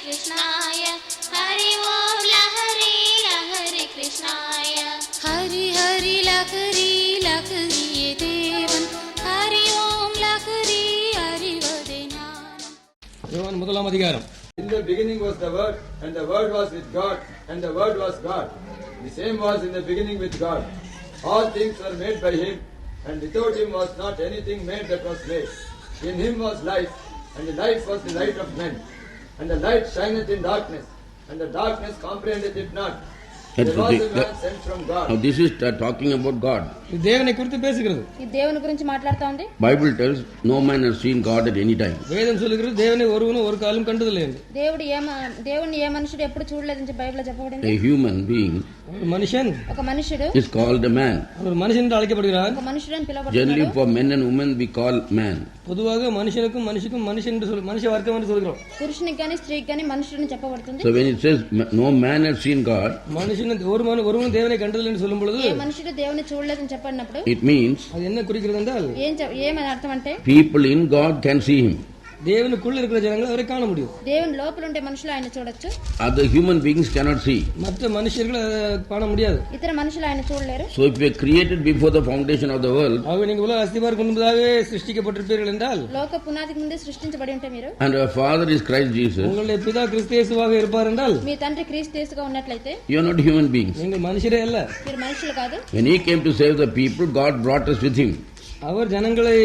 Krishnaya, Hari Om Lahari Lahari Krishnaya, Hari Hari Lahari Lahari Ye Devan, Hari Om Lahari Hari Vadenam. யோவான் முதலாம் அதிகாரம். In the beginning was the Word, and the Word was with God, and the Word was God. The same was in the beginning with God. All things were made by Him, and without Him was not anything made that was made. In Him was life, and the life was the light of men. And the light shineth in darkness, and the darkness comprehendeth it not. There was a man sent from God. Now this is talking about God. இது தேவனை குறித்து பேசுகிறது. ఈ దేవుని గురించి మాట్లాడుతా ఉంది. Bible tells no man has seen God at any time. వేదం சொல்லுகிறது தேவனை ஒருவனும் ஒரு காலம் கண்டதில்லை என்று. దేవుని ఏ మనుషుడు ఎప్పుడు చూడలేదని బైబిల్లో చెప్పబడింది. A human being ஒரு மனுஷன் ఒక మనుషుడు is called a man. ஒரு மனுஷன் என்று அழைக்கப்படுகிறார். ఒక మనుషుడు అని పిలువబడుతున్నాడు. Generally for men and women we call man. பொதுவாக மனுஷனுக்கும் மனுஷன் என்று மனுஷ வர்க்கம் என்று சொல்கிறோம். పురుషునికి గాని స్త్రీకి గాని మనుషుడు అని చెప్పబడుతుంది. So when it says no man has seen God, மனுஷன் ஒருவனும் தேவனை கண்டதில்லை என்று சொல்லும் பொழுது ఏ మనుషుడు దేవుని చూడలేదని చెప్పినప్పుడు it means அது என்ன குறிக்கிறது என்றால் ఏమని అర్థం అంటే people in God can see Him. தேவனுக்குள்ள இருக்கிற ஜனங்கள் அவரை காண முடியும். దేవుని లోపల ఉండే మనుషులు ఆయన చూడొచ్చు. Other human beings cannot see. மற்ற மனுஷர்கள் காண முடியாது. ఇతర మనుషులు ఆయన చూడలేరు. So if we are created before the foundation of the world, ஆக நீங்க உலக அஸ்திபாரத்துக்கு முன்பதாகவே சிருஷ்டிக்கப்பட்டிருப்பீர்கள் என்றால், లోక పునాదికి ముందే సృష్టించబడి ఉంటే మీరు, and our father is Christ Jesus, உங்களுடைய பிதா கிறிஸ்து இயேசுவாக இருப்பார் என்றால், మీ తండ్రి క్రీస్తు యేసుగా ఉన్నట్లయితే you are not human beings. நீங்கள் மனுஷரே அல்ல. మీరు మనుషులు కాదు. When He came to save the people, God brought us with Him. அவர் ஜனங்களை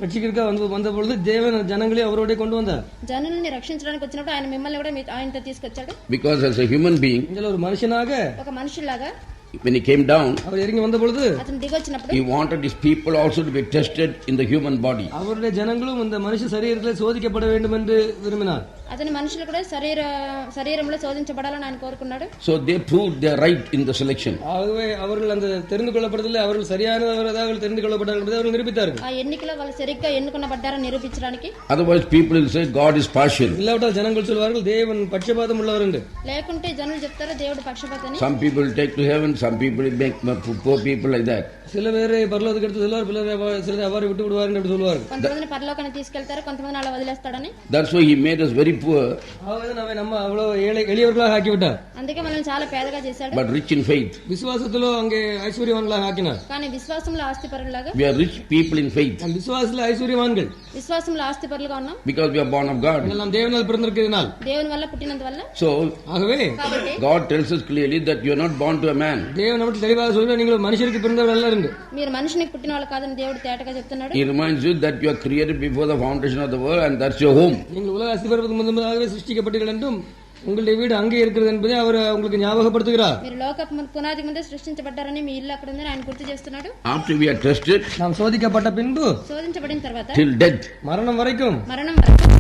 ரட்சிக்கிறதுக்காக வந்த பொழுது தேவன் ஜனங்களை அவரோட கொண்டு வந்தார். జనుల్ని రక్షించడానికి వచ్చినప్పుడు ఆయన మిమ్మల్ని కూడా ఆయనతో తీసుకొచ్చాడు. Because as a human being, ஒரு மனுஷனாக, ఒక మనుషుల్లాగా when He came down, அவர் இறங்கி வந்த பொழுது అతను దిగొచ్చినప్పుడు He wanted His people also to be tested in the human body. அவருடைய ஜனங்களும் இந்த மனுஷ சரீரத்தில் சோதிக்கப்பட வேண்டும் என்று விரும்பினார். అతని మనుషులు కూడా శరీరంలో శోధించబడాలని ఆయన కోరుకున్నాడు. So they proved their right in the selection. ஆகவே அவர்கள் அந்த தெரிந்து கொள்ளப்படவில்லை, அவர்கள் சரியானவர்கள் தெரிந்து கொள்ளப்பட்டார்கள் என்பதை அவர்கள் நிரூபித்தார்கள். ఆ ఎన్నికలో వాళ్ళు సరిగ్గా ఎన్నుకొనబడ్డారని నిరూపించడానికి. Otherwise people will say God is partial. இல்லாவிட்டால் ஜனங்கள் சொல்வார்கள் தேவன் பட்சபாதம் உள்ளவர் என்று. లేకుంటే జనులు చెప్తారు దేవుడు పక్షపాతని. Some people take to heaven, some people make poor people like that. சில பேர் பரலோகத்துக்கு எடுத்து சொல்வார், சிலர் அவரை விட்டு விடுவார் என்று சொல்வார்கள். కొంతమందిని పరలోకానికి తీసుకెళ్తారు, కొంతమందిని అలా వదిలేస్తాడని. That's why He made us very poor. நம்ம அவ்வளவு எளியவர்களாக ஆக்கிவிட்டார். అందుకే మనల్ని చాలా పేదగా చేశాడు. But rich in faith. விசுவாசத்திலோ அங்கே ஐஸ்வர்யவான்களாக ஆக்கினார். కానీ విశ్వాసంలో ఆస్తిపరులాగా. We are rich people in faith. விசுவாசத்தில் ஐஸ்வர்யவான்கள். విశ్వాసంలో ఆస్తిపరులుగా ఉన్నాం. Because we are born of God. நாம் தேவனால் பிறந்திருக்கிறதுனால். దేవుని వల్ల పుట్టినందువల్ల. So ஆகவே God tells us clearly that you are not born to a man. தேவன் நமக்கு தெளிவாக சொல்றார், நீங்கள் மனுஷருக்கு பிறந்தவர் அல்ல என்று. మీరు మనుషునికి పుట్టిన వాళ్ళు కాదని దేవుడు తేటగా చెప్తున్నాడు. He reminds you that you are created before the foundation of the world and that's your home. நீங்கள் உலக அஸ்திபாரத்துக்கு முன்பதாகவே சிருஷ்டிக்கப்பட்டீர்கள் என்றும் உங்களுடைய வீடு அங்கே இருக்கிறது என்பதை அவர் உங்களுக்கு ஞாபகப்படுத்துகிறார். మీరు లోక పునాది ముందే సృష్టించబడ్డారని మీ ఇల్లు అక్కడ ఉందని ఆయన గుర్తు చేస్తున్నాడు. After we are tested, நாம் சோதிக்கப்பட்ட பின்பு, శోధించబడిన తర్వాత till death, மரணம் வரைக்கும்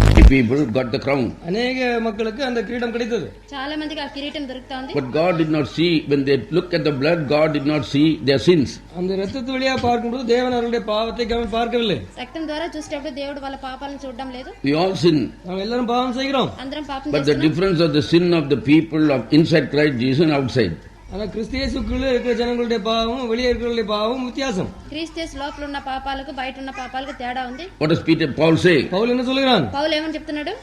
many people got the crown. அநேக மக்களுக்கு அந்த கிரீடம் கிடைத்தது. చాలా మందికి ఆ కిరీటం దొరుకుతా ఉంది. But God did not see, when they look at the blood, God did not see their sins. அந்த இரத்தத்து வழியா பார்க்கும்போது தேவன் அவருடைய பாவத்தை பார்க்கவில்லை. రక్తం ద్వారా చూసేటప్పుడు దేవుడు వాళ్ళ పాపాలను చూడడం లేదు. We all sin. நாம் எல்லாரும் பாவம் செய்கிறோம். అందరం పాపం But the difference of the sin of the people of inside Christ Jesus and outside. ஆனா கிறிஸ்து இயேசுக்குள்ள இருக்கிற ஜனங்களுடைய பாவமும் வெளியே இருக்கிறவங்களுடைய பாவமும் வித்தியாசம். క్రీస్తు యేసు లోపల ఉన్న పాపాలకు బయట ఉన్న పాపాలకు తేడా ఉంది. What does Paul say? పౌలు என்ன சொல்கிறான்? పౌలు ఏమని చెప్తున్నాడు?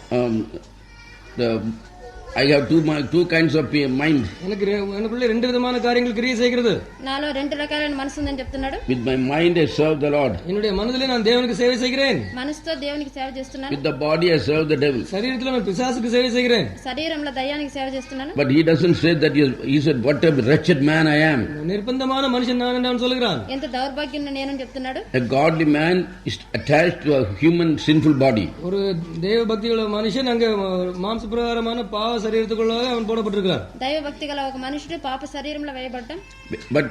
I have two kinds of mind. எனக்குள்ள ரெண்டு விதமான காரியங்கள் கிரியை செய்கிறது. నాలో రెండు రకాలైన మనసు ఉందని చెప్తున్నాడు. With my mind I serve the Lord. என்னுடைய மனதிலே நான் தேவனுக்கு சேவை செய்கிறேன். మనసుతో దేవునికి సేవ చేస్తున్నాను. With the body I serve the devil. శరీరத்தில் நான் పిశాచుకు సేవ செய்கிறேன். శరీరంలో దయ్యానికి సేవ చేస్తున్నాను. But he doesn't say that he said what a wretched man I am. నిర్బంధமான మనిషిని நான் என்று சொல்கிறான். ఎంత దౌర్భాగ్యుని నేనని చెప్తున్నాడు. A godly man is attached to a human sinful body. ஒரு தேவ பக்தியுள்ள மனுஷன் அங்கே மாம்ச பிரகாரமான பாவ சரீரத்துக்குள்ளாக அவன் போடப்பட்டிருக்கிறார். దైవ భక్తి గల ఒక మనుషుడు పాప శరీరంలో వేయబడ్డం. But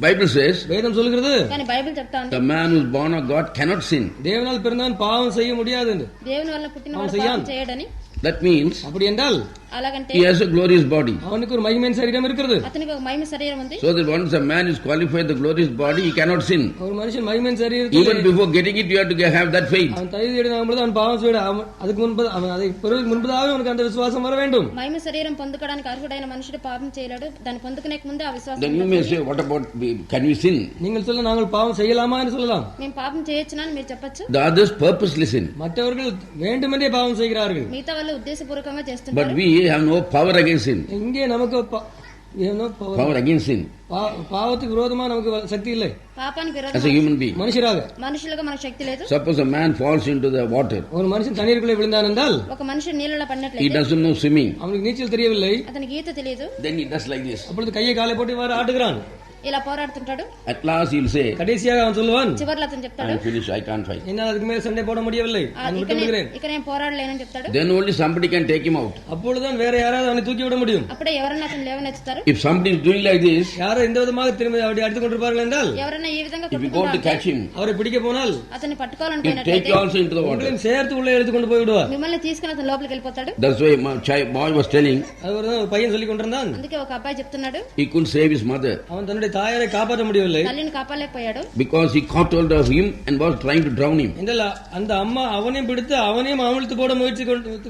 Bible says, வேதம் சொல்கிறது, కానీ బైబిల్ చెప్తా ఉంది, the man who is born of God cannot sin. தேவனால் பிறந்தவன் பாவம் செய்ய முடியாது என்று. దేవుని వల్ల పుట్టిన వాడు పాపం చేయడని. That means அப்படி என்றால் అలాగంటే he has a glorious body. அவனுக்கு ஒரு மகிமையான சரீரம் இருக்கிறது. అతనికి ఒక మహిమ శరీరం ఉంది. So that once a man is qualified the glorious body, he cannot sin. ஒரு மனுஷன் மகிமையான சரீரத்தில் Even before getting it, you have to have that faith. அவன் தகுதி அடையும்போது அவன் பாவம் செய்ய அதுக்கு முன்பு அதை முன்பதாக அவனுக்கு அந்த விசுவாசம் வர வேண்டும். మహిమ శరీరం పొందుకోవడానికి అర్హుడైన మనుషుడు పాపం చేయలేడు. దాన్ని పొందుకునే ముందు ఆ విశ్వాసం. Then you may say, what about can we sin? நீங்கள் சொல்ல நாங்கள் பாவம் செய்யலாமா என்று சொல்லலாம். మేము పాపం చేయొచ్చునా అని మీరు చెప్పొచ్చు. The others purposely sin. மற்றவர்கள் வேண்டுமென்றே பாவம் செய்கிறார்கள். మిగతా వాళ్ళు వాళ్ళు ఉద్దేశపూర్వకంగా But చేస్తుంటారు. we have no power against sin. இங்கே நமக்கு Power against sin. பாவத்துக்கு விரோதமா நமக்கு சக்தி இல்லை. పాపానికి As a విరోధంగా human being. మనుషులుగా మనకు శక్తి లేదు. Suppose a man falls into the water. ஒரு மனுஷன் தண்ணீருக்குள்ளே விழுந்தான் என்றால் ఒక మనిషి నీళ్ళలో He పడినట్లయితే doesn't know swimming. அவனுக்கு நீச்சல் தெரியவில்லை. అతనికి ఈత తెలియదు. Then he does like this. அப்பொழுது கையை காலை போட்டு இவ்வாறு ஆட்டுகிறான். ఇలా పోరాడుతుంటాడు. At last he'll say, கடைசியாக அவன் சொல்லுவான், చివర్లో అతను చెప్తాడు, I'm finished, I can't fight. என்னால் அதுக்கு மேல சண்டை போட முடியவில்லை, நான் விட்டு விடுகிறேன். ఇక నేను పోరాడలేనని చెప్తాడు. Then only somebody can take him out. அப்பொழுதுதான் வேற யாராவது அவனை தூக்கி விட முடியும். అప్పుడే ఎవరన్నా అతను లేవనెత్తుతారు. If somebody is doing like this, யாரோ இந்த விதமாக திரும்பி அப்படி அடித்துக் கொண்டிருப்பார்கள் என்றால், ఎవరన్నా ఈ విధంగా if you go to catch him, அவரை பிடிக்க போனால் అతన్ని he'll పట్టుకోవాలనుకున్నట్లయితే take you also into the water. உங்களையும் சேர்த்து உள்ளே எடுத்துக் கொண்டு போய் விடுவார். మిమ్మల్ని తీసుకుని అతను లోపలికి వెళ్ళిపోతాడు. That's why my boy was telling, அது ஒரு பையன் சொல்லிக் கொண்டிருந்தான், అందుకే ఒక అబ్బాయి చెప్తున్నాడు, he couldn't save his mother அவன் தன்னுடைய தாயாரை காப்பாற்ற முடியவில்லை. తల్లిని కాపాడలేకపోయాడు. because he caught hold of him and was trying to drown him. என்றால் அந்த அம்மா அவனையும் பிடித்து அவனையும் அமிழ்த்து போட முயற்சி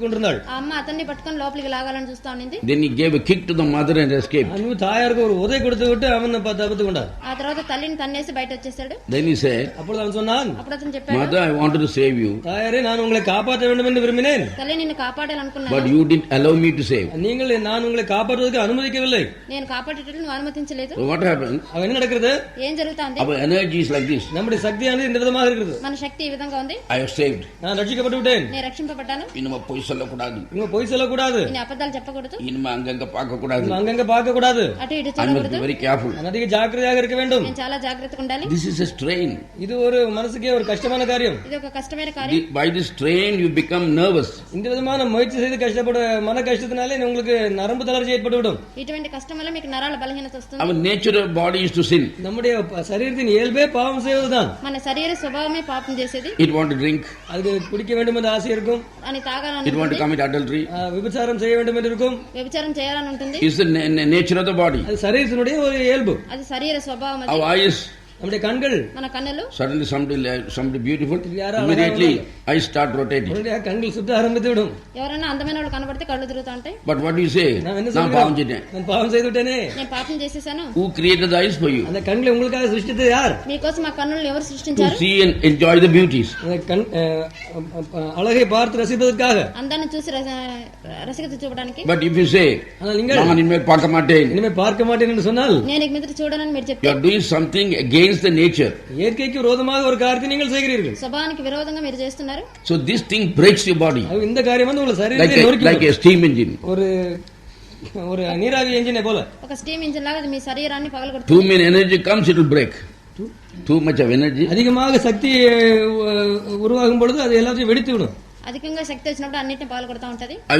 கொண்டிருந்தாள். ఆ అమ్మ అతన్ని పట్టుకొని లోపలికి లాగాలని చూస్తా ఉన్నింది. Then he gave a kick to the mother and escaped. அன்பு தாயாருக்கு ஒரு உதை கொடுத்து விட்டு அவன் தப்பித்து கொண்டார். ఆ తర్వాత తల్లిని తన్నేసి బయట వచ్చేసాడు. Then he said, அப்பொழுது அவன் சொன்னான், అప్పుడు అతను చెప్పాడు, mother, I wanted to save you, தாயாரே நான் உங்களை காப்பாற்ற வேண்டும் என்று விரும்பினேன், తల్లి నిన్ను కాపాడాలనుకున్నాను, but you didn't allow me to save. நீங்கள் நான் உங்களை காப்பாற்றுவதற்கு அனுமதிக்கவில்லை. నేను కాపాడేటట్లు నువ్వు అనుమతించలేదు. So what happened? அவன் என்ன நடக்கிறது? ఏం జరుగుతుంది? Our energy is like this. நம்முடைய சக்தியானது இந்த விதமாக இருக்கிறது. మన శక్తి ఈ విధంగా ఉంది. I have saved. நான் ரட்சிக்கப்பட்டு விட்டேன், నేను రక్షింపబడ్డాను, இனிமே பொய் சொல்லக்கூடாது, இவங்க பொய் சொல்லக்கூடாது, నేను அபத்தாలు చెప్పకూడదు, இனிமே அங்கங்க பார்க்க கூடாது. அங்கங்க பார்க்க கூடாது, అటు ఇటు I must be చూడకూడదు, very careful. நான் அதிக ஜாக்கிரதையாக இருக்க வேண்டும். నేను చాలా జాగ్రత్తగా ఉండాలి. This is a strain. இது ஒரு மனசுக்கே ஒரு கஷ்டமான காரியம். ఇది ఒక కష్టమైన కార్యం. By this strain you become nervous. இந்த விதமான முயற்சி செய்து கஷ்டப்பட மன கஷ்டத்தினாலே உங்களுக்கு நரம்பு தளர்ச்சி ஏற்பட்டுவிடும். ఇటువంటి కష్టం వల్ల మీకు నరాల బలహీనత వస్తుంది. Our natural body is to sin. நம்முடைய சரீரத்தின் இயல்பே பாவம் செய்வதுதான். మన శరీర స్వభావమే పాపం చేసేది. It want to drink. அது குடிக்க வேண்டும் என்ற ஆசை இருக்கும். అని It want to తాగాలని, commit adultery. விபச்சாரம் செய்ய வேண்டும் என்று இருக்கும். వ్యభిచారం చేయాలని ఉంటుంది. It's the nature of the body. அது சரீரத்தினுடைய ஒரு இயல்பு. అది శరీర స్వభావం. అది Our eyes, நம்முடைய கண்கள், మన కన్నులు, suddenly somebody beautiful, immediately eyes start rotating. உங்களுடைய கண்கள் சுத்த ஆரம்பித்து விடும். ఎవరైనా అందమైన వాళ్ళు కనబడితే కళ్ళు తిరుగుతూ ఉంటాయి. But what do you say? நான் என்ன நான் பாவம் சொல்றேன்? செய்தேன். நான் பாவம் செய்து விட்டேனே. నేను పాపం చేసేసాను. Who created the eyes for you? அந்த கண்களை உங்களுக்காக சிருஷ்டித்தது யார்? మీకోసం ఆ కన్నులను ఎవరు To సృష్టించారు? see and enjoy the beauties. அந்த கண் அழகை பார்த்து ரசிப்பதற்காக. అందాన్ని చూసి రసికత చూపడానికి. But if you say, ஆனால் நீங்கள் நான் இனிமேல் பார்க்க மாட்டேன், இனிமேல் பார்க்க மாட்டேன் என்று சொன்னால் నేను ఇక మీద చూడనని మీరు you చెప్తే are doing something against the nature. இயற்கைக்கு விரோதமாக ஒரு காரியத்தை நீங்கள் செய்கிறீர்கள். స్వభావానికి విరోధంగా మీరు చేస్తున్నారు. So this thing breaks your body அது இந்த காரியம் வந்து உங்களை like சரீரத்தை நொறுக்கி like a steam engine. ஒரு நீராவி என்ஜினை போல. ఒక స్టీమ్ ఇంజిన్ లాగా అది మీ శరీరాన్ని Too పగలగొడుతుంది. many energy comes, it will break. Too much of energy. அதிகமாக சக்தி உருவாகும் பொழுது அது எல்லாத்தையும் வெடித்து விடும். అధికంగా శక్తి వచ్చినప్పుడు అన్నిటిని పగలగొడతా ఉంటది. I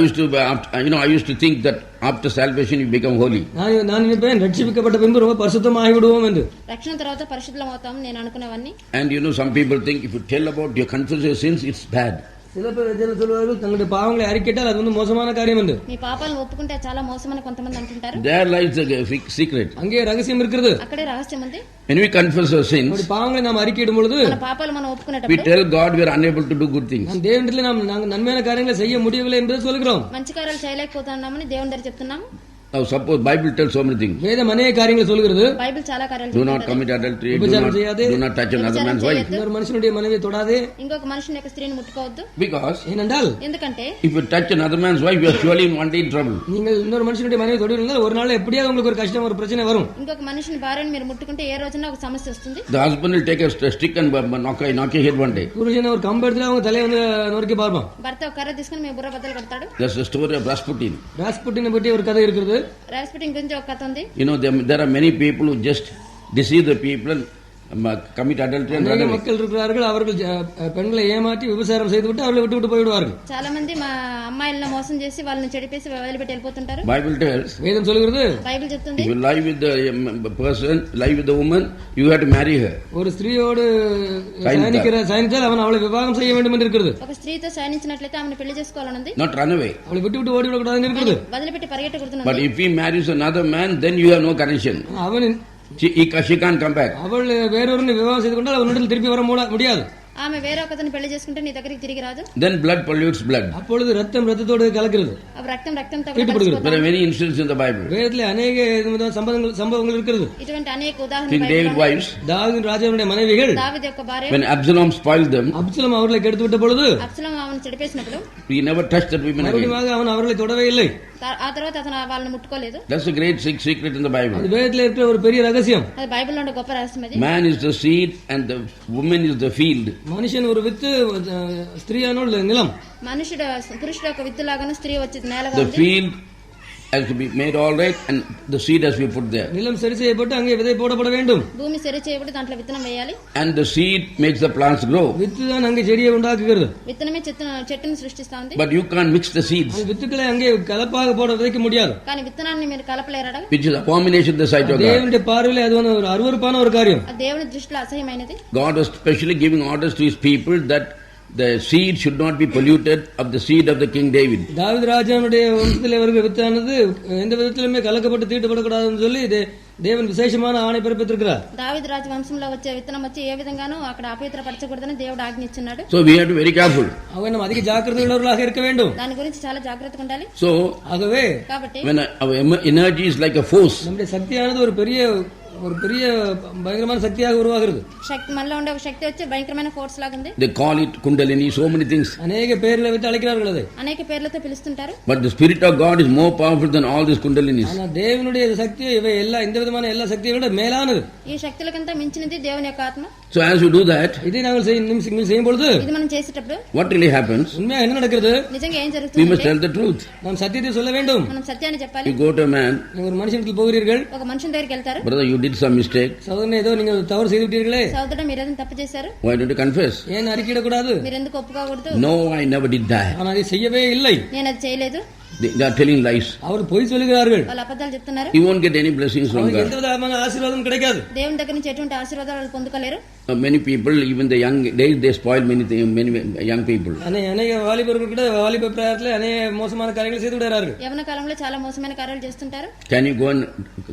used to think that after salvation you become holy. நான் நினைப்பேன் ரட்சிக்கப்பட்ட பின்பு ரொம்ப பரிசுத்தமாகி விடுவோம் என்று. రక్షణ తర్వాత పరిశుద్ధం అవుతాం నేను అనుకునేవన్నీ. And some people think if you tell about your confess your sins, it's bad. சில பேர் சொல்வார்கள் தங்களுடைய பாவங்களை அறிக்கையிட்டால் அது வந்து மோசமான காரியம் என்று. మీ పాపాలను ఒప్పుకుంటే చాలా మోసమని కొంతమంది అంటుంటారు. There lies the secret. அங்கே ரகசியம் இருக்கிறது. అక్కడే రహస్యం ఉంది. When we confess our sins, நம்முடைய பாவங்களை நாம் அறிக்கையிடும் பொழுது మన పాపాలు మనం we ఒప్పుకునేటప్పుడు tell God we are unable to do good things. நாம் தேவனிடத்தில் நாம் நன்மையான காரியங்களை செய்ய முடியவில்லை என்பதை சொல்கிறோம். మంచి కార్యాలు చేయలేకపోతున్నామని దేవుని దగ్గర చెప్తున్నాము. Now suppose Bible tells so many things. வேதம் அநேக காரியங்களை சொல்கிறது. బైబిల్ చాలా కార్యాలు Do not చెప్తుంది. commit adultery, do not touch another man's wife. இன்னொரு மனுஷனுடைய மனைவியை தொடாதே. ఇంకొక మనిషిని యొక్క స్త్రీని ముట్టుకోవద్దు. Because ஏனென்றால் ఎందుకంటే if you touch another man's wife, you are surely in one day in trouble. நீங்கள் இன்னொரு மனுஷனுடைய மனைவியை தொடுவீர்கள் ஒரு நாள் எப்படியாவது உங்களுக்கு ஒரு கஷ்டம் ஒரு பிரச்சனை வரும். ఇంకొక మనిషిని భార్యను మీరు ముట్టుకుంటే ఏ రోజున ఒక సమస్య వస్తుంది. The husband will take a stick and knock your head one day. புருஷனை ஒரு கம்பு எடுத்து அவங்க தலையை வந்து நொறுக்கி பார்ப்பான். భర్త ఒక కర్ర తీసుకుని మీ బుర్ర బద్దలు కొడతాడు. That's the story of Rasputin. ராஸ்புட்டினை பற்றி ஒரு கதை இருக்கிறது. రాస్పుటిన్ గురించి ఒక కథ ఉంది. There are many people who just deceive the people and commit adultery and run அநேக away. மக்கள் இருக்கிறார்கள் அவர்கள் பெண்களை ஏமாற்றி விபச்சாரம் செய்துவிட்டு அவர்களை விட்டு போய்விடுவார்கள். చాలా మంది మా అమ్మాయిలను మోసం చేసి వాళ్ళని చెడిపేసి వదిలిపెట్టి వెళ్ళిపోతుంటారు. Bible tells வேதம் சொல்கிறது బైబిల్ చెప్తుంది if you lie with the person, lie with the woman, you have to marry her. ஒரு ஸ்திரீயோடு சயனித்தால் அவன் அவளை விவாகம் செய்ய வேண்டும் என்று இருக்கிறது. ఒక స్త్రీతో శయనించినట్లయితే ఆమెను పెళ్లి చేసుకోవాలని ఉంది. Not run away. அவளை விட்டு ஓடிவிடக்கூடாதுன்னு இருக்கிறது. వదిలిపెట్టి But పరిగెట్టకూడదు. if he marries another man, then you have no connection. அவன் She can't come back. அவள் வேறொரு விவாகம் செய்து கொண்டால் அவனிடத்தில் திருப்பி வர முடியாது. ఆమె వేరొకతని పెళ్లి చేసుకుంటే నీ దగ్గరికి తిరిగి రాదు. Then blood pollutes blood. அப்பொழுது ரத்தம் ரத்தத்தோடு கலக்கிறது. రక్తం రక్తంతో There are many instances in the Bible. வேதத்திலே अनेक சம்பவங்கள் இருக்கிறது. ఇటువంటి అనేక ఉదాహరణలు King David wives. தாவீது ராஜாவுடைய மனைவிகள். దావీదు యొక్క భార్య. When Absalom spoiled them. Absalom அவர்களை கெடுத்து விட்ட பொழுது. అబ్సలోము அவனை చెడిపేసినప్పుడు. He never touched that women again. மறுபடியும் அவன் அவர்களை தொடவே இல்லை. ఆ తర్వాత అతను వాళ్ళని ముట్టుకోలేదు. That's a great secret in the Bible. அது வேதத்திலே இருக்கிற ஒரு பெரிய ரகசியம். అది బైబిల్లో ఉండే గొప్ప రహస్యం అది. Man is the seed and the woman is the field. మనిషిని ஒரு విత్తు స్త్రీయానోల్ నిలం. మనుషుడు పురుషుడు యొక్క విత్తు లాగాను స్త్రీ వచ్చి నేలగా The field has to be made all right and the seed has to be put there. நிலம் சரி செய்யப்பட்டு அங்கே விதை போடப்பட வேண்டும். భూమి సరి చేయబడి దాంట్లో విత్తనం వేయాలి. And the seed makes the plants grow. With தான் அங்கே செடியை உண்டாக்குகிறது. విత్తనమే చెట్టును సృష్టిస్తుంది. But you can't mix the seeds. அந்த வித்துக்களை அங்கே கலப்பாக போட விதைக்க முடியாது. కానీ విత్తనాన్ని మీరు కలపలేరడా? Which is abomination in the sight of God. దేవుని பார்வையிலே அது ஒரு அருவருப்பான ஒரு காரியம். అది దేవుని దృష్టిలో అసహ్యమైనది. God was specially giving orders to his people that the seed should not be polluted of the seed of the King David. தாவீது ராஜாவுடைய வம்சத்திலே வருகிற வித்தானது எந்த விதத்திலுமே கலக்கப்பட்டு தீட்டுப்படக்கூடாதுன்னு சொல்லி தேவன் விசேஷமான ஆணை பிறப்பித்திருக்கிறார். దావీదు రాజు వంశంలో వచ్చే విత్తనం వచ్చి ఏ విధంగానూ అక్కడ అపవిత్రపరచకూడదని దేవుడు ఆజ్ఞించున్నాడు. So we have to be very careful. ஆகவே நாம் அதிக ஜாக்கிரதை உள்ளவர்களாக இருக்க வேண்டும். దాని గురించి చాలా జాగ్రత్తగా ఉండాలి. So ஆகவே కాబట్టి when our energy is like a force, நம்முடைய சக்தியானது ஒரு பெரிய பயங்கரமான சக்தியாக உருவாகிறது. శక్తి మనలో ఉండే ఒక శక్తి వచ్చి భయంకరమైన ఫోర్స్ లాగా ఉంది. they call it kundalini, so many things. అనేక పేర్లు வைத்து அழைக்கிறார்கள் அதை. అనేక పేర్లతో పిలుస్తుంటారు. But the spirit of God is more powerful than all these kundalinis. ஆனா தேவனுடைய சக்தி இவை எல்லாம் இந்த விதமான எல்லா சக்தியை விட மேலானது. ఈ శక్తులకంతా మించినది దేవుని యొక్క ఆత్మ. So as you do that, இதை நாங்கள் செய்யும் பொழுது ఇది మనం చేసేటప్పుడు what really happens? உண்மையாக என்ன நடக்கிறது? నిజంగా ఏం We జరుగుతుంది? must tell the truth. நாம் சத்தியத்தை சொல்ல வேண்டும். మనం సత్యాన్ని చెప్పాలి. You go to a man, நீங்க ஒரு மனுஷனுக்கு போகிறீர்கள். ఒక మనుషుని దగ్గరికి వెళ్తారు. brother, you did some mistake. சகோதரனே, ஏதோ நீங்க தவறு செய்து விட்டீர்களே. సోదరుడు మీరు ఏదైనా తప్పు చేశారు. Why don't you confess? ஏன் அறிக்கையிடக்கூடாது? మీరు ఎందుకు ఒప్పుకోకూడదు? No, I never did that. நான் அதை செய்யவே இல்லை. నేను అది చేయలేదు. They are telling lies. அவர் பொய் சொல்லுகிறார்கள். వాళ్ళు అబద్ధాలు చెప్తున్నారు. You won't get any blessings from அவங்களுக்கு God. எந்த விதமான ஆசீர்வாதம் கிடைக்காது. దేవుని దగ్గర నుంచి ఎటువంటి ఆశీర్వాదాలు వాళ్ళు పొందుకోలేరు. Many people, even the young days, they spoil many things, many young people. அநேக வாலிபர்கள் கூட வாலிப பிராயத்திலே அநேக மோசமான காரியங்களை செய்து விடுகிறார்கள். యవన కాలంలో చాలా మోసమైన కార్యాలు చేస్తుంటారు. Can you go and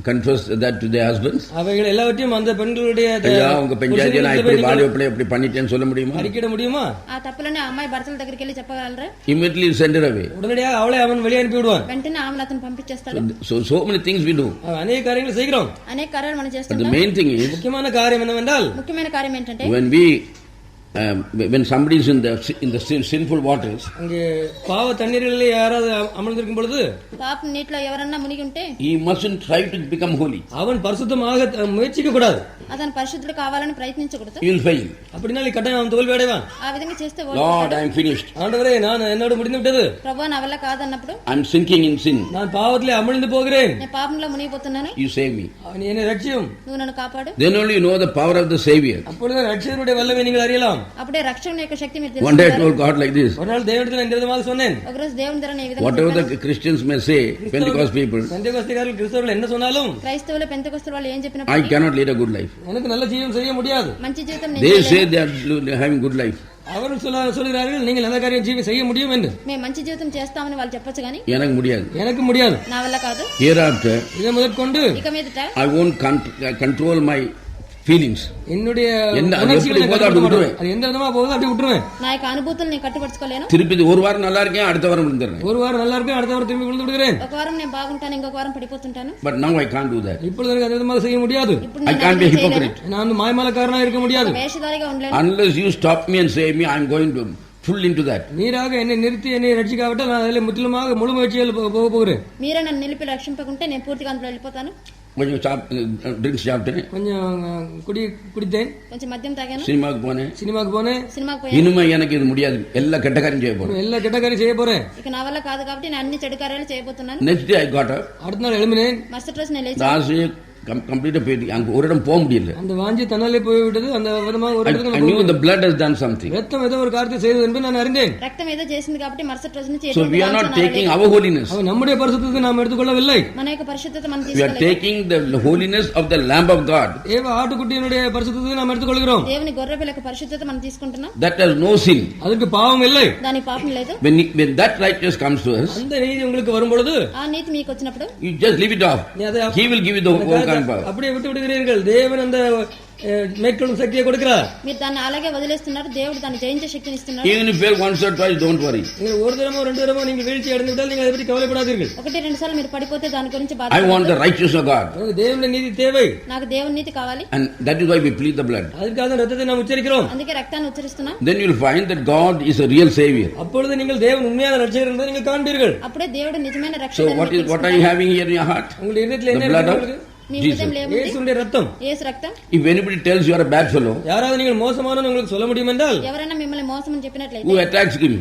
confess that to their husbands? அவைகள் எல்லாவற்றையும் அந்த பெண்களுடைய ஐயா உங்க பெஞ்சாதியில நான் இப்படி வாலிபப்பிள்ளை இப்படி பண்ணிட்டேன்னு சொல்ல முடியுமா? அறிக்கையிட முடியுமா? ఆ తప్పులని అమ్మాయి భర్తల దగ్గరికి వెళ్ళి చెప్పగలరా? Immediately send her away. உடனடியாக அவளை அவன் வெளியே அனுப்பி விடுவான். వెంటనే ఆమెను అతను పంపించేస్తాడు. So many things we do. அநேக காரியங்களை செய்கிறோம். అనేక కార్యాలు మనం But the చేస్తుంటాం. main thing is, முக்கியமான காரியம் என்னவென்றால், ముఖ్యమైన కార్యం ఏంటంటే when somebody is in the sinful waters, அங்கே பாவ தண்ணீரிலே யாராவது அமர்ந்திருக்கும் பொழுது పాప నీటిలో ఎవరన్నా మునిగి ఉంటే he mustn't try to become holy. அவன் பரிசுத்தமாக முயற்சிக்க கூடாது. అతను పరిశుద్ధుడు కావాలని ప్రయత్నించకూడదు. He will fail. அப்படினா கட்டாயம் அவன் தோல்வி அடைவான். ఆ విధంగా చేస్తే Lord, I am finished. ஆண்டவரே, நான் என்னோட முடிந்து விட்டது. ప్రభువా నా వల్ల కాదన్నప్పుడు I am sinking in sin. நான் பாவத்திலே அமிழ்ந்து போகிறேன். నేను పాపంలో మునిగిపోతున్నాను. You save me. நீ என்னை ரட்சியும். నువ్వు నన్ను కాపాడు. Then only you know the power of the Savior. அப்பொழுது ரட்சகருடைய வல்லமை நீங்கள் அறியலாம். అప్పుడే రక్షణ యొక్క శక్తి మీరు One day I తెలుసుకుంటారు. told God like this. ஒரு நாள் தேவனிடத்தில் இந்த விதமாக சொன்னேன். ఒకరోజు దేవుని దగ్గర నేను ఈ విధంగా Whatever చెప్పాను. the Christians may say, Pentecost people, பெந்தேகோஸ்தேயர்கள் கிறிஸ்தவர்கள் என்ன சொன்னாலும் క్రైస్తవులు పెంతెకొస్తు వాళ్ళు ఏం I చెప్పినప్పుడు cannot lead a good life. எனக்கு நல்ல ஜீவனம் செய்ய முடியாது. మంచి జీవితం They నేను say చేయలేను. they are having good life. அவர்கள் சொல்கிறார்கள் நீங்கள் நல்ல காரியம் செய்ய முடியும் என்று. మేము మంచి జీవితం చేస్తామని వాళ్ళు చెప్పొచ్చు కానీ எனக்கு முடியாது. எனக்கு முடியாது. నా వల్ల కాదు. Hereafter, இதை முதற்கொண்டு ఇక మీదట I won't control my feelings. என்னுடைய என்ன உணர்ச்சிகளை எப்படி போதோ அப்படி விட்டுருவேன். அது எந்த விதமா போகுதோ அப்படி விட்டுருவேன். నా యొక్క అనుభూతులు నేను కట్టుపరుచుకోలేను. திருப்பி ஒரு வாரம் நல்லா இருக்கேன், அடுத்த வாரம் விழுந்துறேன். ஒரு வாரம் நல்லா இருப்பேன், அடுத்த வாரம் திரும்பி விழுந்து விடுகிறேன். ఒక వారం నేను బాగుంటాను, ఇంకొక వారం పడిపోతుంటాను. But now I can't do that. இப்பொழுது எனக்கு அது விதமாக செய்ய முடியாது. ఇప్పుడు I నేను can't be a అది చేయలేను. hypocrite. நான் வந்து மாய்மாலக்காரனா இருக்க முடியாது. వేషధారిగా ఉండలేను. Unless you stop me and save me, I am going to full into that. நீராக என்னை நிறுத்தி என்னை ரட்சிக்காவிட்டால் நான் அதில் முற்றிலுமாக முழு முயற்சியில் போக போகிறேன். మీరే నన్ను నిలిపి రక్షింపకుంటే నేను పూర్తిగా అందులో వెళ్ళిపోతాను. கொஞ்சம் ட்ரிங்க்ஸ் சாப்பிட்டேன், கொஞ்சம் குடித்தேன், కొంచెం మద్యం తాగాను, சினிமாவுக்கு போனேன், சினிமாக்கு போனேன். సినిమాకి పోయాను. இனிமே எனக்கு இது முடியாது, எல்லா கெட்ட காரியம் செய்ய போறேன். எல்லா கெட்ட காரியம் செய்ய போறேன். ఇక నా వల్ల కాదు కాబట్టి నేను అన్ని చెడు కార్యాలు చేయబోతున్నాను. நெக்ஸ்ட் டே ஐ காட் அப். அடுத்த நாள் எழும்பினேன். మరుసటి రోజు నేను లేచాను. ஆசையே கம்ப்ளீட்டா போயிட்டு அங்க ஒரு இடம் போக முடியல. அந்த வாஞ்சி தன்னாலே போய்விட்டது. அந்த விதமாக ஒரு இடத்துக்கு I knew the blood has done something. ரத்தம் ஏதோ ஒரு காரியத்தை செய்தது என்று நான் அறிந்தேன். రక్తం ఏదో చేసింది కాబట్టి మరుసటి రోజు నుంచి So we are not taking our holiness. அவன் நம்முடைய பரிசுத்தத்தை நாம் எடுத்துக்கொள்ளவில்லை. మన యొక్క పరిశుద్ధత మనం We are తీసుకోలేదు. taking the holiness of the Lamb of God. தேவ ஆட்டுக்குட்டியினுடைய பரிசுத்தத்தை நாம் எடுத்துக்கொள்கிறோம். దేవుని గొర్రెపిల్ల యొక్క పరిశుద్ధత మనం తీసుకుంటున్నాం. That has no sin. அதற்கு பாவம் இல்லை. దాని పాపం లేదు. When that righteousness comes to us, அந்த நீதி உங்களுக்கு வரும்பொழுது ఆ నీతి మీకు వచ్చినప్పుడు you just leave it off. He will give you the whole kind multiplying power. அப்படியே விட்டு விடுகிறீர்கள். தேவன் அந்த மேற்கொள்ளும் சக்தியை கொடுக்கிறார். మీరు దాన్ని అలాగే వదిలేస్తున్నారు. దేవుడు దాన్ని జయించే శక్తిని ఇస్తున్నాడు. Even if you fail once or twice, don't worry. நீங்கள் ஒரு தடவை ரெண்டு தடவை நீங்க வீழ்ச்சி அடைந்து விட்டால் நீங்கள் அதை பற்றி கவலைப்படாதீர்கள். ఒకటి రెండు సార్లు మీరు పడిపోతే దాని గురించి I బాధపడవద్దు. want the righteousness of God. நமக்கு தேவனுடைய நீதி தேவை. నాకు దేవుని నీతి కావాలి. And that is why we plead the blood. அதுக்காக ரத்தத்தை நாம் உச்சரிக்கிறோம். అందుకే రక్తాన్ని ఉచ్చరిస్తున్నాం. Then you will find that God is a real savior. அப்பொழுது நீங்கள் தேவன் உண்மையான ரட்சகர் என்பதை நீங்கள் காண்பீர்கள். అప్పుడే దేవుడు నిజమైన So రక్షకుడు. what are you having here in your heart? உங்களுடைய இதயத்தில் என்ன The blood of இருக்கிறது? నీ Jesus. హృదయంలో ఏముంది? இயேசுவின் ரத்தம். యేసు రక్తం. If anybody tells you are a bad fellow, யாராவது நீங்கள் மோசமானவன்னு உங்களுக்கு சொல்ல முடியும் என்றால் ఎవరైనా మిమ్మల్ని మోసం అని చెప్పినట్లయితే who attacks him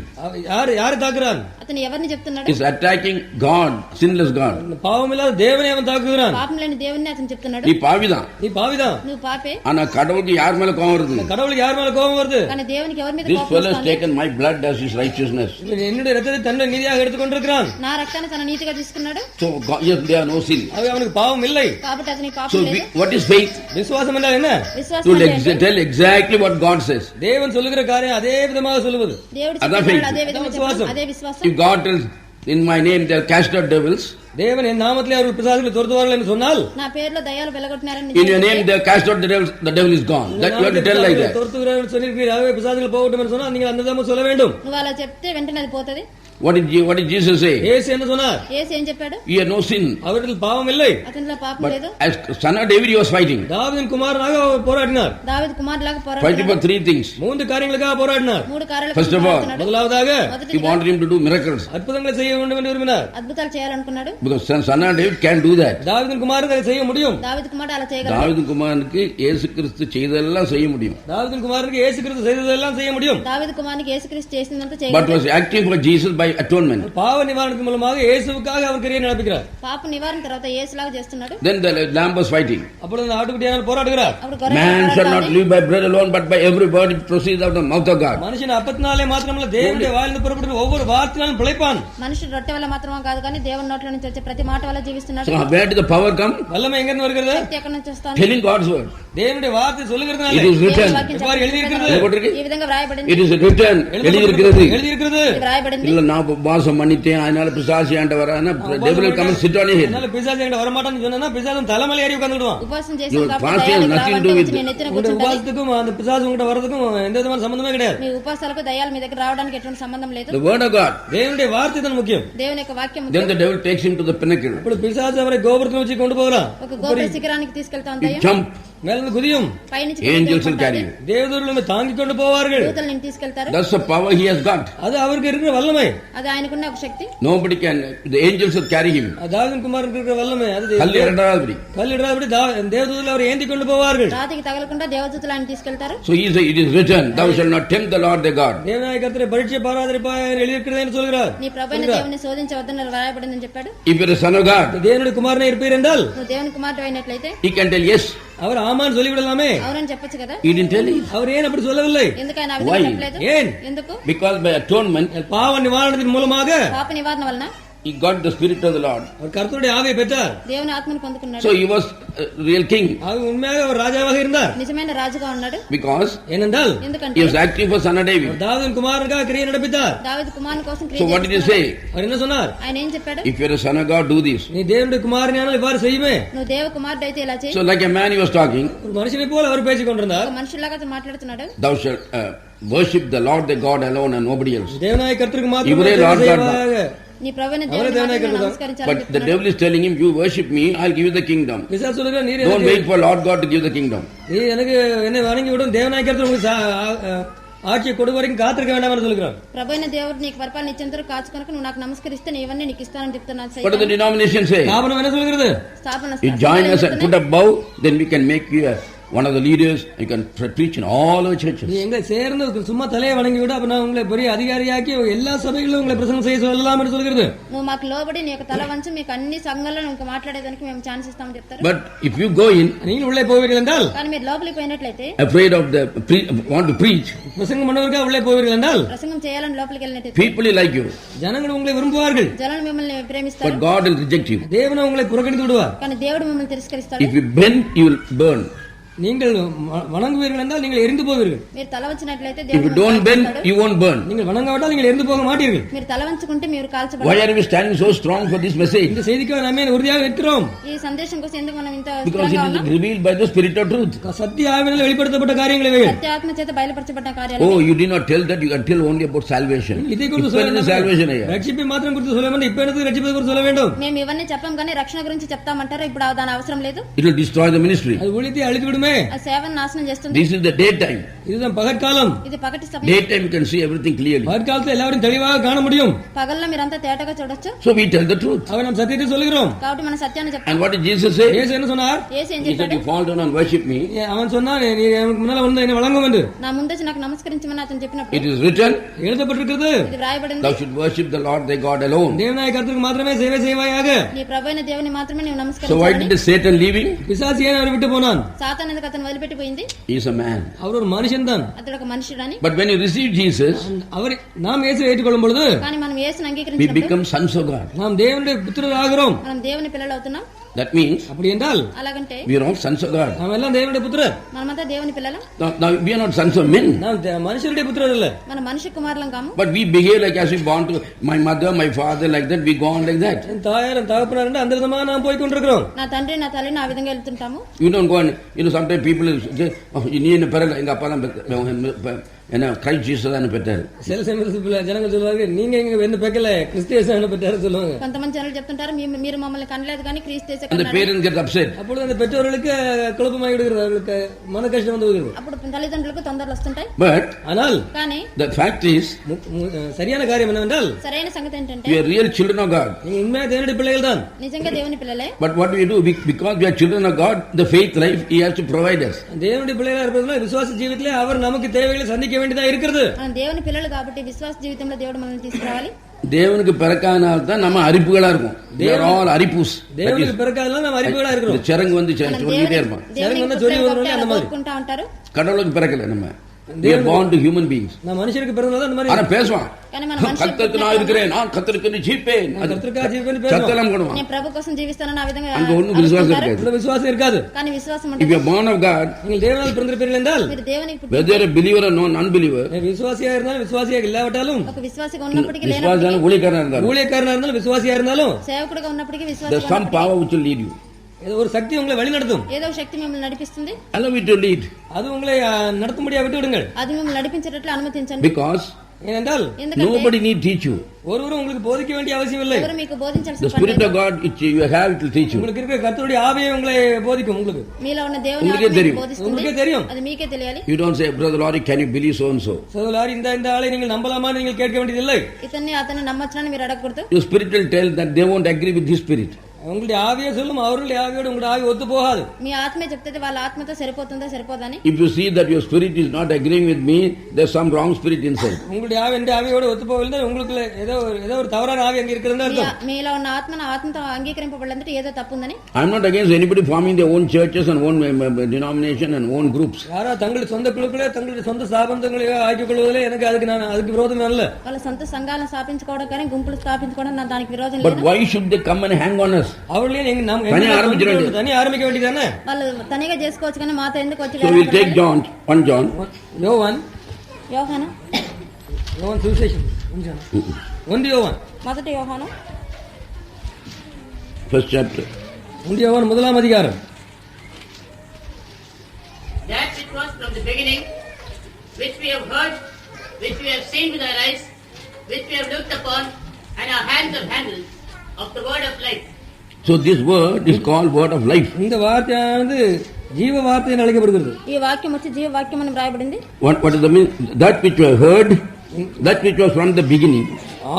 யாரு தாக்குறான்? అతను ఎవరిని చెప్తున్నాడు? is attacking God, sinless God. பாவம் இல்லாத தேவனை அவன் தாக்குகிறான். పాపం లేని దేవుణ్ణి అతను చెప్తున్నాడు. நீ பாவிதான். நீ பாவிதான். నువ్వు పాపే. ஆனா கடவுளுக்கு யார் மேல கோபம் வருது? கடவுளுக்கு யார் மேல கோபம் வருது? కానీ దేవునికి ఎవరి మీద This కోపం fellow has వస్తుంది? taken my blood as his righteousness. என்னுடைய ரத்தத்தை தன்னை நீதியாக எடுத்துக்கொண்டிருக்கிறான். నా రక్తాన్ని తన నీతిగా తీసుకున్నాడు. So yes, there are no sin. அவனுக்கு பாவம் இல்லை. కాబట్టి అతనికి So పాపం లేదు. what is faith? விசுவாசம் என்றால் என்ன? విశ్వాసం To అంటే ఏంటి? tell exactly what God says. தேவன் சொல்லுகிற காரியம் அதே விதமாக சொல்லுவது. దేవుడు అదే చెప్పినాడు faith. అదే విధంగా విశ్వాసం. చెప్పడం అదే విశ్వాసం. If God tells in my name they are cast out devils, தேவன் என் நாமத்திலே அவர்கள் பிசாசுகளை துரத்துவார்கள் என்று சொன்னால் నా పేరులో దయ్యాలు వెలగొట్టినారని in your name they are cast out the devils, the devil is gone. That you have to tell like that. துரத்துகிறார்கள் சொல்லியிருக்கிறீர்கள். ஆகவே பிசாசுகள் போகட்டும் என்று சொன்னால் நீங்கள் அந்த விதமாக சொல்ல வேண்டும். నువ్వు అలా చెప్తే వెంటనే అది పోతది. What did Jesus say? இயேசு என்ன சொன்னார்? యేసు ఏం చెప్పాడు? He had no sin. அவர்கள் பாவம் இல்லை. అతనిలో పాపం But లేదు. as son of David he was fighting. தாவீதின் குமாரனாக அவர் போராடினார். దావీదు కుమారులాగా Fighting for పోరాడాడు. three things. மூன்று காரியங்களுக்காக போராடினார். మూడు కార్యాల First of all, முதலாவதாக He మొదటిగా wanted him to do miracles. அற்புதங்களை செய்ய வேண்டும் என்று விரும்பினார். అద్భుతాలు చేయాలనుకున్నాడు. Because son of David can do that. தாவீதின் குமாரன் அதை செய்ய முடியும். దావీదు కుమారుడు అలా చేయగలడు. தாவீது குமாரனுக்கு இயேசு கிறிஸ்து செய்ததெல்லாம் செய்ய முடியும். தாவீதின் குமாரனுக்கு இயேசு கிறிஸ்து செய்ததெல்லாம் செய்ய முடியும். దావీదు కుమారునికి యేసుక్రీస్తు చేసినంత But చేయగలడు. was acting for Jesus by atonement. பாவ நிவாரணத்தின் மூலமாக இயேசுவுக்காக அவர் கிரியை நடப்பிக்கிறார். పాప నివారణ తర్వాత యేసులాగా చేస్తున్నాడు. Then the lamb was fighting. அப்பொழுது அந்த ஆட்டுக்குட்டியானவர் போராடுகிறார். అప్పుడు గొర్రె Man shall not పోరాడాలి. live by bread alone, but by every word that proceeds out of the mouth of God. மனுஷன் அப்பத்தினாலே மாத்திரமல்ல தேவனுடைய வாயிலிருந்து புறப்படுகிற ஒவ்வொரு வார்த்தையினாலும் பிழைப்பான். మనుషుడు రొట్టె వల్ల మాత్రమే కాదు కానీ దేవుని నోట్ల నుంచి వచ్చే ప్రతి మాట వల్ల జీవిస్తున్నాడు. So where did the power come? வல்லமை எங்க இருந்து வருகிறது? శక్తి ఎక్కడి నుంచి వస్తుంది? Telling God's word. தேவனுடைய வார்த்தை சொல்லுகிறதுனால. It is written. எவ்வாறு எழுதியிருக்கிறது? ఈ విధంగా వ్రాయబడింది. It is written. எழுதியிருக்கிறது. எழுதியிருக்கிறது. ఇది వ్రాయబడింది. இல்ல நான் உபவாசம் பண்ணிட்டேன் அதனால பிசாசு ஆண்டவரா devil will come and sit on your head. அதனால பிசாசு என்கிட்ட வர மாட்டான்னு சொன்னா பிசாசு தலைமையில ஏறி உட்கார்ந்துடுவான். ఉపవాసం Your చేసిన కాబట్టి fasting దయ్యాలు has nothing to do రావడానికి with వచ్చి నీ నెత్తిన உங்களுடைய కూర్చుంటాయి. உபாசத்துக்கும் அந்த பிசாசு உங்ககிட்ட வரதுக்கும் எந்த விதமான சம்பந்தமே கிடையாது. మీ ఉపవాసాలకు దయ్యాలు మీ దగ్గర రావడానికి ఎటువంటి సంబంధం లేదు. The word of God. தேவனுடைய வார்த்தை தான் முக்கியம். దేవుని యొక్క వాక్యం Then ముఖ్యం. the devil takes him to the pinnacle. ఇప్పుడు పిశాచు அவரை கோபுரத்துல வச்சு கொண்டு போகிறான். ఒక గోపుర శిఖరానికి తీసుకెళ్తాం You దయ్యం. jump. மேலிருந்து குதியும். పైనుంచి Angels will carry you. தேவதூதர்கள் தாங்கிக் கொண்டு போவார்கள். దూతలు నిన్ను తీసుకెళ్తారు. That's the power he has got. அது அவருக்கு இருக்கிற வல்லமை. అది ఆయనకున్న ఒక శక్తి. Nobody can. The angels will carry him. தாவீது குமாரனுக்கு இருக்கிற வல்லமை அது கல்லு இரண்டாவது. கல்லிடாதபடி தேவதூதர்கள் அவரை ஏந்தி கொண்டு போவார்கள். రాతికి తగలకుండా దేవదూతలు ఆయన తీసుకెళ్తారు. So it is written, thou shalt not tempt the Lord thy God. தேவனாய கர்த்தரை பரீட்சை பாராதிருப்பாய் என்று எழுதியிருக்கிறது என்று சொல்கிறார். నీ ప్రభువైన దేవుని శోధించవద్దని రాయబడిందని చెప్పాడు. If you are a son of God, தேவனுடைய குமாரனே இருப்பீர் என்றால் నువ్వు దేవుని కుమారుడు అయినట్లయితే he can tell yes. அவர் ஆமான்னு சொல்லிவிடலாமே. అవునని చెప్పొచ్చు కదా. He didn't tell it. அவர் ஏன் அப்படி சொல்லவில்லை? ఎందుకు ఆయన ఆ Why? విధంగా చెప్పలేదు? ஏன்? ఎందుకు? Because by atonement, பாவ நிவாரணத்தின் மூலமாக పాప నివారణ వలన he got the spirit of the Lord. அவர் கர்த்தருடைய ஆவியை பெற்றார். దేవుని ఆత్మను పొందుకున్నాడు. So he was a real king. அவர் உண்மையாக அவர் ராஜாவாக இருந்தார். నిజమైన రాజుగా ఉన్నాడు. Because ஏனென்றால் ఎందుకంటే he was acting for son of David. தாவீது குமாரனுக்காக கிரியை நடப்பித்தார். దావీదు కుమారుని కోసం So what did he say? அவர் என்ன சொன்னார்? ఆయన ఏం చెప్పాడు? If you are a son of God, do this. நீ தேவனுடைய குமாரனானால் இவ்வாறு செய்யுமே. నువ్వు దేవ కుమారుడు అయితే ఇలా చేయి. So like a man he was talking, ஒரு மனுஷனை போல அவர் பேசிக் கொண்டிருந்தார். ఒక మనుషుల్లాగా అతను మాట్లాడుతున్నాడు. thou shalt worship the Lord thy God alone and nobody else. தேவனாய கர்த்தருக்கு இவரே மாத்திரமே Lord God. செய்வாயாக. నీ ప్రభువైన அவரே దేవుని தேவனாய మాత్రమే கர்த்தர். నమస్కరించాలని But the చెప్తున్నాడు. devil is telling him, you worship me, I'll give you the kingdom. பிசாசு சொல்லுகிறார், நீர் Don't எனக்கு wait for Lord God to give the kingdom. நீ எனக்கு என்னை வணங்கி விடும் தேவனாய கர்த்தர் உங்களுக்கு ஆட்சியை கொடு வரைக்கும் காத்திருக்க வேண்டாம் என்று சொல்கிறார். ప్రభువైన దేవుడు నీకు పరిపాలన ఇచ్చేంత వరకు కాచుకొనక నువ్వు నాకు నమస్కరిస్తే నేను ఇవన్నీ నీకు ఇస్తానని చెప్తున్నాను. What does the denomination say? ஸ்தாபனம் என்ன சொல்கிறது? స్థాపన You join us and put a bow, then we can make you one of the leaders. You can preach in all our churches. நீ எங்களை சேர்ந்து சும்மா தலையை வணங்கி விட அப்ப நான் உங்களை பெரிய அதிகாரியாக்கி எல்லா சபைகளிலும் உங்களை பிரசங்கம் செய்ய சொல்லலாம் என்று சொல்கிறது. నువ్వు మాకు లోబడి నీ యొక్క తల వంచి మీకు అన్ని సంఘాల్లో నువ్వు మాట్లాడేదానికి మేము ఛాన్స్ ఇస్తామని చెప్తారు. But if you go in, நீங்கள் உள்ளே போவீர்கள் என்றால், కానీ మీరు లోపలికి పోయినట్లయితే afraid of the want to preach, பிரசங்கம் பண்ணுவதற்காக உள்ளே போவீர்கள் என்றால், ప్రసంగం చేయాలని లోపలికి వెళ్ళినట్లయితే people will like you, ஜனங்கள் உங்களை விரும்புவார்கள். జనాలు మిమ్మల్ని ప్రేమిస్తారు. but God will reject you. தேவன் உங்களை புறக்கணித்து விடுவார். కానీ దేవుడు మిమ్మల్ని తిరస్కరిస్తాడు. If you bend, you will burn. நீங்கள் வணங்குவீர்கள் என்றால் நீங்கள் எரிந்து போவீர்கள். మీరు తల వంచినట్లయితే If you don't bend, you won't burn. நீங்கள் வணங்காவிட்டால் நீங்கள் எரிந்து போக மாட்டீர்கள். మీరు తల వంచుకుంటే మీరు Why కాల్చబడతారు. are we standing so strong for this message? இந்த செய்திக்காக நாமே உறுதியாக இருக்கிறோம். ఈ సందేశం కోసం ఎందుకు మనం ఇంత Because it స్థిరంగా ఉన్నాం? is revealed by the Spirit of truth. சத்திய ஆவியினால் வெளிப்படுத்தப்பட்ட காரியங்கள் இவைகள். సత్యాత్మ చేత బయలుపరచబడ్డ కార్యాలు. Oh, you did not tell that, you can tell only about salvation. இதை குறித்து இப்ப என்ன salvation ஐயா? ரட்சிப்பை மாத்திரம் குறித்து சொல்ல வேண்டும். இப்ப எனக்கு ரட்சிப்பை குறித்து சொல்ல வேண்டும். మేము ఇవన్నీ చెప్పాం కానీ రక్షణ గురించి చెప్తామంటారా? ఇప్పుడు దాని అవసరం లేదు. It will destroy the ministry. அது ஊழியத்தை அழித்து விடுமே. ఆ సేవను నాశనం చేస్తుంది. This is the daytime. இதுதான் பகற்காலம். ఇది పగటి సమయం. Daytime you can see everything clearly. பகற்காலத்தில் எல்லாரும் தெளிவாக காண முடியும். పగల్లో మీరంతా తేటగా చూడొచ్చు. So we tell the truth. அவன் நாம் சத்தியத்தை சொல்லுகிறோம். కాబట్టి మన సత్యాన్ని చెప్తాం. And what did Jesus say? இயேசு என்ன சொன்னார்? యేసు ఏం He said, చెప్పాడు? you fall down and worship me. அவன் சொன்னான், நீ எனக்கு முன்னால வந்து என்னை வணங்கும் என்று. నా ముందొచ్చి నాకు నమస్కరించమని అతను చెప్పినప్పుడు It is written, எழுதப்பட்டிருக்கிறது. ఇది వ్రాయబడింది. thou should worship the Lord thy God alone. தேவனாய கர்த்தருக்கு மாத்திரமே சேவை செய்வாயாக. నీ ప్రభువైన దేవుని మాత్రమే నీవు So why నమస్కరించాలి. did Satan leave him? பிசாசு ஏன் அவரை விட்டு போனான்? సాతాను ఎందుకు అతను వదిలిపెట్టిపోయింది? He is a man. அவர் ஒரு மனுஷன் தான். అతడు ఒక మనుషుడని. But when you receive Jesus, அவர் நாம் இயேசுவை ஏற்றுக்கொள்ளும் பொழுது కానీ మనం యేసుని we అంగీకరించినప్పుడు become sons of God. நாம் தேவனுடைய புத்திரர் ஆகிறோம். మనం దేవుని పిల్లలు అవుతున్నాం. That means அப்படி என்றால் అలాగంటే we are all sons of God. நாம் எல்லாம் தேவனுடைய புத்திரர். మనమంతా దేవుని పిల్లలం. Now we are not sons of men. நாம் மனுஷருடைய புத்திரர் அல்ல. మన మనిషి కుమారులం కాము. But we behave like as we born to my mother, my father, like that. We go on like that. என் தாயார் என் தகப்பனார் என்று அந்த விதமாக நாம் போய் கொண்டிருக்கிறோம். నా తండ్రి నా తల్లిని ఆ విధంగా వెళ్తుంటాము. You don't go and, sometimes people say, oh, நீ என்ன பெறல, எங்க அப்பா தான் என்ன கிரைஸ்ட் ஜீசஸ் தான் பெற்றாரு. சில சமயத்துல ஜனங்கள் சொல்லுவாங்க, நீங்க எங்க என்ன பெக்கல, கிறிஸ்து பெற்றாரு சொல்லுவாங்க. కొంతమంది జనాలు చెప్తుంటారు, మీరు మమ్మల్ని కనలేదు కానీ క్రీస్తు యేసు And the కన్నాడు. parents get upset. அப்பொழுது அந்த பெற்றோர்களுக்கு குழப்பமாகி விடுகிறது, அவர்களுக்கு மன கஷ்டம் வந்து விடுகிறது. అప్పుడు తల్లిదండ్రులకు తొందరలు వస్తుంటాయి. But ஆனால் కానీ the fact is, சரியான காரியம் என்னவென்றால், సరైన సంగతి ఏంటంటే we are real children of God. நீங்க உண்மையா தேவனுடைய பிள்ளைகள் தான். నిజంగా దేవుని పిల్లలే. But what do we do? Because we are children of God, the faith life He has to provide us. தேவனுடைய பிள்ளைகளா இருப்பதுனால விசுவாச ஜீவிதத்திலே அவர் நமக்கு தேவைகளை சந்திக்க வேண்டியதா இருக்கிறது. మనం దేవుని పిల్లలు కాబట్టి విశ్వాస జీవితంలో దేవుడు మనల్ని తీసుకురావాలి. தேவனுக்கு பிறக்காதனால தான் நம்ம அரிப்புகளா இருக்கும். We are all aripus. தேவனுக்கு பிறக்காதனால நம்ம அரிப்புகளா இருக்கிறோம். இந்த சிறங்கு வந்து சொல்லிட்டே இருப்பான். దేవుని வந்து சொல்லி வருவாங்க அந்த மாதிரி. కోరుకుంటా ఉంటారు. கடவுளுக்கு பிறக்கல நம்ம. We are born to human beings. நான் மனுஷருக்கு பிறந்ததால அந்த மாதிரி. ஆனா பேசுவான். కానీ మన మనిషి கர்த்தருக்கு நான் இருக்கிறேன், நான் கர்த்தருக்கு ஜீவிப்பேன். கர்த்தருக்காக ஜீவிப்பேன் பேசுவான். சத்தலம் பண்ணுவான். నేను ప్రభు కోసం జీవిస్తానని ఆ విధంగా அங்க ஒண்ணும் விசுவாசம் இருக்காது. அந்த விசுவாசம் இருக்காது. కానీ విశ్వాసం If ఉంటుంది. you are born of God, நீங்கள் தேவனால் பிறந்திருப்பீர்கள் என்றால், మీరు దేవునికి పుట్టి whether a believer or non-believer, விசுவாசியா இருந்தாலும் விசுவாசியாக இல்லாவிட்டாலும், ఒక విశ్వాసిగా ఉన్నప్పటికీ விசுவாசான లేనప్పటికీ ஊழியக்காரனா இருந்தாலும், ஊழியக்காரனா இருந்தாலும் விசுவாசியா இருந்தாலும், సేవకుడిగా ఉన్నప్పటికీ there's విశ్వాసిగా some power which will lead you. ஏதோ ஒரு சக்தி உங்களை வழி நடத்தும். ఏదో ఒక శక్తి మిమ్మల్ని నడిపిస్తుంది. Allow it to lead. அது உங்களை நடத்தும்படியா விட்டு விடுங்கள். అది మిమ్మల్ని నడిపించేటట్లు అనుమతించండి. Because ஏனென்றால் ఎందుకంటే nobody need teach you. ஒருவரும் உங்களுக்கு போதிக்க வேண்டிய அவசியம் இல்லை. ఎవరు మీకు బోధించాల్సిన The పని Spirit లేదు. of God which you have, it will teach you. உங்களுக்கு இருக்கிற கர்த்தருடைய ஆவியே உங்களை போதிக்கும். உங்களுக்கு మీలో ఉన్న దేవుని ఉనికే ఆత్మ తెలియదు. మీకు బోధిస్తుంది. உங்களுக்கே தெரியும். అది మీకే తెలియాలి. You don't say, Brother Laurie, can you believe so and so? சகோதரர் இந்த ஆளை நீங்கள் நம்பலாமா நீங்கள் கேட்க வேண்டியதில்லை. ఇతన్ని అతన్ని నమ్మొచ్చని మీరు అడగకూడదు. Your spirit will tell that they won't agree with his spirit. உங்களுடைய ஆவியே சொல்லும், அவர்களுடைய ஆவியோடு உங்களுடைய ஆவி ஒத்து போகாது. మీ ఆత్మే చెప్తే వాళ్ళ ఆత్మతో సరిపోతుందా సరిపోదని. If you see that your spirit is not agreeing with me, there's some wrong spirit inside. உங்களுடைய ஆவி என்ற ஆவியோடு ஒத்து போகவில்லை, உங்களுக்கு ஏதோ ஒரு தவறான ஆவி அங்க இருக்கிறதுன்னு அர்த்தம். మీలో ఉన్న ఆత్మ నా ఆత్మతో అంగీకరింపబడలేదంటే ఏదో తప్పు ఉందని. I'm not against anybody forming their own churches and own denomination and own groups. யாரா தங்களுடைய சொந்த குழுக்களே தங்களுடைய சொந்த ஸ்தாபனங்களை ஆக்கிக் கொள்வதிலே எனக்கு அதுக்கு விரோதம் அல்ல. వాళ్ళ సొంత సంఘాలను స్థాపించుకోవడం కానీ గుంపులు స్థాపించుకోవడం నా దానికి విరోధం But లేదు. why should they come and hang on us? அவர்களே நாம் தனி ஆரம்பிக்க வேண்டியதானே. వాళ్ళు తనిగా చేసుకోవచ్చు కానీ మాతో ఎందుకు వచ్చి So we'll take John, 1 John. யோவான் சுவிசேஷம் 1 யோவான் మొదటి యోహాను First chapter. 1 யோவான் 1ஆம் அதிகாரம். That it was from the beginning, which we have heard, which we have seen with our eyes, which we have looked upon, and our hands have handled, of the word of life. So this word is called word of life. இந்த வார்த்தையானது ஜீவ வார்த்தை என்று அழைக்கப்படுகிறது. ఈ వాక్యం వచ్చి జీవ వాక్యం అని వ్రాయబడింది. What is the mean? That which you have heard, that which was from the beginning,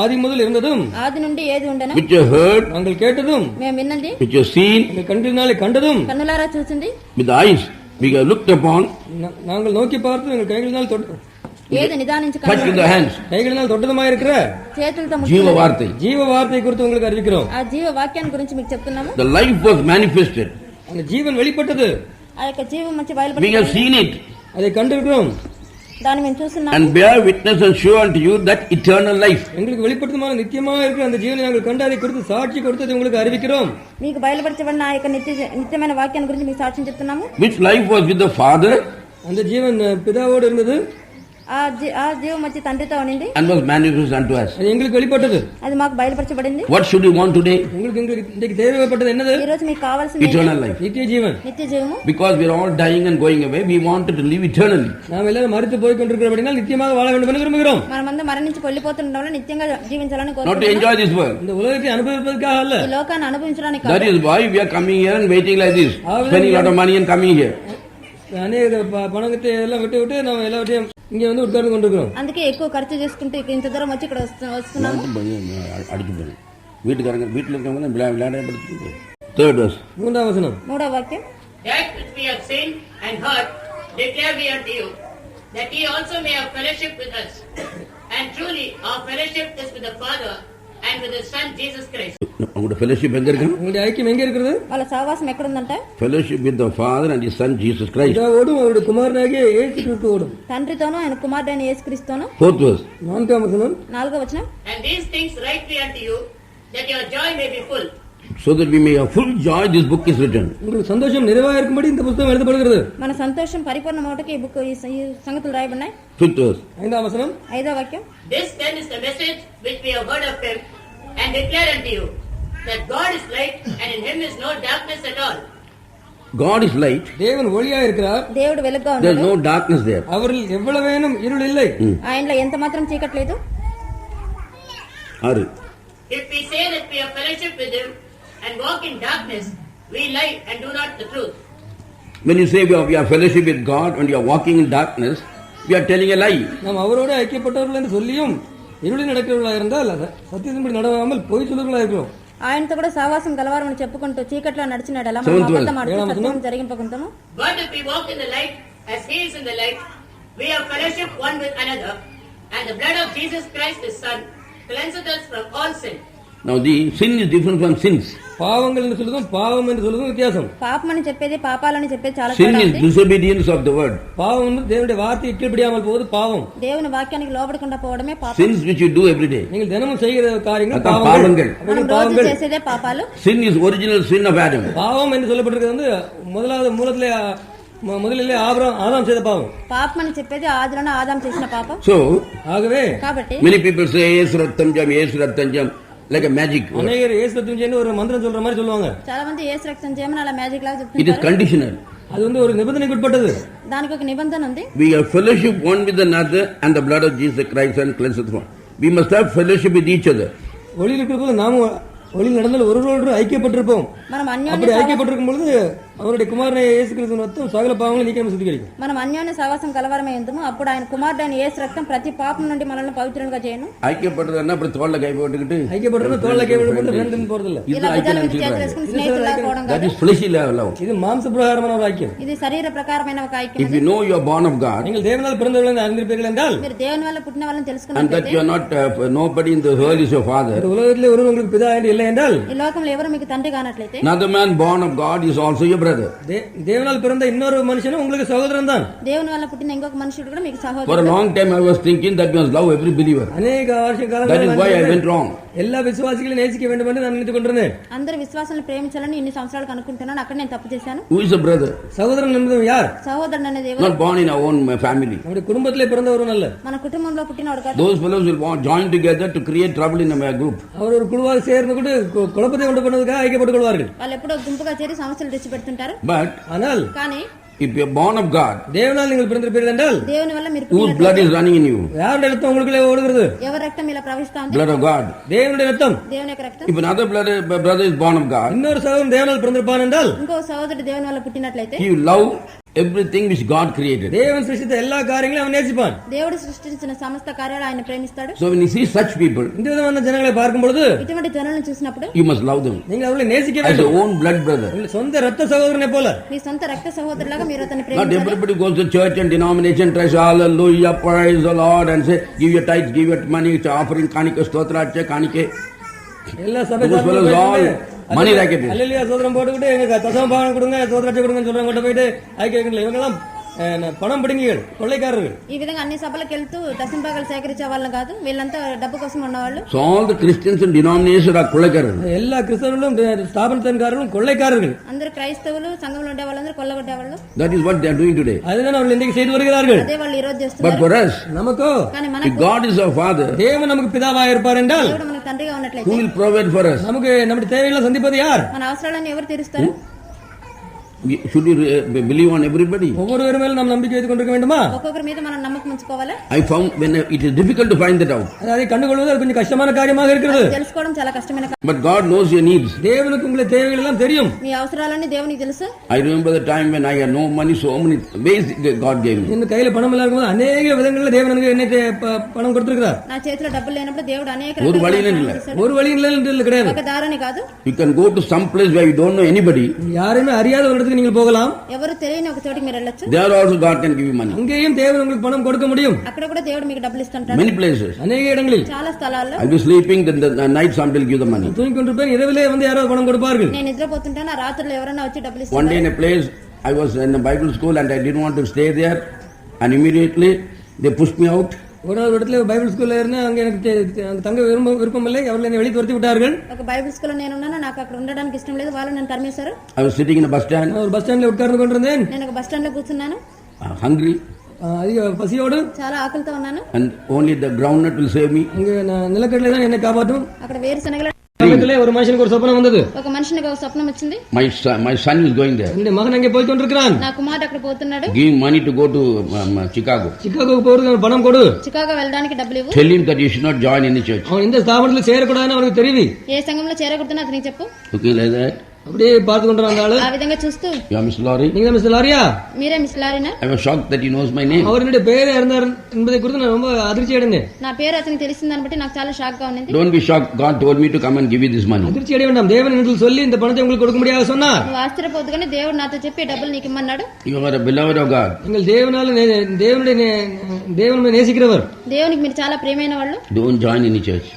ஆதி முதல் இருந்ததும், ఆది నుండి ఏది ఉండను, which you heard, நாங்கள் கேட்டதும், మేము విన్నది, which you seen, எங்கள் கண்களினாலே கண்டதும், కన్నులారా చూసింది, with the eyes we have looked upon, நாங்கள் நோக்கி பார்த்து எங்கள் கைகளினால் தொட்டு, ఏది నిదానించి touched with the hands, கைகளினால் தொட்டதுமாக இருக்கிற చేతులతో ஜீவ ముట్టుకున్నది. வார்த்தை. ஜீவ வார்த்தை குறித்து உங்களுக்கு அறிவிக்கிறோம். ఆ జీవ వాక్యాన్ని గురించి మీకు చెప్తున్నాము. The life was manifested. அந்த ஜீவன் வெளிப்பட்டது. ఆ యొక్క జీవం వచ్చి We have బయలుపడింది. seen it. அதை கண்டிருக்கிறோம். దాన్ని మేము చూస్తున్నాము. And bear witness and show unto you that eternal life. எங்களுக்கு வெளிப்படுத்தமான நித்தியமாக இருக்கிற அந்த ஜீவனை நாங்கள் கண்டு அதை கொடுத்து சாட்சி கொடுத்து உங்களுக்கு அறிவிக்கிறோம். మీకు బయలుపరచబడిన ఆ యొక్క నిత్యమైన వాక్యాన్ని గురించి మీకు సాక్ష్యం చెప్తున్నాము. Which life was with the Father? அந்த ஜீவன் பிதாவோடு இருந்தது. ఆ జీవం వచ్చి తండ్రితో ఉండింది. And was manifest unto us. அது எங்களுக்கு வெளிப்பட்டது. అది మాకు బయలుపరచబడింది. What should you want today? உங்களுக்கு இன்னைக்கு தேவைப்பட்டது என்னது? ఈ రోజు మీకు కావాల్సింది eternal life. நித்திய ஜீவன். నిత్య జీవము. Because we are all dying and going away, we wanted to live eternally. நாம் எல்லாரும் மரித்து போய் கொண்டிருக்கிறபடியால் நித்தியமாக வாழ வேண்டும் என்று விரும்புகிறோம். మనమందరం మరణించి వెళ్ళిపోతుండడం వల్ల నిత్యంగా జీవించాలని Not to కోరుకుంటున్నాం. enjoy this world. இந்த உலகத்தை அனுபவிப்பதற்காக அல்ல. ఈ లోకాన్ని అనుభవించడానికి That is why we are coming here and waiting like this, spending a lot of money and coming here. அநேக பணத்தை எல்லாம் விட்டு நாம் எல்லாவற்றையும் இங்க வந்து உட்கார்ந்து கொண்டிருக்கிறோம். అందుకే ఎక్కువ ఖర్చు చేసుకుంటూ ఇంత దూరం వచ్చి ఇక్కడ వస్తున్నాము. அடிச்சு போறேன் வீட்டுக்காரங்க வீட்டுல இருக்கவங்க விளையாட. Third verse. மூன்றாம் வசனம். మూడవ వాక్యం. That which we have seen and heard declare we unto you, that ye also may have fellowship with us. And truly our fellowship is with the Father and with His Son Jesus Christ. உங்களுடைய fellowship எங்க இருக்கு? உங்களுடைய ஐக்கியம் எங்க இருக்கிறது? వాళ్ళ సహవాసం ఎక్కడ ఉందంటే fellowship with the Father and His Son Jesus Christ. பிதாவோடும் அவருடைய குமாரனாகிய இயேசு கிறிஸ்துவோடும். తండ్రితోనూ ఆయన కుమారుడైన యేసుక్రీస్తుతోనూ. Fourth verse. நான்காம் வசனம். నాలుగవ వచనం. And these things write we unto you, that your joy may be full. So that we may have full joy, this book is written. உங்களுக்கு சந்தோஷம் நிறைவாக இருக்கும்படி இந்த புத்தகம் எழுதப்படுகிறது. మన సంతోషం పరిపూర్ణమవుటకు ఈ బుక్ ఈ సంగతులు రాయబడినాయి. Fifth verse. ஐந்தாம் வசனம். ఐదవ వాక్యం. This then is the message which we have heard of Him and declare unto you, that God is light and in Him is no darkness at all. God is light. தேவன் ஒளியா இருக்கிறார். దేవుడు వెలుగుగా There is ఉన్నాడు. no darkness there. அவரில் எவ்வளவேனும் இருள் இல்லை. ఆయనలో ఎంత మాత్రం చీకటి లేదు. 6. If we say that we have fellowship with Him and walk in darkness, we lie and do not the truth. When you say we are fellowship with God and you are walking in darkness, we are telling a lie. நாம் அவரோடு ஐக்கியப்பட்டவர்கள் என்று சொல்லியும் இருளில் நடக்கிறவர்களாக இருந்தால் சத்தியத்தின்படி நடவாமல் பொய் சொல்லுவர்களாக இருக்கிறோம். ఆయనతో కూడా సహవాసం గలవారని చెప్పుకుంటూ చీకట్లో నడిచినాడు ఎలా మనం అబద్ధం ఆడుతూ సత్యం జరిగింపకుంటాము. But if we walk in the light as He is in the light, we have fellowship one with another, and the blood of Jesus Christ His Son cleanseth us from all sin. Now the sin is different from sins. பாவங்கள் என்று சொல்லுதும் பாவம் என்று சொல்லுதும் வித்தியாசம். పాపం అని చెప్పేది పాపాలని చెప్పేది చాలా Sin తేడా is ఉంది. disobedience of the word. பாவம் வந்து தேவனுடைய வார்த்தையை கீழ்ப்படியாமல் போவது பாவம். దేవుని వాక్యానికి లోబడకుండా పోవడమే పాపం. Sins which you do every day. நீங்கள் தினமும் செய்கிற காரியங்கள் அதான் பாவங்கள். మనం రోజు చేసేదే పాపాలు. Sin is original sin of Adam. பாவம் என்று சொல்லப்பட்டிருக்கிறது வந்து முதலாவது முதலிலே ஆதாம் செய்த பாவம். పాపం అని చెప్పేది ఆదిలోనే ఆదాం చేసిన పాపం. So ஆகவே కాబట్టి many people say yes rattanjam like a magic. அநேகர் இயேசு ரத்தம் ஒரு மந்திரம் சொல்ற மாதிரி சொல்லுவாங்க. చాలా మంది యేసు రక్తం చేయమని అలా మ్యాజిక్ లాగా It is చెప్తుంటారు. conditional. அது வந்து ஒரு நிபந்தனைக்கு உட்பட்டது. దానికి ఒక నిబంధన ఉంది. We have fellowship one with another and the blood of Jesus Christ and cleanseth one. We must have fellowship with each other. ஒளியில் இருக்கிறது நாம ஒளியில் நடந்தால் ஒருவரோடு ஐக்கியப்பட்டிருப்போம். మనం அப்படி ஐக்கியப்பட்டிருக்கும் பொழுது அவருடைய குமாரனை இயேசு கிறிஸ்துவின் ரத்தம் சகல பாவங்களை நீக்கி சுத்திகரிக்கும். మనం అన్యోన్య సహవాసం కలవరమే ఎందుము అప్పుడు ఆయన కుమారుడైన యేసు రక్తం ప్రతి పాపం నుండి మనల్ని పవిత్రంగా చేయను. ஐக்கியப்பட்டதுன்னா அப்புறம் தோள்ல கை போட்டுக்கிட்டு ஐக்கியப்படுறது தோள்ல கை போட்டு ரெண்டும் போறதில்ல. ఇలా భుజాల మీద చేతులు వేసుకుని స్నేహితులా పోవడం That కాదు. is fleshly love. இது மாம்ச பிரகாரமான ஒரு ஐக்கியம். ఇది శరీర ప్రకారమైన ఒక ఐక్యం. If you know you are born of God நீங்கள் தேவனால் பிறந்தவர்கள் என்று அறிந்திருப்பீர்கள் என்றால் మీరు దేవుని వల్ల పుట్టిన వాళ్ళని and that తెలుసుకున్నట్లయితే you are not nobody in the world is your father. இந்த உலகத்திலே ஒருவர் உங்களுக்கு பிதா என்று இல்லை என்றால் ఈ లోకంలో ఎవరు మీకు తండ్రి కానట్లయితే Another man born of God is also your brother. தேவனால் பிறந்த இன்னொரு மனுஷனும் உங்களுக்கு சகோதரன் தான். దేవుని వల్ల పుట్టిన ఇంకొక మనుషుడు కూడా మీకు For a సహోదరుడు. long time I was thinking that we must love every believer. அநேக வருஷ That is why I went wrong. எல்லா விசுவாசிகளையும் நேசிக்க வேண்டும் என்று நான் நினைத்துக் கொண்டிருந்தேன். అందరు విశ్వాసాలను ప్రేమించాలని ఇన్ని సంవత్సరాలు అనుకుంటున్నాను. అక్కడ నేను తప్పు చేశాను. Who is a brother? சகோதரன் என்பது யார்? సహోదరుడు అనేది ఎవరు? Not born in our own family. நம்முடைய குடும்பத்திலே பிறந்தவரும் அல்ல. మన కుటుంబంలో పుట్టినవాడు కాదు. Those fellows will join together to create trouble in a group. அவர் ஒரு குழுவாக சேர்ந்து கூட குழப்பத்தை உண்டு பண்ணுவதற்காக ஐக்கியப்பட்டுக் கொள்வார்கள். వాళ్ళు ఎప్పుడో గుంపుగా చేరి సమస్యలు తెచ్చి పెడుతుంటారు. But ஆனால் కానీ if you are born of God, தேவனால் நீங்கள் பிறந்திருப்பீர்கள் என்றால் దేవుని వల్ల మీరు whose blood is running in you? யாருடைய ரத்தம் உங்களுக்குள்ளே ஓடுகிறது? ఎవరి రక్తం ఇలా ప్రవహిస్తుంది? Blood of God. தேவனுடைய ரத்தம். దేవుని యొక్క రక్తం. If another brother is born of God, இன்னொரு சகோதரன் தேவனால் பிறந்திருப்பான் என்றால் ఇంకో సహోదరుడు దేవుని వల్ల పుట్టినట్లయితే he will love everything which God created. தேவன் சிருஷ்டித்த எல்லா காரியங்களையும் அவன் நேசிப்பான். దేవుడు సృష్టించిన సమస్త కార్యాలు ఆయన ప్రేమిస్తాడు. So when you see such people, இந்த விதமான ஜனங்களை பார்க்கும் பொழுது ఇటువంటి జనులను చూసినప్పుడు you must love them நீங்கள் அவர்களை நேசிக்க as வேண்டும். your own blood brother. உங்கள் சொந்த ரத்த சகோதரனை போல. మీ సొంత రక్త సహోదరులాగా మీరు అతన్ని Not ప్రేమించాలి. everybody goes to church and denomination, tries hallelujah, praise the Lord and say, give your tithes, give your money, it's offering, kanike, stotrache, kanike. எல்லா சபை Those fellows all money racket. அல்லேலூயா சோதரம் போட்டுக்கிட்டு எங்க தசம பாகம் கொடுங்க சோதராட்சி கொடுங்கன்னு சொல்றவங்க கிட்ட போயிட்டு ஐக்கியம் இவங்க எல்லாம் பணம் பிடுங்கிகள், கொள்ளைக்காரர்கள். ఈ విధంగా అన్ని సభలకు వెళ్తూ దశంభాగాలు సేకరించే వాళ్ళం కాదు, వీళ్ళంతా డబ్బు కోసం ఉన్నవాళ్ళు. So all the Christians and denominations are கொள்ளைக்காரர்கள். எல்லா கிறிஸ்தவர்களும் ஸ்தாபனக்காரர்களும் கொள்ளைக்காரர்கள். అందరూ క్రైస్తవులు, సంఘంలో ఉండే వాళ్ళందరూ కొల్లగొట్టేవాళ్ళు. That is what they are doing today. அதுதான் அவர்கள் இன்றைக்கு செய்து வருகிறார்கள். అదే వాళ్ళు ఈ రోజు But చేస్తున్నారు. for us, நமக்கோ కానీ if మనకు God is our Father, தேவன் நமக்கு பிதாவாக இருப்பார் என்றால் దేవుడు మనకు తండ్రిగా who ఉన్నట్లయితే will provide for us? நமக்கு நம்முடைய தேவைகளை சந்திப்பது யார்? మన అవసరాలను ఎవరు తీరుస్తారు? Should you believe on everybody? ஒவ்வொருவர் மேலும் நாம் நம்பிக்கை வைத்துக் கொண்டிருக்க வேண்டுமா? ఒక్కొక్కరి మీద మనం నమ్మకం ఉంచుకోవాలా? I found when it is difficult to find that out. அதை கண்டுகொள்வது அது கொஞ்சம் கஷ்டமான காரியமாக இருக்கிறது. తెలుసుకోవడం చాలా కష్టమైన But God knows your needs. தேவனுக்கு உங்களுடைய தேவைகள் எல்லாம் தெரியும். మీ అవసరాలన్నీ దేవునికి తెలుసు. I remember the time when I had no money, so many ways God gave me. இந்த கையில பணம் இல்லாத போது அநேக விதங்களில் தேவன் எனக்கு என்ன பணம் கொடுத்திருக்கிறார். నా చేతిలో డబ్బులు లేనప్పుడు దేవుడు అనేక ஒரு வழியில இல்ல. ஒரு வழியில் கிடையாது. ఒక దారని కాదు. You can go to some place where you don't know anybody. யாருமே அறியாத ஒரு இடத்துக்கு நீங்கள் போகலாம். ఎవరు తెలియని ఒక చోటికి మీరు వెళ్ళొచ్చు. There also God can give you money. அங்கேயும் தேவன் உங்களுக்கு பணம் கொடுக்க முடியும். అక్కడ కూడా దేవుడు మీకు డబ్బులు ఇస్తుంటాడు. Many places. அநேக இடங்களில். చాలా స్థలాల్లో. I'll be sleeping, then the night somebody will give the money. தூங்கிக் கொண்டிருப்பேன், இரவிலே வந்து யாரோ பணம் கொடுப்பார்கள். నేను నిద్రపోతుంటాను, ఆ రాత్రుల్లో ఎవరైనా వచ్చి డబ్బులు One day in ఇస్తారు. a place, I was in a Bible school and I didn't want to stay there, and immediately they pushed me out. ஒரு இடத்துல பைபிள் ஸ்கூல்ல இருந்தேன், அங்க எனக்கு தங்க விருப்பம் இல்லை, அவர்கள் என்னை வெளியே துரத்தி விட்டார்கள். ఒక బైబిల్ స్కూల్లో నేను ఉన్నాను, నాకు అక్కడ ఉండడానికి ఇష్టం లేదు, వాళ్ళు నన్ను తరిమేశారు. I was sitting in a bus stand. ஒரு பஸ் ஸ்டாண்ட்ல உட்கார்ந்து கொண்டிருந்தேன். నేను ఒక బస్ స్టాండ్ లో కూర్చున్నాను, Hungry, அதிக பசியோடு. చాలా ఆకలితో ఉన్నాను. and only the groundnut will save me. அங்க நிலக்கடலை தான் என்னை காப்பாற்றும். అక్కడ వేరుశనగల ஒரு மனுஷனுக்கு ஒரு சொப்பனம் வந்தது. ఒక మనిషికి ఒక స్వప్నం వచ్చింది. My son is going there. என்னுடைய மகன் அங்கே போய் கொண்டிருக்கிறான். నా కుమారుడు అక్కడ పోతున్నాడు. Give money to go to Chicago. சிக்காகோக்கு போறதுக்கு பணம் கொடு. చికాగో వెళ్ళడానికి డబ్బులు ఇవ్వు. Tell him that you should not join any church. அவன் இந்த ஸ்தாபனத்தில் சேரக்கூடாதுன்னு அவனுக்கு தெரிவி. ఏ సంఘంలో చేరకూడదని అతనికి చెప్పు. Okay, like that. அப்படியே பார்த்து கொண்டு வந்தாள். ఆ విధంగా చూస్తూ, You are Miss Laurie? நீங்க மிஸ்டர் லாரியா? మీరే miss లారీనా? I was shocked that he knows my name. அவருடைய பேரே இருந்தார் என்பதை குறித்து நான் ரொம்ப அதிர்ச்சி அடைந்தேன். నా పేరు అతనికి తెలిసిందని బట్టి నాకు చాలా షాక్ గా ఉంది. Don't be shocked. God told me to come and give you this money. அதிர்ச்சி அடைய வேண்டாம். தேவன் என்று சொல்லி இந்த பணத்தை உங்களுக்கு கொடுக்க முடியாது சொன்னார். నువ్వు ఆశ్చర్యపోదు కానీ దేవుడు నాతో చెప్పి డబ్బులు నీకు ఇమ్మన్నాడు. You are a beloved of God. நீங்கள் தேவனுடைய நேசிக்கிறவர். దేవునికి మీరు చాలా ప్రియమైన వాళ్ళు. Don't join any church.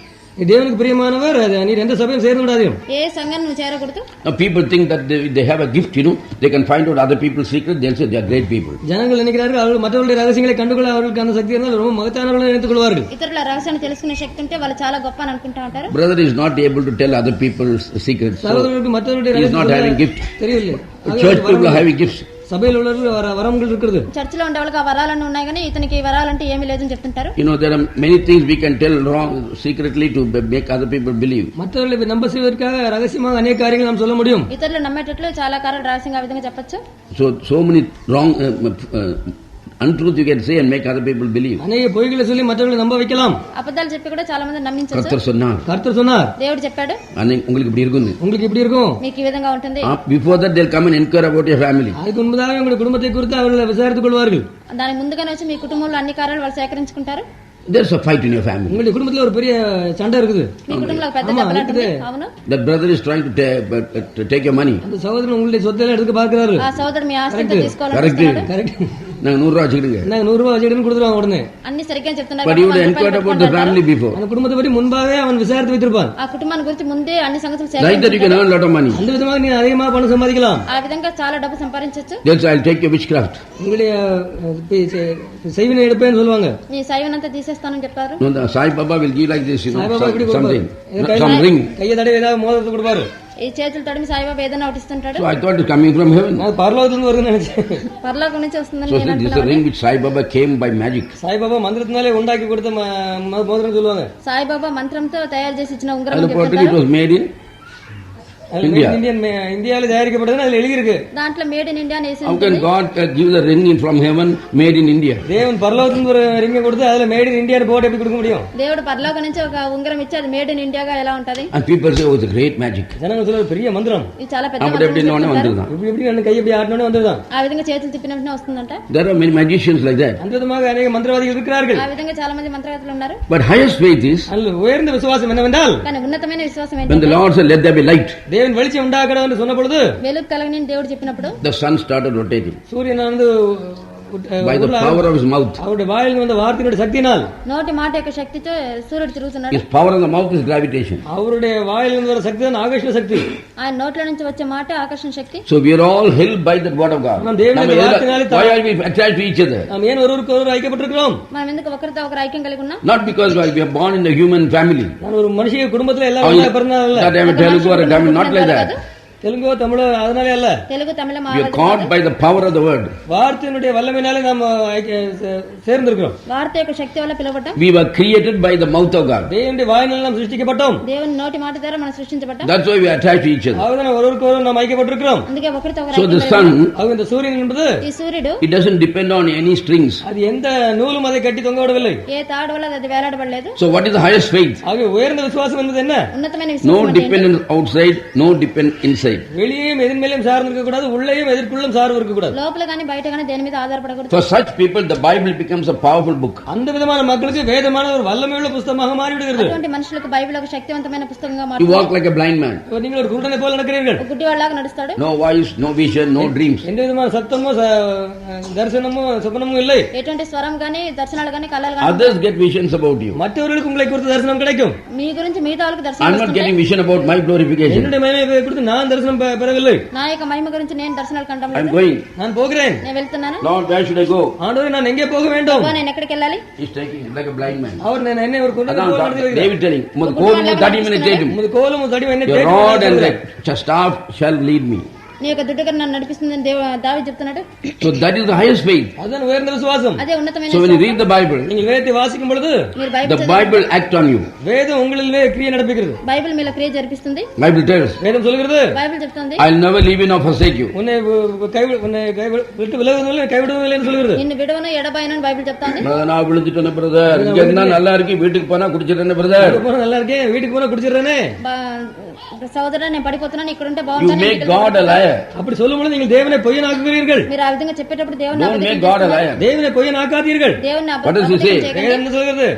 தேவனுக்கு பிரியமானவர், நீர் எந்த சபையும் சேர்ந்து விடாதீங்க. ఏ సంఘం నువ్వు చేరకూడదు. Now people think that they have a gift, they can find out other people's secret, they'll say they are great people. ஜனங்கள் நினைக்கிறார்கள் அவர்கள் மற்றவர்களுடைய ரகசியங்களை கண்டுகொள்ள அவர்களுக்கு அந்த சக்தி இருந்தால் ரொம்ப மகத்தானவர்கள் நினைத்துக் கொள்வார்கள். ఇతరుల రహస్యాన్ని తెలుసుకునే శక్తి ఉంటే వాళ్ళు చాలా గొప్ప అని అనుకుంటా ఉంటారు. Brother is not able to tell other people's secrets. சகோதரர்களுக்கு மற்றவர்களுடைய He is not having gift. தெரியவில்லை. Church people are having gifts. சபையில் உள்ளவர்கள் வரங்கள் இருக்கிறது. చర్చిలో ఉండే వాళ్ళకి ఆ వరాలన్నీ ఉన్నాయి కానీ ఇతనికి వరాలంటే ఏమీ లేదని చెప్తుంటారు. There are many things we can tell wrong secretly to make other people believe. மற்றவர்களை நம்ப செய்வதற்காக ரகசியமாக அநேக காரியங்கள் நாம் சொல்ல முடியும். ఇతరులు నమ్మేటట్లు చాలా కారణాలు రహస్యంగా ఆ విధంగా చెప్పొచ్చు. So many wrong untruth you can say and make other people believe. அநேக பொய்களை சொல்லி மற்றவர்களை நம்ப வைக்கலாம். అబద్ధాలు చెప్పి కూడా చాలా మంది నమ్మించొచ్చు. கர்த்தர் சொன்னார், దేవుడు చెప్పాడు, உங்களுக்கு இப்படி இருக்கும், உங்களுக்கு இப்படி இருக்கும். మీకు ఈ విధంగా ఉంటుంది. Before that they'll come and inquire about your family. அதுக்கு முன்பதாக உங்களுடைய குடும்பத்தை குறித்து அவர்களை விசாரித்துக் கொள்வார்கள். దాని ముందుగానే వచ్చి మీ కుటుంబంలో అన్ని కార్యాలు వాళ్ళు సేకరించుకుంటారు. There's a fight in your family. உங்களுடைய குடும்பத்துல ஒரு பெரிய சண்டை இருக்குது. మీ కుటుంబంలో పెద్ద దెబ్బలాట. అవును. That brother is trying to take your money. அந்த சகோதரன் உங்களுடைய சொத்தை எடுக்க பார்க்கிறாரு. ఆ సోదరుడు మీ ఆస్తిని తీసుకోవాలనుకుంటున్నాడు. கரெக்ட். நாங்க 100 ரூபாய் வச்சுக்கிடுங்க. நாங்க 100 ரூபாய் வச்சுக்கிடுன்னு கொடுத்துருவாங்க உடனே. అన్ని సరిగ్గా చెప్తున్నారు. But you would inquire about the family before. அந்த குடும்பத்தை பற்றி முன்பாகவே அவன் விசாரித்து வைத்திருப்பான். ఆ కుటుంబాన్ని గురించి ముందే అన్ని సంగతులు Like that you can earn a lot of money. அந்த விதமாக நீ அதிகமாக பணம் சம்பாதிக்கலாம். ఆ విధంగా చాలా డబ్బు సంపాదించొచ్చు. Yes, I'll take your witchcraft. உங்களுடைய செய்வினை எடுப்பேன்னு சொல்லுவாங்க. నీ సైవనంతా తీసేస్తానని చెప్తారు. No, the Sai Baba will give like this, something. Some ring. கையை தடவி ஏதாவது மோதிரத்தை கொடுப்பாரு. ఈ చేతులు తడిమి సాయిబాబా ఏదైనా ఒకటిస్తుంటాడు. So I thought it's coming from heaven. நான் பரலோகத்துல வருதுன்னு நினைச்சேன். పరలోకం నుంచి వస్తుందని So నేను this is a ring which Sai Baba came by magic. Saibaba மந்திரத்தினாலே உண்டாக்கி கொடுத்த மோதிரம் சொல்லுவாங்க. సాయిబాబా మంత్రంతో తయారు చేసి ఇచ్చిన ఉంగరం And చెప్తారు. it was made in இந்தியாவில் தயாரிக்கப்பட்டது அதுல எழுதி இருக்கு. దాంట్లో మేడ్ ఇన్ ఇండియా నేసి. How can God give the ring from heaven made in India? தேவன் பரலோகத்துல ஒரு ரிங் கொடுத்து அதுல மேட் இன் இந்தியா போட்டு எப்படி கொடுக்க முடியும்? దేవుడు పరలోకం నుంచి ఒక ఉంగరం ఇచ్చి అది మేడ్ ఇన్ ఇండియాగా ఎలా ఉంటది? And people say, oh, it's a great magic. ஜனங்க சொல்ற பெரிய மந்திரம். ఇది చాలా పెద్ద அப்படி మంత్రం. வந்துதான். இப்படி அந்த கை இப்படி ஆட்டனே வந்துதான். ఆ విధంగా చేతులు తిప్పిన వెంటనే వస్తుందంట. There are many magicians like that. அந்த விதமாக अनेक மந்திரவாதிகள் இருக்கிறார்கள். ఆ విధంగా చాలా మంది మంత్రగాతులు ఉన్నారు. But highest faith is அல்ல உயர்ந்த விசுவாசம் என்னவென்றால் కానీ ఉన్నతమైన విశ్వాసం when the ఏంటంటే Lord said, let there be light. தேவன் வெளிச்சம் உண்டாக்கணும் என்று சொன்ன பொழுது వెలుగు కలగని దేవుడు చెప్పినప్పుడు The sun started rotating. சூரியன் வந்து by the power of his mouth. அவருடைய வாயில் வந்த வார்த்தையினுடைய சக்தியினால். నోటి మాట యొక్క శక్తితో సూర్యుడు తిరుగుతున్నాడు. His power in the mouth is gravitation. அவருடைய வாயில் வந்த சக்தி தான் ஆகர்ஷண சக்தி. ఆయన నోట్ల నుంచి వచ్చే మాట ఆకర్షణ శక్తి. So we are all held by that word of God. நாம் தேவனுடைய வார்த்தையினாலே why are we attached to each other? நாம் ஏன் ஒருவருக்கு ஒருவர் ஐக்கியப்பட்டிருக்கிறோம்? మనం ఎందుకు ఒకరితో ఒకరు ఐక్యం కలిగి ఉన్నాం? Not because we are born in a human family. நான் ஒரு மனுஷிய குடும்பத்துல எல்லாம் ஒண்ணா பிறந்தனால. That I am Telugu or a Tamil, not like that. Telugu Tamil அதனால அல்ல. తెలుగు తమిళ We are caught by the power of the word. வார்த்தையினுடைய வல்லமையினாலே நாம் சேர்ந்திருக்கிறோம். వార్త యొక్క శక్తి వల్ల పిలువబడ్డాం. We were created by the mouth of God. தேவனுடைய வாயினாலே நாம் சிருஷ்டிக்கப்பட்டோம். దేవుని నోటి మాట ద్వారా మనం సృష్టించబడ్డాం. That's why we are attached to each other. அவர்தான் ஒருவருக்கு ஒருவர் நாம் ஐக்கியப்பட்டிருக்கிறோம். అందుకే ఒకరితో ఒకరు So the sun, இந்த சூரியன் என்பது ఈ సూర్యుడు it doesn't depend on any strings. அது எந்த நூலும் அதை கட்டி தொங்க விடவில்லை. ఏ తాడు వల్ల అది వేలాడబడలేదు. So what is the highest faith? ஆக உயர்ந்த விசுவாசம் என்பது என்ன? ఉన్నతమైన No విశ్వాసం. dependence outside, no depend inside. வெளியேயும் எதிர்மேலும் சார்ந்து இருக்க கூடாது, உள்ளேயும் எதிர்க்குள்ளும் சார்ந்து இருக்க கூடாது. లోపల గాని బయట గాని దేని మీద ఆధారపడకూడదు. For such people the Bible becomes a powerful book. அந்த விதமான மக்களுக்கு வேதமான ஒரு வல்லமையுள்ள புத்தகமாக மாறிவிடுகிறது. అటువంటి మనుషులకు బైబిల్ ఒక శక్తివంతమైన పుస్తకంగా You మారుతుంది. walk like a blind man. நீங்கள் ஒரு குருடனை போல நடக்கிறீர்கள். గుడ్డివాళ్ళలాగా నడుస్తాడు. No voice, no vision, no dreams. எந்த விதமான சத்தமோ தரிசனமோ சொப்பனமும் இல்லை. ఎటువంటి స్వరం గాని దర్శనాలు గాని కళలు గాని. Others get visions about you. மற்றவர்களுக்கு உங்களை குறித்து தரிசனம் கிடைக்கும். మీ గురించి మిగతా వాళ్ళకి దర్శనం I'm not getting vision about my glorification. என்னுடைய மகிமையை குறித்து நான் தரிசனம் பெறவில்லை. నా యొక్క మహిమ గురించి నేను దర్శనాలు కంటం I'm లేదు. going. நான் போகிறேன். నేను వెళ్తున్నాను. Lord, where should I go? ஆண்டவரே நான் எங்கே போக வேண்டும்? నేను ఎక్కడికి వెళ్ళాలి? He's taking like a blind man. அவர் என்னை ஒரு குருடனை போல நடத்துகிறார். David telling, "Mudh 30 minutes take him. உமது கோலும் தடியும் என்னை Your rod and the staff shall lead me." నీ యొక్క దుడ్డుగా నన్ను నడిపిస్తుందని దావీదు చెప్తున్నాడు. So that is the highest faith. அதுதான் உயர்ந்த விசுவாசம். అదే ఉన్నతమైన So when you read the Bible, நீங்கள் வேதத்தை வாசிக்கும் பொழுது మీరు the Bible acts on you. வேதம் உங்களிலே கிரியை நடப்பிக்கிறது. బైబిల్ మీలో క్రియ జరిపిస్తుంది. Bible tells, வேதம் சொல்கிறது బైబిల్ చెప్తుంది "I'll never leave you nor forsake you." உன்னை விட்டு விலகுவதில்லை கைவிடுவதில்லை என்று சொல்கிறது. నిన్ను విడవను ఎడబాయను బైబిల్ చెప్తుంది. Brother, நான் விழுந்துட்டேன் brother. இங்க இருந்தா நல்லா இருக்கு, வீட்டுக்கு போனா குடிச்சிட்டேன் brother. போனா நல்லா இருக்கேன், வீட்டுக்கு போனா குடிச்சிடுறேனே. సోదరా నేను పడిపోతున్నాను, ఇక్కడ ఉంటే You బాగుంటుంది. make God a liar. அப்படி சொல்லும் பொழுது நீங்கள் தேவனை பொய்யனாக்குகிறீர்கள். మీరు ఆ విధంగా చెప్పేటప్పుడు దేవుని Don't make God a liar. தேவனை பொய்யனாக்காதீர்கள். దేవుని What does he say? வேதம் என்ன சொல்கிறது?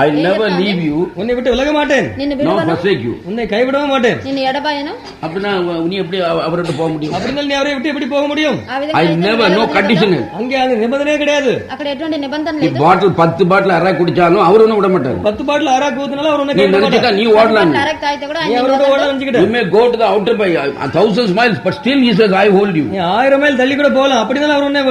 I'll never leave you உன்னை விட்டு விலக மாட்டேன், నిన్ను nor విడవను, forsake you. உன்னை கைவிடவும் மாட்டேன். నిన్ను ఎడబాయను. அப்படின்னா நீ எப்படி அவர்கிட்ட போக முடியும்? அப்படினால் நீ அவரை விட்டு எப்படி போக முடியும்? ఆ విధంగా I never, no conditional. அங்கே அந்த நிபந்தனையே கிடையாது. అక్కడ ఎటువంటి నిబంధన நீ లేదు. பாட்டில் 10 பாட்டில் அரை குடிச்சாலும் அவரு ஒன்னும் விட மாட்டாரு. 10 பாட்டில் ஆறாக்கு ஊத்துனால அவர் உன்னை நீ கைவிட நினைச்சிட்டா மாட்டார். நீ ஓடலாம். డైరెక్ట్ తాగితే కూడా நீ ఆయన அவரோட ஓட நினைச்சுக்கிட்ட. You may go to the outer by 1000 miles, but still he says, "I hold you." நீ 1000 மைல் தள்ளி கூட போகலாம், அப்படினால அவர் உன்னை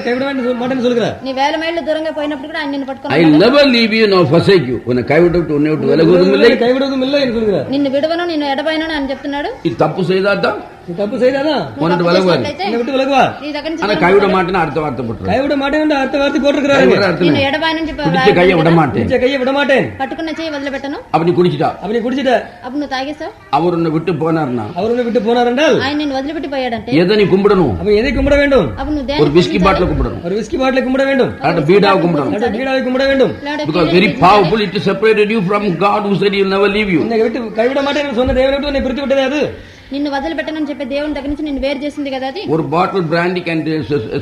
கைவிட மாட்டேன்னு சொல்கிறார். నీ 1000 మైళ్ళు దూరంగా పోయినప్పుడు కూడా ఆయన నిన్ను I'll పట్టుకొని never leave you nor forsake you. உன்னை கைவிட்டு உன்னை விட்டு விலகுவதும் இல்லை. கைவிடுவதும் இல்லை என்று சொல்கிறார். నిన్ను విడవను నిన్ను ఎడబాయను అని చెప్తున్నాడు. இது தப்பு செய்தாதான் நீ தப்பு செய்தாதான் உன்னை விலகுவாரு. என்னை விட்டு விலகுவார். నీ దగ్గర నుంచి ஆனா கைவிட மாட்டேன்னு அடுத்த வார்த்தை போட்டுறாரு. கைவிட மாட்டேன் என்று அடுத்த வார்த்தை போட்டிருக்கிறாரு. నిన్ను ఎడబాయను చెప్పి குடிச்ச கையை விட மாட்டேன். குடிச்ச கையை விட மாட்டேன். పట్టుకున్న చెయ్యి వదిలిపెట్టను. அப்படி குடிச்சிட்டா அப்படி குடிச்சிட்ட అప్పుడు నువ్వు తాగేసావు. அவர் உன்னை விட்டு போனார்னா அவர் உன்னை விட்டு போனார் என்றால் ఆయన నిన్ను వదిలిపెట్టి పోయాడంటే எதை நீ கும்பிடணும்? அப்ப எதை கும்பிட வேண்டும்? అప్పుడు నువ్వు ஒரு దేని விஸ்கி பாட்டில கும்பிடணும். ஒரு விஸ்கி பாட்டிலை கும்பிட வேண்டும். அல்லது பீடாவை கும்பிடணும். அல்லது பீடாவை கும்பிட வேண்டும். Because very powerful, it separated you from God who said he will never leave you. உன்னை விட்டு கைவிட மாட்டேன் என்று சொன்ன தேவனை விட்டு உன்னை பிரித்து விட்டது அது. నిన్ను వదిలిపెట్టనని చెప్పే దేవుని దగ్గర నుంచి నిన్ను వేరు చేసింది కదా అది. ஒரு bottle brandy can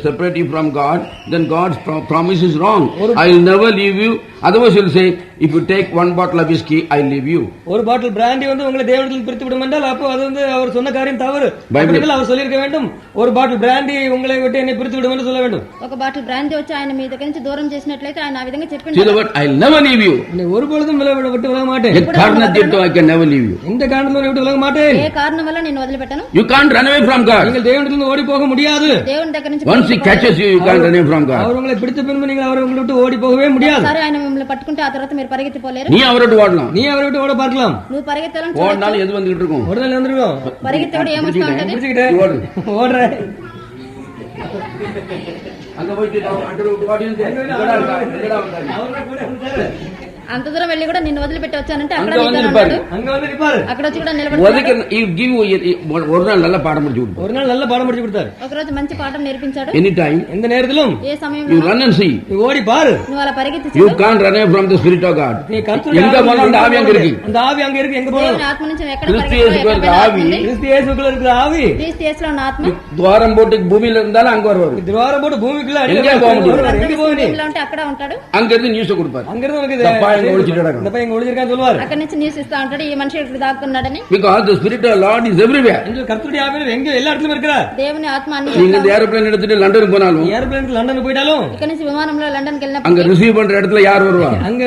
separate you from God, then God's promise is wrong. I will never leave you. Otherwise he will say, if you take one bottle of whiskey, I will leave you. ஒரு பாட்டில் brandy வந்து உங்களை தேவனிடத்தில் பிரித்து விடும் என்றால் அப்போ அது வந்து அவர் சொன்ன காரியம் தவறு. பைபிளில் அவர் சொல்லியிருக்க வேண்டும், ஒரு பாட்டில் பிராண்டி உங்களை விட்டு என்னை பிரித்து விடும் என்று சொல்ல வேண்டும். ఒక బాటిల్ బ్రాండీ వచ్చి ఆయన మీ దగ్గర నుంచి దూరం చేసినట్లయితే ఆయన ఆ విధంగా చెప్పిండు. See the word, I will never leave you. உன்னை ஒருபொழுதும் விட்டு விலக மாட்டேன். எக்காரணத்திற்கும் I can never leave you. எந்த காரணத்திலும் விட்டு விலக மாட்டேன். ఏ కారణం వల్ల నేను వదిలిపెట్టను. You can't run away from God. நீங்கள் தேவனிடத்தில் ஓடி போக முடியாது. దేవుని దగ్గర నుంచి Once he catches you, you can't run away from God. அவர் உங்களை பிடித்த பின்பு நீங்கள் அவரை உங்களை விட்டு ஓடி போகவே முடியாது. సరే ఆయన మిమ్మల్ని పట్టుకుంటే ఆ తర్వాత మీరు పరిగెత్తిపోలేరు. நீ அவரோட ஓடலாம். நீ அவரை விட்டு ஓட பார்க்கலாம். నువ్వు పరిగెత్తాలని ஓடினாலும் எது வந்துகிட்டு இருக்கும்? உடனே வந்துருவோம். పరిగెత్తేవాడు ఏమొస్తా ఉంటది? பிடிச்சிக்கிட்டு ஓடுற அங்க போயிட்டு అంత దూరం వెళ్ళి కూడా నిన్ను వదిలిపెట్టి వచ్చానంటే అక్కడ அங்க வந்து நிப்பாரு. అక్కడ వచ్చి కూడా నిలబడి ஒரு நாள் நல்ல பாடம் படிச்சு கொடுப்பாரு. ஒரு நாள் நல்ல பாடம் படிச்சு கொடுத்தாரு. ఒక రోజు మంచి పాఠం నేర్పించాడు. எனி டைம் எந்த நேரத்திலும் ఏ సమయంలో you run and see. நீ ஓடி பாரு. నువ్వు అలా పరిగెత్తి You can't run away from the spirit of God. நீ கர்த்தருடைய எங்க போனாலும் அந்த ஆவி அங்க இருக்கு. அந்த ஆவி அங்க இருக்கு. எங்க போனாலும் దేవుని ఆత్మ నుంచి నువ్వు ఎక్కడ கிறிஸ்து పరిగెత్తావో இயேசுக்குள்ள ఎక్కడ இருக்கிற పోయినా ஆவி ఉంది. கிறிஸ்து இயேசுக்குள்ள இருக்கிற ஆவி క్రీస్తు యేసులో ఉన్న ఆత్మ துவாரம் போட்டு பூமியில இருந்தாலும் அங்க வருவாரு. துவாரம் போட்டு பூமிக்குள்ள எங்க போக முடியும்? எங்க போக நீ? భూమిలో ఉంటే అక్కడ ఉంటాడు. அங்க இருந்து நியூஸ் கொடுப்பாரு. அங்க இருந்து உனக்கு தப்பா அங்க ஒளிச்சிட்டு கிடக்கும். இந்த பையன் இங்க ஒளிஞ்சிருக்கான்னு சொல்லுவார். అక్కడి నుంచి న్యూస్ ఇస్తా ఉంటాడు ఈ మనిషి ఇక్కడ దాక్కున్నాడని. Because the spirit of Lord is everywhere. இந்த கர்த்தருடைய ஆவியானவர் எங்க எல்லா இடத்துலயும் இருக்கிறார். దేవుని ఆత్మ అన్ని நீங்க இந்த ஏரோப்ளேன் எடுத்துட்டு லண்டன் போனாலும், ஏரோப்ளேனுக்கு லண்டன் போயிட்டாலும், ఇక్కడి నుంచి విమానంలో లండన్ కి அங்க వెళ్ళినప్పుడు ரிசீவ் பண்ற இடத்துல யார் வருவா? அங்க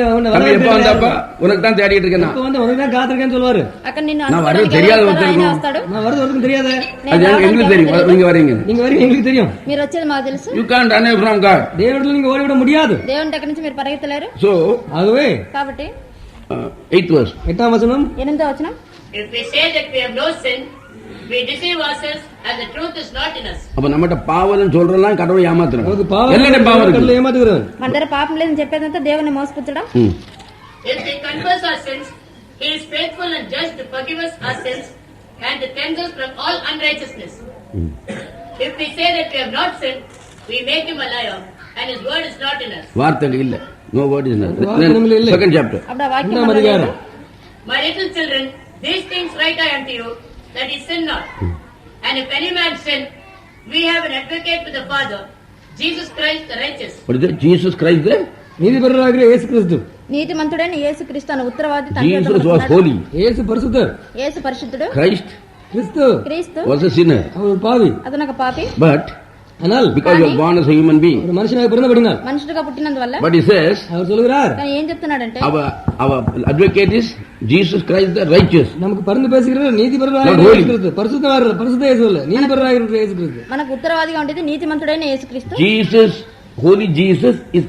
எப்ப வந்தாப்பா உனக்கு தான் தேடிட்டு இருக்கேன். இப்ப வந்து உனக்கு தான் காத்திருக்கேன்னு சொல்லுவாரு. అక్కడ నిన్ను நான் అనుకోవడానికి வரது தெரியாத ఎవరు ஒருத்தர் ఆయన వస్తాడు. நான் வரது ஒருத்தருக்கு தெரியாது. அது எங்களுக்கு தெரியும் நீங்க வரீங்க. நீங்க வரீங்க எங்களுக்கு தெரியும். మీరు వచ్చేది మాకు తెలుసు. You can't run away from God. தேவனிடத்துல நீங்க ஓடிவிட முடியாது. దేవుని దగ్గర నుంచి మీరు పరిగెత్తలేరు. So ஆகவே కాబట్టి 8th verse. 8ஆம் வசனம், 8వ వచనం, If we say that we have no sin, we deceive ourselves and the truth is not in us. அப்ப நம்மட்ட பாவம்னு சொல்றலாம் கடவுளை ஏமாத்துறாங்க. நமக்கு பாவம் எல்லாரும் பாவம் கடவுளை இருக்கு. ஏமாத்துகிறான். మన దగ్గర పాపం లేదని చెప్పేదంతా దేవుని మోసపుచ్చడం. If we confess our sins, He is faithful and just to forgive us our sins and to cleanse us from all unrighteousness. If we say that we have not sinned, we make Him a liar and His word is not in us. வார்த்தை இல்ல. No word is not. வார்த்தை இல்ல. Second chapter. అప్పుడు ఆ వాక్యం இரண்டாம் அதிகாரம். My little children, these things write I unto you, that ye sin not. And if any man sin, we have an advocate with the Father, Jesus Christ the righteous. What is it? Jesus Christ there? நீதிபரராகிற இயேசு கிறிஸ்து. నీతిమంతుడైన యేసుక్రీస్తు అనే ఉత్తరవాది Jesus was holy. இயேசு பரிசுத்தர். యేసు పరిశుద్ధుడు. Christ கிறிஸ்து క్రీస్తు was a sinner. அவர் பாவி. అతను ఒక పాపి. But ஆனால் because he was born as a human being. ஒரு மனுஷனாக பிறந்தபடினால், మనుషుడిగా పుట్టినందువల్ల, But he says அவர் சொல்கிறார், కానీ ఏం చెప్తున్నాడంటే, our advocate is Jesus Christ the righteous. நமக்கு பரிந்து பேசுகிற நீதிபரராகிற Not holy. இயேசு கிறிஸ்து. பரிசுத்தர், பரிசுத்த இயேசு இல்ல, நீதிபரராகிற இயேசு கிறிஸ்து. మనకు ఉత్తరవాదిగా ఉండేది నీతిమంతుడైన యేసుక్రీస్తు. Jesus, holy Jesus is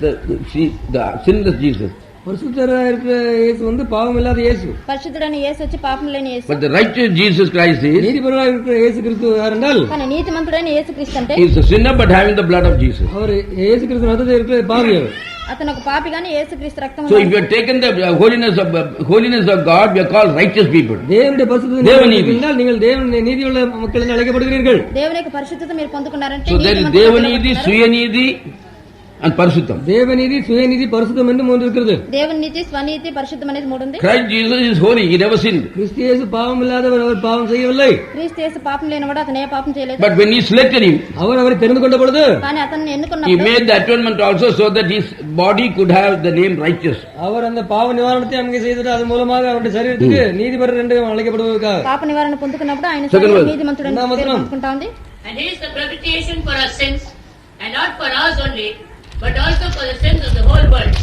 the sinless Jesus. பரிசுத்தராக இருக்கிற இயேசு வந்து பாவம் இல்லாத இயேசு. పరిశుద్ధుడైన యేసు వచ్చి పాపం లేని యేసు. But the righteous Jesus Christ is நீதிபரராக இருக்கிற இயேசு கிறிஸ்து யார் என்றால், కానీ నీతిమంతుడైన యేసుక్రీస్తు అంటే he is a sinner but having the blood of Jesus. அவர் இயேசு கிறிஸ்து ரத்தத்தில் இருக்கிற பாவி அவர். అతను ఒక పాపి గాని యేసుక్రీస్తు రక్తం. So if you have taken the holiness of God, we are called righteous people. தேவனுடைய பரிசுத்தத்தை தேவநீதி. என்றால் நீங்கள் தேவனுடைய நீதியுள்ள மக்கள் என்று அழைக்கப்படுகிறீர்கள். దేవుని యొక్క పరిశుద్ధత మీరు పొందుకున్నారంటే So there is devanidhi, suyanidhi and parisuddham. தேவநீதி, சுயநீதி, பரிசுத்தம் என்று மூன்று இருக்கிறது. దేవుని నీతి, స్వనీతి, పరిశుద్ధం అనేది మూడు ఉంది. Christ Jesus is holy, he never sinned. கிறிஸ்து இயேசு பாவம் இல்லாதவர், அவர் பாவம் செய்யவில்லை. క్రీస్తు యేసు పాపం లేనివాడు, అతను ఏ పాపం చేయలేదు. But when he selected him, அவர் அவரை தெரிந்து கொண்ட பொழுது కానీ అతన్ని he ఎన్నుకున్నప్పుడు made the atonement also so that his body could have the name righteous. அவர் அந்த பாவ நிவாரணத்தை அங்கே செய்துட்டு அது மூலமாக அவருடைய சரீரத்துக்கு நீதிபரர் என்று அழைக்கப்படுவதற்காக పాప నివారణ పొందుకున్నప్పుడు ఆయన Second verse. నీతిమంతుడని రెండవ వచనం. పొందుకుంటా ఉంది. And He is the propitiation for our sins, and not for ours only, but also for the sins of the whole world.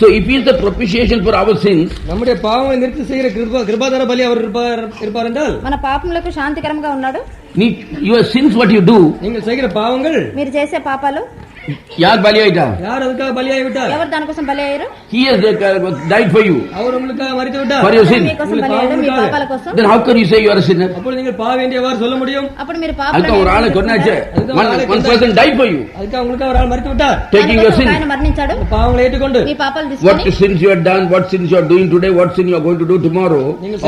So if he is the propitiation for our sins, நம்முடைய பாவங்களை நிறுத்தி செய்கிற கிருபாதார பலி அவர் இருப்பார் என்றால், మన పాపములకు శాంతికరంగా ఉన్నాడు. your sins what you do, நீங்கள் செய்கிற பாவங்கள் మీరు చేసే పాపాలు yaar bali aita, யார் அதுக்காக பலியாகி விட்டார்? ఎవరు దానికోసం బలి అయ్యారు? he has died for you, அவர் உங்களுக்காக மரித்து for விட்டார். your sin. మీకోసం బలి అయ్యాడు, మీ పాపాల కోసం. Then how can you say you are a sinner? அப்பொழுது நீங்கள் பாவி என்று எவ்வாறு சொல்ல முடியும்? అప్పుడు మీరు அதுக்கு ஒரு ஆளை கொன்னாச்சு, one person died for you, அதுக்காக உங்களுக்காக ஒரு ஆள் மரித்து விட்டார். taking your sin. ఆయన మరణించాడు, பாவங்களை ஏற்றுக்கொண்டு మీ పాపాలు What తీసుకొని sins you have done, what sins you are doing today, what sin you are going to do tomorrow,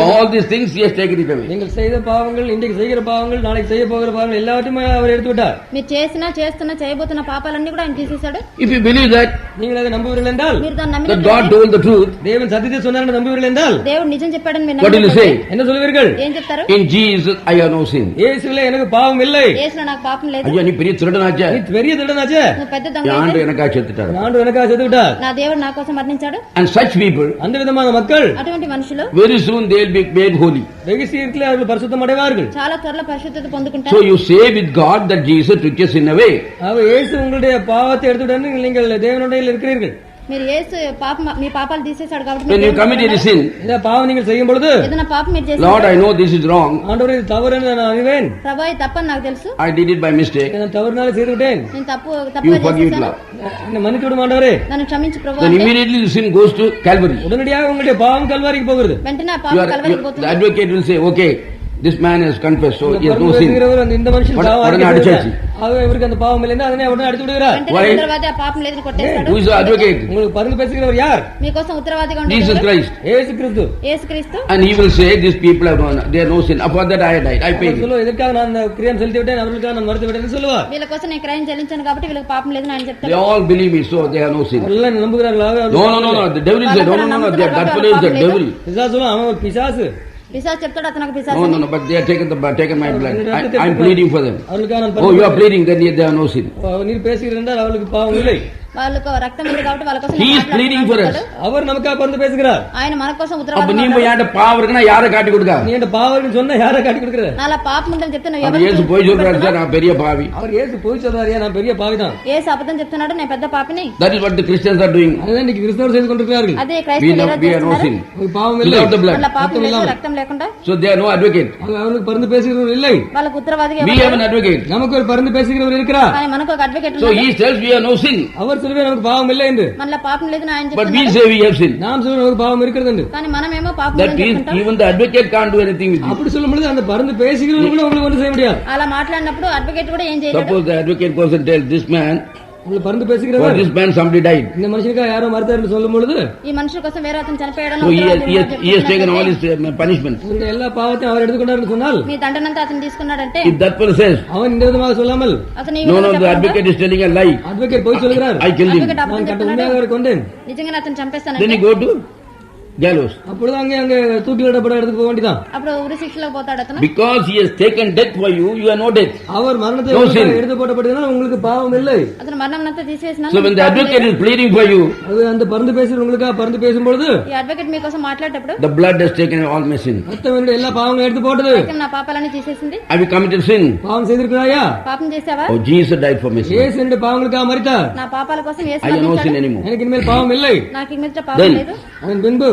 all these things he has taken it away. நீங்கள் செய்த பாவங்கள், இன்றைக்கு செய்கிற பாவங்கள், நாளைக்கு செய்ய போகிற பாவங்கள் எல்லாவற்றையும் அவர் எடுத்து விட்டார். మీరు చేసిన చేస్తున్న చేయబోతున్న పాపాలన్నీ కూడా ఆయన తీసేశాడు. If you believe that, நீங்கள் அதை நம்புவீர்கள் என்றால், మీరు దాన్ని that నమ్మినట్లయితే, God told the truth, தேவன் சத்தியத்தை சொன்னார் என்று நம்புவீர்கள் என்றால், దేవుడు నిజం చెప్పాడని మీరు what will you say? నమ్మినట్లయితే என்ன சொல்வீர்கள்? ఏం చెప్తారు? In Jesus I have no sin. இயேசுவிலே எனக்கு பாவம் இல்லை. యేసులో నాకు పాపం లేదు, ஐயோ நீ பெரிய திருடனாச்சே, நீ பெரிய திருடனாச்சே, నువ్వు పెద్ద దొంగ ஆண்டு అయితే, எனக்காக செத்துட்டாரு. ஆண்டு எனக்காக செத்து விட்டார். నా దేవుడు నా కోసం మరణించాడు. And such people, அந்த விதமான மக்கள் అటువంటి మనుషులు very soon they will be made holy. வெகு சீக்கிரத்திலே அவர்கள் பரிசுத்தம் அடைவார்கள். చాలా త్వరలో పరిశుద్ధత So పొందుకుంటారు. you say with God that Jesus took your sin away. அவர் இயேசு உங்களுடைய பாவத்தை எடுத்துவிட்டு நீங்கள் தேவனுடைய இருக்கிறீர்கள். మీరు యేసు మీ పాపాలు తీసేశాడు కాబట్టి When you మీరు commit any sin, இந்த பாவம் நீங்கள் செய்யும் பொழுது, ఏదైనా పాపం మీరు చేసి, Lord I know this is wrong, ஆண்டவரே இது தவறு என்று நான் அறிவேன், ప్రభా ఇది తప్పని నాకు తెలుసు, I did it by mistake, நான் தவறுனால செய்து விட்டேன், నేను you తప్పుగా forgive it చేశాను, Lord. என்னை மன்னித்து விடும் ஆண்டவரே. నన్ను క్షమించు ప్రభా Then అంటే immediately the sin goes to Calvary. உடனடியாக உங்களுடைய பாவம் கல்வாரிக்கு போகிறது. వెంటనే ఆ పాపం కలవరికి The పోతుంది. advocate will say, okay, this man has confessed, so he has no sin. பேசுகிறவர் இந்த மனுஷன் பாவம் உடனே அறிக்கை அடிச்சாச்சு. செய்கிறார். ஆகவே இவருக்கு அந்த பாவம் இல்லைன்னா அதனை உடனே அடித்து விடுகிறார். వెంటనే Why? ఉత్తరవాది ఆ పాపం లేదని కొట్టేస్తాడు. Who is the advocate? உங்களுக்கு பரிந்து பேசுகிறவர் யார்? మీకోసం ఉత్తరవాదిగా Jesus ఉండేవాడు Christ. இயேசு கிறிஸ்து. యేసుక్రీస్తు. And he will say, these people have no, they have no sin. For that I died, I paid our it. சொல்லுவார், இதற்காக நான் அந்த கிரியம் செலுத்தி விட்டேன், அவர்களுக்காக நான் மறுத்து விட்டேன் சொல்லுவார். వీళ్ళ కోసం నేను క్రయం చెల్లించాను కాబట్టి వీళ్ళకి పాపం లేదని ఆయన They చెప్తాడు. all believe me, so they have no sin. எல்லாம் நம்புகிறார்களா? No, the devil will say, no, that fellow is the devil. பிசாசு சொல்லுவான், அவன் ஒரு பிசாசு. పిశాచు చెప్తాడు అతను ఒక పిశాచు. No, but they have taken my blood. I am pleading for them. அவர்களுக்காக நான் Oh, you are pleading, then they have no sin. நீர் பேசுகிறேன் என்றால் அவளுக்கு பாவம் இல்லை. వాళ్ళకు రక్తం ఉంది కాబట్టి వాళ్ళ కోసం He is pleading for us. அவர் நமக்காக பரிந்து பேசுகிறார். ఆయన మన కోసం அப்ப ఉత్తరవాదం நீ போய் யார்ட்ட பாவம் இருக்குன்னா யாரை காட்டி கொடுக்க? நீ என்ன பாவம்னு சொன்னா யாரை காட்டி கொடுக்கற? నాలా పాపం ఉందని చెప్తే నువ్వు அது இயேசு போய் சொல்றாரு சார் நான் பெரிய பாவி. அவர் இயேசு போய் சொல்றாரு நான் பெரிய பாவிதான். యేసు అబద్ధం చెప్తున్నాడు నేను పెద్ద పాపిని. That is what the Christians are doing. அதான் இன்னைக்கு கிறிஸ்தவர் செய்து கொண்டிருக்கிறார்கள். అదే We క్రైస్తవులు have no sin. ஒரு பாவம் இல்லை. Without the blood. వాళ్ళ పాపం లేదు రక్తం లేకుండా. So they are no advocate. அவங்களுக்கு பரிந்து பேசுகிறவர் இல்லை. వాళ్ళకు ఉత్తరవాదిగా We have an advocate. நமக்கு ஒரு பரிந்து பேசுகிறவர் இருக்கிறார். కానీ మనకు ఒక అడ్వకేట్ So ఉన్నాడు. he tells we have no sin. அவர் சொல்வே நமக்கு பாவம் இல்லை என்று. మనలో పాపం లేదని ఆయన But we చెప్తున్నాడు. say we have sin. நாம் சொல்வே நமக்கு பாவம் இருக்கிறது என்று. కానీ మనమేమో పాపం That లేదని means చెప్తుంటాం. even the advocate can't do anything with you. அப்படி சொல்லும் பொழுது அந்த பரிந்து பேசுகிறவர் கூட உங்களுக்கு ஒன்றும் செய்ய முடியாது. అలా మాట్లాడినప్పుడు అడ్వకేట్ కూడా ఏం చేయలేడు. Suppose the advocate goes and tells this man, உங்களுக்கு பரிந்து for பேசுகிறவர் this man somebody died. இந்த மனுஷனுக்கு யாரோ மறுத்தார் என்று சொல்லும் பொழுது ఈ మనుషుల కోసం వేరే అతను చనిపోయాడని So he has taken all his punishment. உங்களுடைய எல்லா பாவத்தையும் அவர் எடுத்துக்கொண்டார் என்று சொன்னால் మీ దండనంతా అతను తీసుకున్నాడంటే If that person says, அவன் இந்த விதமாக சொல்லாமல் అతను ఈ no, విధంగా the చెప్పకుండా, advocate is telling a lie. Advocate போய் சொல்கிறார் I killed him. అడ్వకేట్ అబద్ధం நான் கட்ட చెప్తున్నాడు உண்மையாக அவரை கொண்டேன். నిజంగానే అతను Then చంపేస్తానంటే he go to gallows. அப்பொழுது அங்கே தூக்கிலிடப்பட இடத்துக்கு போக வேண்டியதான். అప్పుడు ఉరి శిక్షలో పోతాడు అతను. Because he has taken death for you, you are no death. அவர் மரணத்தை No sin. எடுத்து போட்டபடியால் உங்களுக்கு பாவம் இல்லை. అతను మరణంనంతా తీసేసినా So when the advocate is pleading for you, அது அந்த பரிந்து பேசுகிற உங்களுக்காக பரிந்து பேசும் பொழுது ఈ అడ్వకేట్ మీకోసం మాట్లాడేటప్పుడు the blood has taken all my sin. ரத்தம் என்னுடைய எல்லா பாவங்களும் எடுத்து போட்டது. రక్తం నా పాపాలన్నీ తీసేసింది. Have you committed sin? பாவம் செய்திருக்கிறாயா? పాపం చేసావా? Oh, Jesus died for my sin. இயேசு என்னுடைய பாவங்களுக்காக மரித்தார். నా పాపాల కోసం యేసు I have no sin మరణించాడు. anymore. எனக்கு இனிமேல் பாவம் இல்லை. నాకు ఇక మీద పాపం Then- లేదు. அதன் பின்பு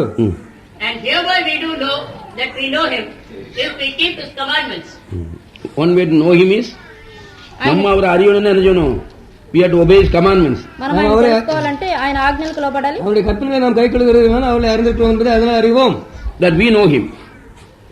And hereby we do know that we know him if we keep his commandments. One way to know him is, நம்ம அவரை அறியணும்னு நினைச்சோம். We have to obey his commandments. మనం ఆయన తెలుసుకోవాలంటే ఆయన ఆజ్ఞలకు లోబడాలి. அவருடைய கற்பனைகளை நாம் கைக்கொள்கிறதுனால அவளை அறிந்திருக்கிறோம் என்பதை அதனால் அறிவோம். That we know him.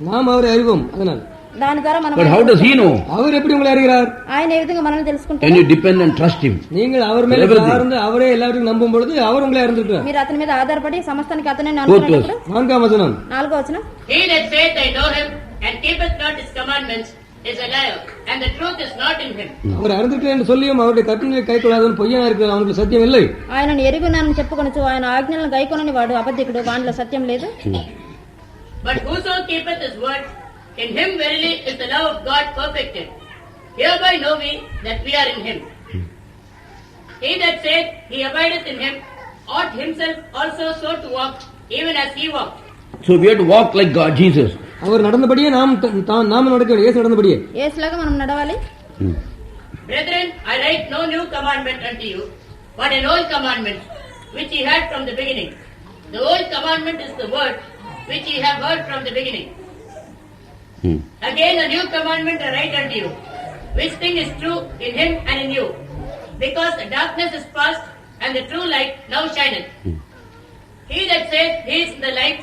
நாம் அவரை அறிவோம் அதனால். దాని ద్వారా మనం But how does he know? அவர் எப்படி உங்களை அறிகிறார்? ఆయన ఏ విధంగా మనల్ని తెలుసుకుంటారు? Can you depend and trust him? நீங்கள் அவர் மேல Everything. சார்ந்து அவரே எல்லாவற்றையும் நம்பும் பொழுது அவர் உங்களை அறிந்திருக்கிறார். మీరు అతని మీద ఆధారపడి సమస్తానికి అతనే Fourth verse. అనుకున్నప్పుడు 4ஆம் வசனம். 4వ వచనం He that saith I know him and keepeth not his commandments is a liar, and the truth is not in him. அவர் அறிந்திருக்கிறேன் என்று சொல்லியும் அவருடைய கற்பனைகளை கைக்கொள்ளாதவன் பொய்யா இருக்கிறார், அவனுக்கு சத்தியம் இல்லை. ఆయనను ఎరుగునని చెప్పుకొనొచ్చు ఆయన ఆజ్ఞలను గైకొనని వాడు అబద్ధికుడు, వానిలో సత్యం లేదు. But whoso keepeth his word, in him verily is the love of God perfected. Hereby know we that we are in him. He that saith he abideth in him ought himself also so to walk, even as he walked. So we have to walk like God, Jesus. அவர் நடந்தபடியே நாம் நடக்க வேண்டும். இயேசு நடந்தபடியே. యేసులాగా మనం నడవాలి. Brethren, I write no new commandment unto you, but an old commandment, which ye had from the beginning. The old commandment is the word which ye have heard from the beginning. Again a new commandment I write unto you, which thing is true in him and in you, because the darkness is past and the true light now shineth. He that saith he is in the light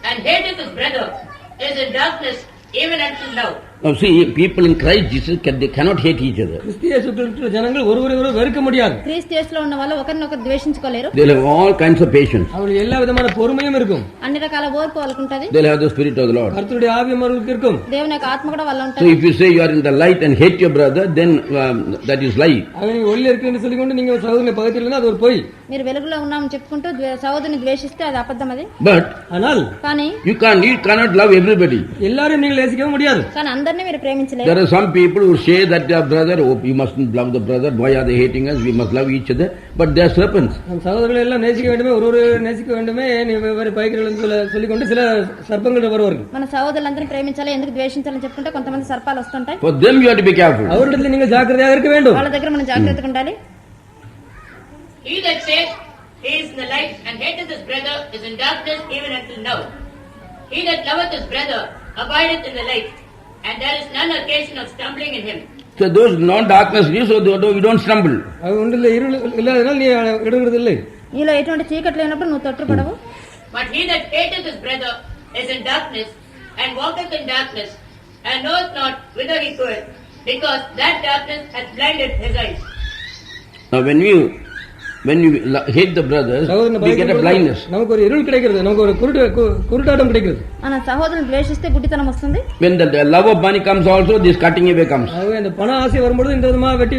and hateth his brother is in darkness even until now. Now see, people in Christ Jesus they cannot hate each other. கிறிஸ்து இயேசுவுக்குள் ஜனங்கள் ஒருவரை ஒருவர் வெறுக்க முடியாது. క్రీస్తు యేసులో ఉన్న వాళ్ళు ఒకరినొకరు ద్వేషించుకోలేరు. They'll have all kinds of patience. அவங்களுக்கு எல்லா விதமான பொறுமையும் இருக்கும். అన్ని రకాల ఓర్పు వాళ్ళకు ఉంటది. They'll have the spirit of the Lord. கர்த்தருடைய ஆவியும் அவர்களுக்கு இருக்கும். దేవుని యొక్క ఆత్మ కూడా వాళ్ళ So ఉంటది. if you say you are in the light and hate your brother, then that is lie. ஆக நீங்க ஒளியில இருக்கீங்கன்னு சொல்லிக்கொண்டு நீங்க சகோதரனை பகைத்தீங்கன்னா அது ஒரு பொய். మీరు వెలుగులో ఉన్నామని చెప్పుకుంటూ సహోదరుని ద్వేషిస్తే అది అబద్ధం. అది But ஆனால் కానీ you cannot love everybody. எல்லாரையும் நீங்கள் நேசிக்க முடியாது. కానీ అందరినీ మీరు ప్రేమించలేరు. There are some people who say that their brother, oh, you mustn't love the brother, why are they hating us? We must love each other. But they are serpents. நம் சகோதரர்களை எல்லாம் நேசிக்க வேண்டுமே, ஒரு நேசிக்க வேண்டுமே, நீ வெவ்வேறு பகைக்கிறீர்கள் சொல்லிக்கொண்டு சில சர்ப்பங்கள் வருவார்கள். మన సహోదరులందరినీ ప్రేమించాలి, ఎందుకు ద్వేషించాలని చెప్పుకుంటే కొంతమంది సర్పాలు వస్తుంటాయి. For them you have to be careful. அவரிடத்தில் நீங்கள் ஜாக்கிரதையாக இருக்க வேண்டும். వాళ్ళ దగ్గర మనం జాగ్రత్తగా ఉండాలి. He that saith he is in the light and hateth his brother is in darkness even until now. He that loveth his brother abideth in the light, and there is none occasion of stumbling in him. So those non-darkness, so you don't stumble. அது ஒன்றில் இருள் இல்லாதனால் நீ இடறுகிறது இல்லை. నీలో ఎటువంటి చీకటి లేనప్పుడు నువ్వు తొట్టుపడవు. But he that hateth his brother is in darkness, and walketh in darkness, and knoweth not whither he goeth, because that darkness hath blinded his eyes. Now when you hate the brothers, we get a blindness. நமக்கு ஒரு இருள் கிடைக்கிறது, நமக்கு ஒரு குருட்டாட்டம் கிடைக்கிறது. మన సహోదరుని ద్వేషిస్తే గుడ్డితనం వస్తుంది. When the love of money comes also, this cutting away comes. ஆகவே அந்த பண ஆசை வரும்போது இந்த விதமா வெட்டி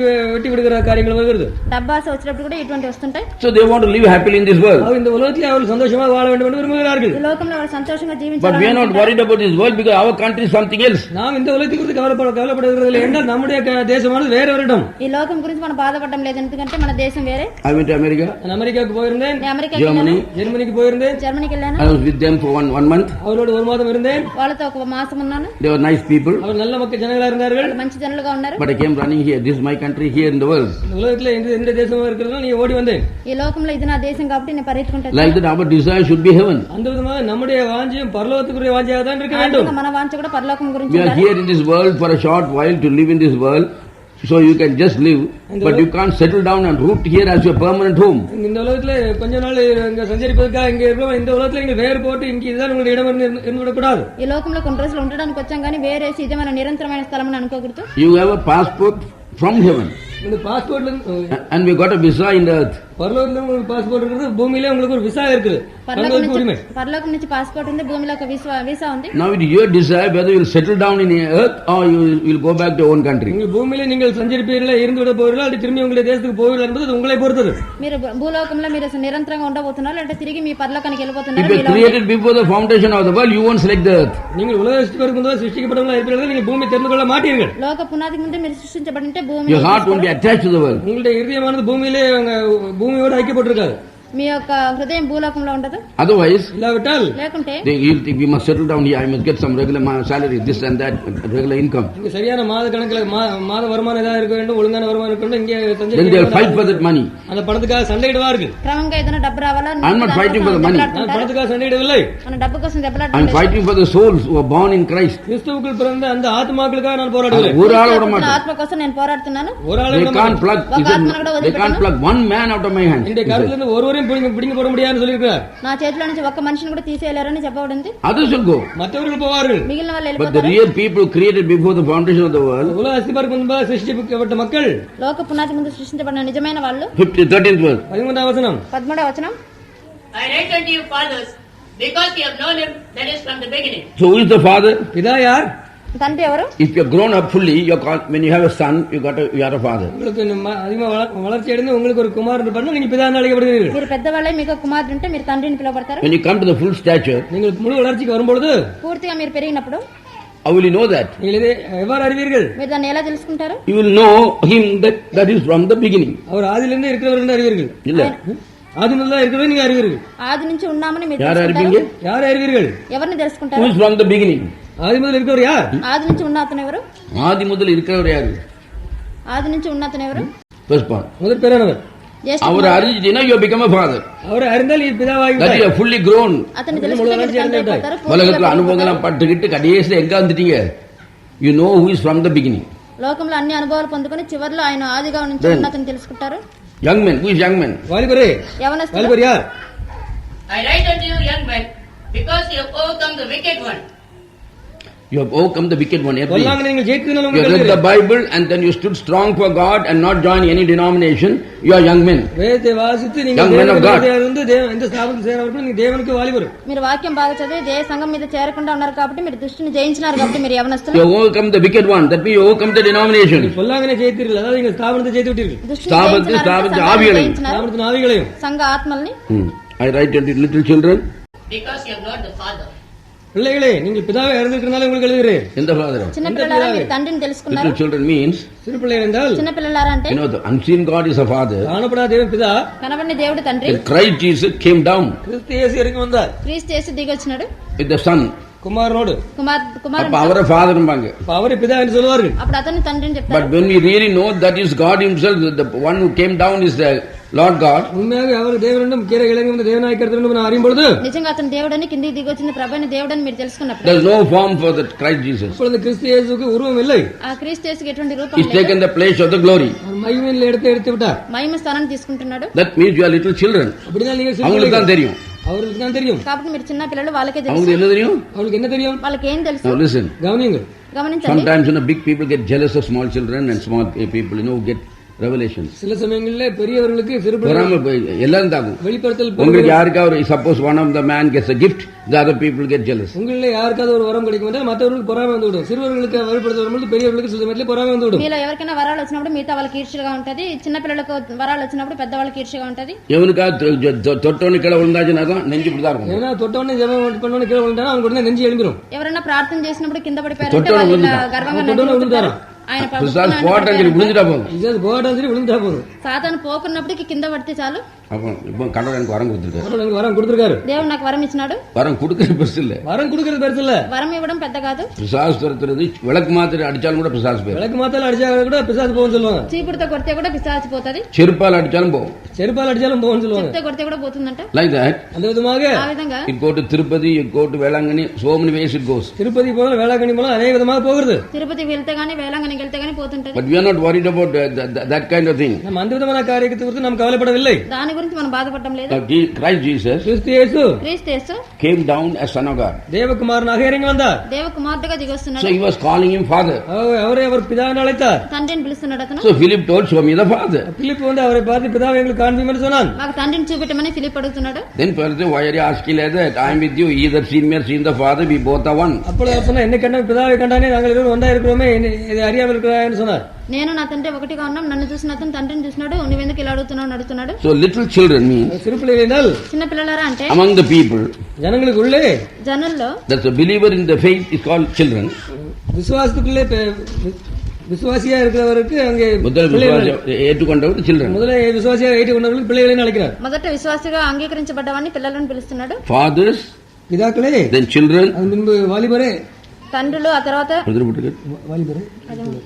விடுகிற காரியங்கள் வருகிறது. డబ్బాస వచ్చినప్పుడు కూడా ఇటువంటి వస్తుంటాయి. So they want to live happily in this world. அவங்க இந்த உலகத்தில் அவர்கள் சந்தோஷமாக வாழ வேண்டும் என்று விரும்புகிறார்கள். ఈ లోకంలో వాళ్ళు సంతోషంగా జీవించాలి. But we are not worried about this world because our country is something else. நாம் இந்த உலகத்தை குறித்து கவலைப்படுகிறது இல்லை என்றால் நம்முடைய தேசமானது வேற ஒரு இடம். ఈ లోకం గురించి మనం బాధపడడం లేదు, ఎందుకంటే మన దేశం వేరే. I went to America, நான் அமெரிக்காவுக்கு போயிருந்தேன், నేను అమెరికా Germany. ஜெர்மனிக்கு போயிருந்தேன், జర్మనీకి వెళ్ళాను. I was with them for one month. அவரோட ஒரு மாதம் இருந்தேன். వాళ్ళతో ఒక మాసం ఉన్నాను. They were nice people. அவர் நல்ல மக்கள் ஜனங்களா இருந்தார்கள். వాళ్ళు మంచి జనులుగా ఉన్నారు. But I came running here. This is my country here in the world. இந்த உலகத்துல எந்த தேசமா இருக்கிறதோ நீ ஓடி வந்தேன். ఈ లోకంలో ఇది నా దేశం కాబట్టి నేను పరిగెత్తుకుంటాను. Like that, our desire should be heaven. அந்த விதமாக நம்முடைய வாஞ்சியும் பரலோகத்துக்குரிய வாஞ்சியாக தான் இருக்க வேண்டும். మన వాంఛ కూడా పరలోకం గురించి We are ఉండాలి. here in this world for a short while to live in this world. So you can just live, but you can't settle down and root here as your permanent home. இந்த உலகத்துல கொஞ்ச நாள் இங்க சஞ்சரிப்பதற்காக இங்க இருக்கிறோம். இந்த உலகத்துல இங்க வேறு போட்டு இங்க இதுதான் உங்களுடைய இடம் இருந்து விடக்கூடாது. ఈ లోకంలో కొన్ని రోజులు ఉండడానికి వచ్చాం కానీ వేరేసి ఇదే మన నిరంతరమైన స్థలం అని అనుకోకూడదు. You have a passport from heaven. இந்த பாஸ்போர்ட்ல And we got a visa in the earth. பரலோகத்துல உங்களுக்கு பாஸ்போர்ட் இருக்குது, பூமியில உங்களுக்கு ஒரு விசா இருக்குது. పరలోకం నుంచి పాస్పోర్ట్ ఉంది, భూమిలో ఒక వీసా ఉంది. Now it is your desire whether you will settle down in the earth or you will go back to your own country. நீங்க பூமியில நீங்கள் சஞ்சரிப்பீர்களா, இருந்து விட போறீர்களா, அது திரும்பி உங்களுடைய தேசத்துக்கு போவீர்களா என்பது உங்களை பொறுத்தது. మీరు భూలోకంలో మీరు నిరంతరంగా ఉండబోతున్నారు అంటే తిరిగి మీ పరలోకానికి If వెళ్ళిపోతున్నారు. you are created before the foundation of the world, you won't select the earth. நீங்கள் உலக சிருஷ்டிக்கப்பட்டவங்களா சிருஷ்டிக்கப்பட்டவங்களா இருப்பீர்கள், நீங்க பூமி தெரிந்து கொள்ள மாட்டீர்கள். లోక పునాదికి ముందే మీరు సృష్టించబడింటే భూమి Your heart won't be attached to the world. உங்களுடைய இதயமானது பூமியோடு ஐக்கியப்பட்டிருக்காது. మీ యొక్క హృదయం భూలోకంలో ఉండదు. Otherwise, இல்லாவிட்டால் లేకుంటే you'll think we must settle down here. I must get some regular salary, this and that, regular income. இங்க சரியான மாத கணக்குல மாத வருமானம் ஏதாவது இருக்க வேண்டும், ஒழுங்கான வருமானம் இருக்க வேண்டும். இங்கே Then they'll fight for that money. அந்த பணத்துக்காக சண்டையிடுவார்கள். క్రమంగా ఏదైనా డబ్బు రావాలా, I'm not fighting for the money. நான் பணத்துக்காக சண்டையிடவில்லை. మన డబ్బు కోసం I'm దెబ్బలాడుతున్నాం. fighting for the souls who are born in Christ. கிறிஸ்துவுக்குள் பிறந்த அந்த ஆத்மாக்களுக்காக நான் போராடுகிறேன். ஒரு ஆளை விட மாட்டேன். ఆత్మ కోసం నేను పోరాడుతున్నాను. ஒரு ஆளை They can't plug. They can't plug one man out of my hand. இந்த கருத்துல இருந்து ஒருவரையும் பிடிங்க போட முடியாதுன்னு சொல்லியிருக்கிறார். నా చేతిలో నుంచి ఒక్క మనిషిని కూడా తీసేయలేరని చెప్పబడింది. Others will go. மற்றவர்கள் போவார்கள். మిగిలిన వాళ్ళు But the వెళ్ళిపోతారు. real people created before the foundation of the world. உலக அஸ்திபாரத்துக்கு முன்பாக சிருஷ்டிக்கப்பட்ட மக்கள், లోక పునాది ముందు సృష్టించబడిన నిజమైన వాళ్ళు. 13th verse. 13వ వచనం. 13వ వచనం. I write unto you, fathers, because you have known him that is from the beginning. So who is the father? பிதா யார்? తండ్రి ఎవరు? If you are grown up fully, when you have a son, you are a father. உங்களுக்கு அதிகமா வளர்ச்சி அடைந்து உங்களுக்கு ஒரு குமாரன் பண்ணா நீங்க பிதா என்று அழைக்கப்படுவீர்கள். మీరు పెద్దవాళ్ళే మీకు కుమారుడు ఉంటే మీరు తండ్రిని పిలువబడతారు. When you come to the full stature, நீங்கள் முழு வளர்ச்சிக்கு வரும்பொழுது పూర్తిగా మీరు పెరిగినప్పుడు how will you know that? நீங்கள் இதை எவ்வாறு அறிவீர்கள்? మీరు దాన్ని ఎలా తెలుసుకుంటారు? You will know him that is from the beginning. அவர் ஆதியிலிருந்து இருக்கிறவர் என்று அறிவீர்கள். இல்ல, ஆதி முதல்ல இருக்கிறவர் நீங்க அறிவீர்கள். ఆది నుంచి ఉన్నామని మీరు யார் அறிவீங்க? తెలుసుకుంటారు. யார் அறிவீர்கள்? ఎవరిని Who తెలుసుకుంటారు? is from the beginning? ஆதி முதல்ல இருக்கிறவர் யார்? ఆది నుంచి ఉన్న అతను ఎవరు? ஆதி முதல் இருக்கிறவர் யாரு? ఆది నుంచి ఉన్న అతను ఎవరు? First part. முதல் பேரானவர். జ్యేష్ఠ அவர் కుమారుడు. அறிஞ்சிட்டீங்கன்னா you become a father. அவரை அறிந்தால் நீ பிதாவாகி That you விட்டாய். are fully grown. అతన్ని తెలుసుకుంటే మీరు తండ్రి అయిపోతారు. உலகத்துல அனுபவங்கள்லாம் பட்டுக்கிட்டு கடைசியில எங்க வந்துட்டீங்க? You know who is from the beginning. లోకంలో అన్ని అనుభవాలు పొందుకొని చివర్లో ఆయన ఆదిగా నుంచి ఉన్న అతను తెలుసుకుంటారు. Young men, who is young men? வாலிபரே, యవనస్తులు. வாலிபர் யார்? I write unto you, young men, because you have overcome the wicked one. You have overcome the wicked one. பொல்லாங்கனை நீங்கள் ஜெயித்ததினால் You உங்களுக்கு read the எழுதுகிறேன். Bible and then you stood strong for God and not join any denomination. You are young men. வேதத்தை வாசித்து Young நீங்கள் men of God. இருந்து இந்த ஸ்தாபனத்தில் சேரவர்கள் நீங்க தேவனுக்கு வாலிபர். మీరు వాక్యం బాగా చదివి దేవ సంఘం మీద చేరకుండా ఉన్నారు కాబట్టి మీరు దుష్టుని జయించినారు కాబట్టి మీరు యవనస్తులు. You have overcome the wicked one. That means you overcome the denomination. பொல்லாங்கனை ஜெயித்தீர்கள், அதாவது நீங்கள் ஸ்தாபனத்தை ஜெயித்து விட்டீர்கள். దుష్టుని స్థాపనத்தை జయించినారు, స్థాపించి సంఘాన్ని ఆవిగளையும். జయించినారు, ஸ்தாபனத்தின் ஆவிகளையும். సంఘ ఆత్మల్ని. I write unto little children. Because you have not the Father. பிள்ளைகளே, நீங்கள் பிதாவை அறிந்திருக்கிறனால உங்களுக்கு எழுதுகிறேன். In the father. చిన్న పిల్లలారా మీరు తండ్రిని తెలుసుకున్నారు. Little children means, சிறு பிள்ளை என்றால் చిన్న పిల్లలారా అంటే you know, the unseen God is a father. காணப்படாத தேவன் பிதா. కనబడిన దేవుడు తండ్రి. Then Christ Jesus came down கிறிஸ்து இயேசு இறங்கி வந்தார் క్రీస్తు యేసు దిగి వచ్చినాడు with the son. குமாரனோடு. அப்ப కుమారుడు. அவரை ஃபாதர்ம்பாங்க. அவரை பிதா என்று சொல்வார்கள். అప్పుడు అతన్ని తండ్రిని But చెప్తారు. when we really know that is God himself, the one who came down is the Lord God. உண்மையாக அவர் தேவனும் கீழே இறங்கி வந்த தேவனாய் கருத்து நான் அறியும் பொழுது నిజంగా అతను దేవుడని కిందికి దిగి వచ్చింది ప్రభుని దేవుడని మీరు తెలుసుకున్నప్పుడు There is no form for that Christ Jesus. இப்பொழுது கிறிஸ்து இயேசுவுக்கு உருவம் இல்லை. ఆ క్రీస్తు యేసుకి ఎటువంటి రూపం He's లేదు. taken the place of the glory. அவர் மகிமையில் எடுத்து விட்டார். మహిమ స్థానాన్ని తీసుకుంటున్నాడు. That means you are little children. அப்படின்னா நீங்க சிறு அவங்களுக்கு பிள்ளைகள். தான் தெரியும். அவருக்கு தான் தெரியும். కాబట్టి మీరు చిన్న పిల్లలు వాళ్ళకే తెలుసు. அவங்களுக்கு என்ன தெரியும்? அவருக்கு என்ன தெரியும்? వాళ్ళకి ఏం తెలుసు? Now listen. கவனிங்க. గమనించండి. Sometimes big people get jealous of small children and small people, get revelations. சில சமயங்களில் பெரியவர்களுக்கு சிறு பொறாமை எல்லாரும் தாக்கும். வெளிப்படுத்தல் உங்களுக்கு யாருக்காவது suppose one of the man gets a gift, the other people get jealous. உங்களில் யாருக்காவது ஒரு வரம் கிடைக்கும் என்றால் மற்றவர்களுக்கு பொறாமை வந்து விடும். சிறுவர்களுக்கு வெளிப்படுத்த வரும்போது பெரியவர்களுக்கு சில சமயத்தில் பொறாமை வந்து விடும். మీలో ఎవరికైనా వరాలు వచ్చినప్పుడు మిగతా వాళ్ళకి ఈర్ష్యగా ఉంటది. చిన్న పిల్లలకు వరాలు వచ్చినప్పుడు పెద్ద వాళ్ళకి ఈర్ష్యగా ఉంటది. எவனுக்காவது தொட்டோன்னு கீழே விழுந்தாச்சுன்னா தான் நெஞ்சு இப்படிதான் இருக்கும். ஏன்னா தொட்டவனே ஜெபம் பண்ணவனே கீழே விழுந்தானா அவனுக்கு உடனே நெஞ்சு எழும்பிடும். ఎవరైనా ప్రార్థన చేసినప్పుడు కింద పడిపోయారంటే తొట్టోడు వాళ్ళు విழுந்துட்டான். గర్వంగా தொட்டவனே விழுந்தாரா? பிசாசு போட்டாங்க விழுந்துட்டா போதும். பிசாசு போட்டாலும் சரி விழுந்துட்டா போதும். సాతాను పోకున్నప్పటికి కింద పడితే చాలు. அப்போ இப்போ கடவுள் எனக்கு வரம் கொடுத்துருக்காரு. எனக்கு வரம் கொடுத்துருக்காரு. దేవుడు నాకు వరం ఇచ్చినాడు. வரம் கொடுக்கறது பெருசு இல்ல, வரம் கொடுக்கறது பெருசு இல்ல. వరం ఇవ్వడం పెద్ద కాదు. பிசாசு துரத்துறது விளக்கு மாத்திரை அடிச்சாலும் கூட பிசாசு போயிடும். விளக்கு மாத்திரை அடிச்சா கூட பிசாசு போகும் சொல்லுவாங்க. చీపుడుతో కొడితే కూడా పిశాచి పోతది. செருப்பால் அடிச்சாலும் போகும். செருப்பால் அடிச்சாலும் போகும் சொல்லுவாங்க. చెప్తే కొడితే కూడా పోతుందంట. Like that. அந்த விதமாக ఆ విధంగా It go to Tirupati, it go to Velangani, so many ways it goes. Tirupati போல வேளாங்கண்ணி போல அநேக விதமாக போகிறது. తిరుపతికి వెళ్తే గానీ వేలంగనికి వెళ్తే గానీ పోతుంటది. But we are not worried about that kind of thing. நம்ம அந்த விதமான காரியத்தை குறித்து நாம் கவலைப்படவில்லை. దాని గురించి మనం బాధపడటం లేదు. Christ Jesus கிறிஸ்து இயேசு క్రీస్తు యేసు came down as son of God. தேவகுமாரனாக இறங்கி வந்தார். దేవకుమారుడుగా So దిగొస్తున్నాడు. he was calling him father. அவரை அவர் பிதாவை அழைத்தார். తండ్రిని పిలుస్తున్నాడు అతను. So Philip told, show me the father. Philip வந்து அவரை பார்த்து பிதாவை எங்களுக்கு காண்பியும் என்று சொன்னான். మాకు తండ్రిని చూపెట్టమని ఫిలిప్ అడుగుతున్నాడు. Then further, why are you asking like that? I am with you, either seen me or seen the father, we both are one. அப்பொழுது அவர் சொன்னார், என்னை கண்ட பிதாவை கண்டானே, நாங்கள் இருவரும் ஒன்றா இருக்கிறோமே, இதை அறியாமல் இருக்கிறாய் என்று சொன்னார். నేను నా తండ్రి ఒకటిగా ఉన్నాం, నన్ను చూసిన అతను తండ్రిని చూసినాడు, నువ్వెందుకు ఇలా అడుగుతున్నావు అడుగుతున్నాడు. So little children means சிறு பிள்ளைகள் என்றால் చిన్న పిల్లలారా అంటే among the people, ஜனங்களுக்கு உள்ளே జనుల్లో that's a believer in the faith is called children. விசுவாசத்துக்குள்ளே விசுவாசியா இருக்கிறவருக்கு அங்கே முதல் விசுவாசம் ஏற்றுக்கொண்டவர் children. முதல்ல விசுவாசியா ஏற்றுக்கொண்டவர்கள் பிள்ளைகளை அழைக்கிறார். మొదట విశ్వాసిగా అంగీకరించబడ్డవాన్ని పిల్లలను పిలుస్తున్నాడు. Fathers, பிதாக்களே, then children, அது முன்பு வாலிபரே, తండ్రులు, ఆ తర్వాత வாலிபரே,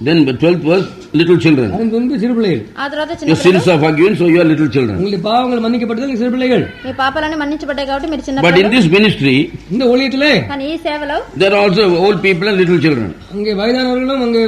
then the 12th was little children. அதன் முன்பு சிறு பிள்ளைகள். ఆ తర్వాత చిన్న Your sins are forgiven, so you are little children. உங்களுடைய பாவங்கள் மன்னிக்கப்பட்டது சிறு பிள்ளைகள். మీ పాపాలన్నీ మన్నించబడ్డాయి కాబట్టి మీరు చిన్న But in పిల్లలు. this ministry, இந்த ஊழியத்திலே కానీ ఈ సేవలో there are also old people and little children. அங்கே வயதானவர்களும் அங்கே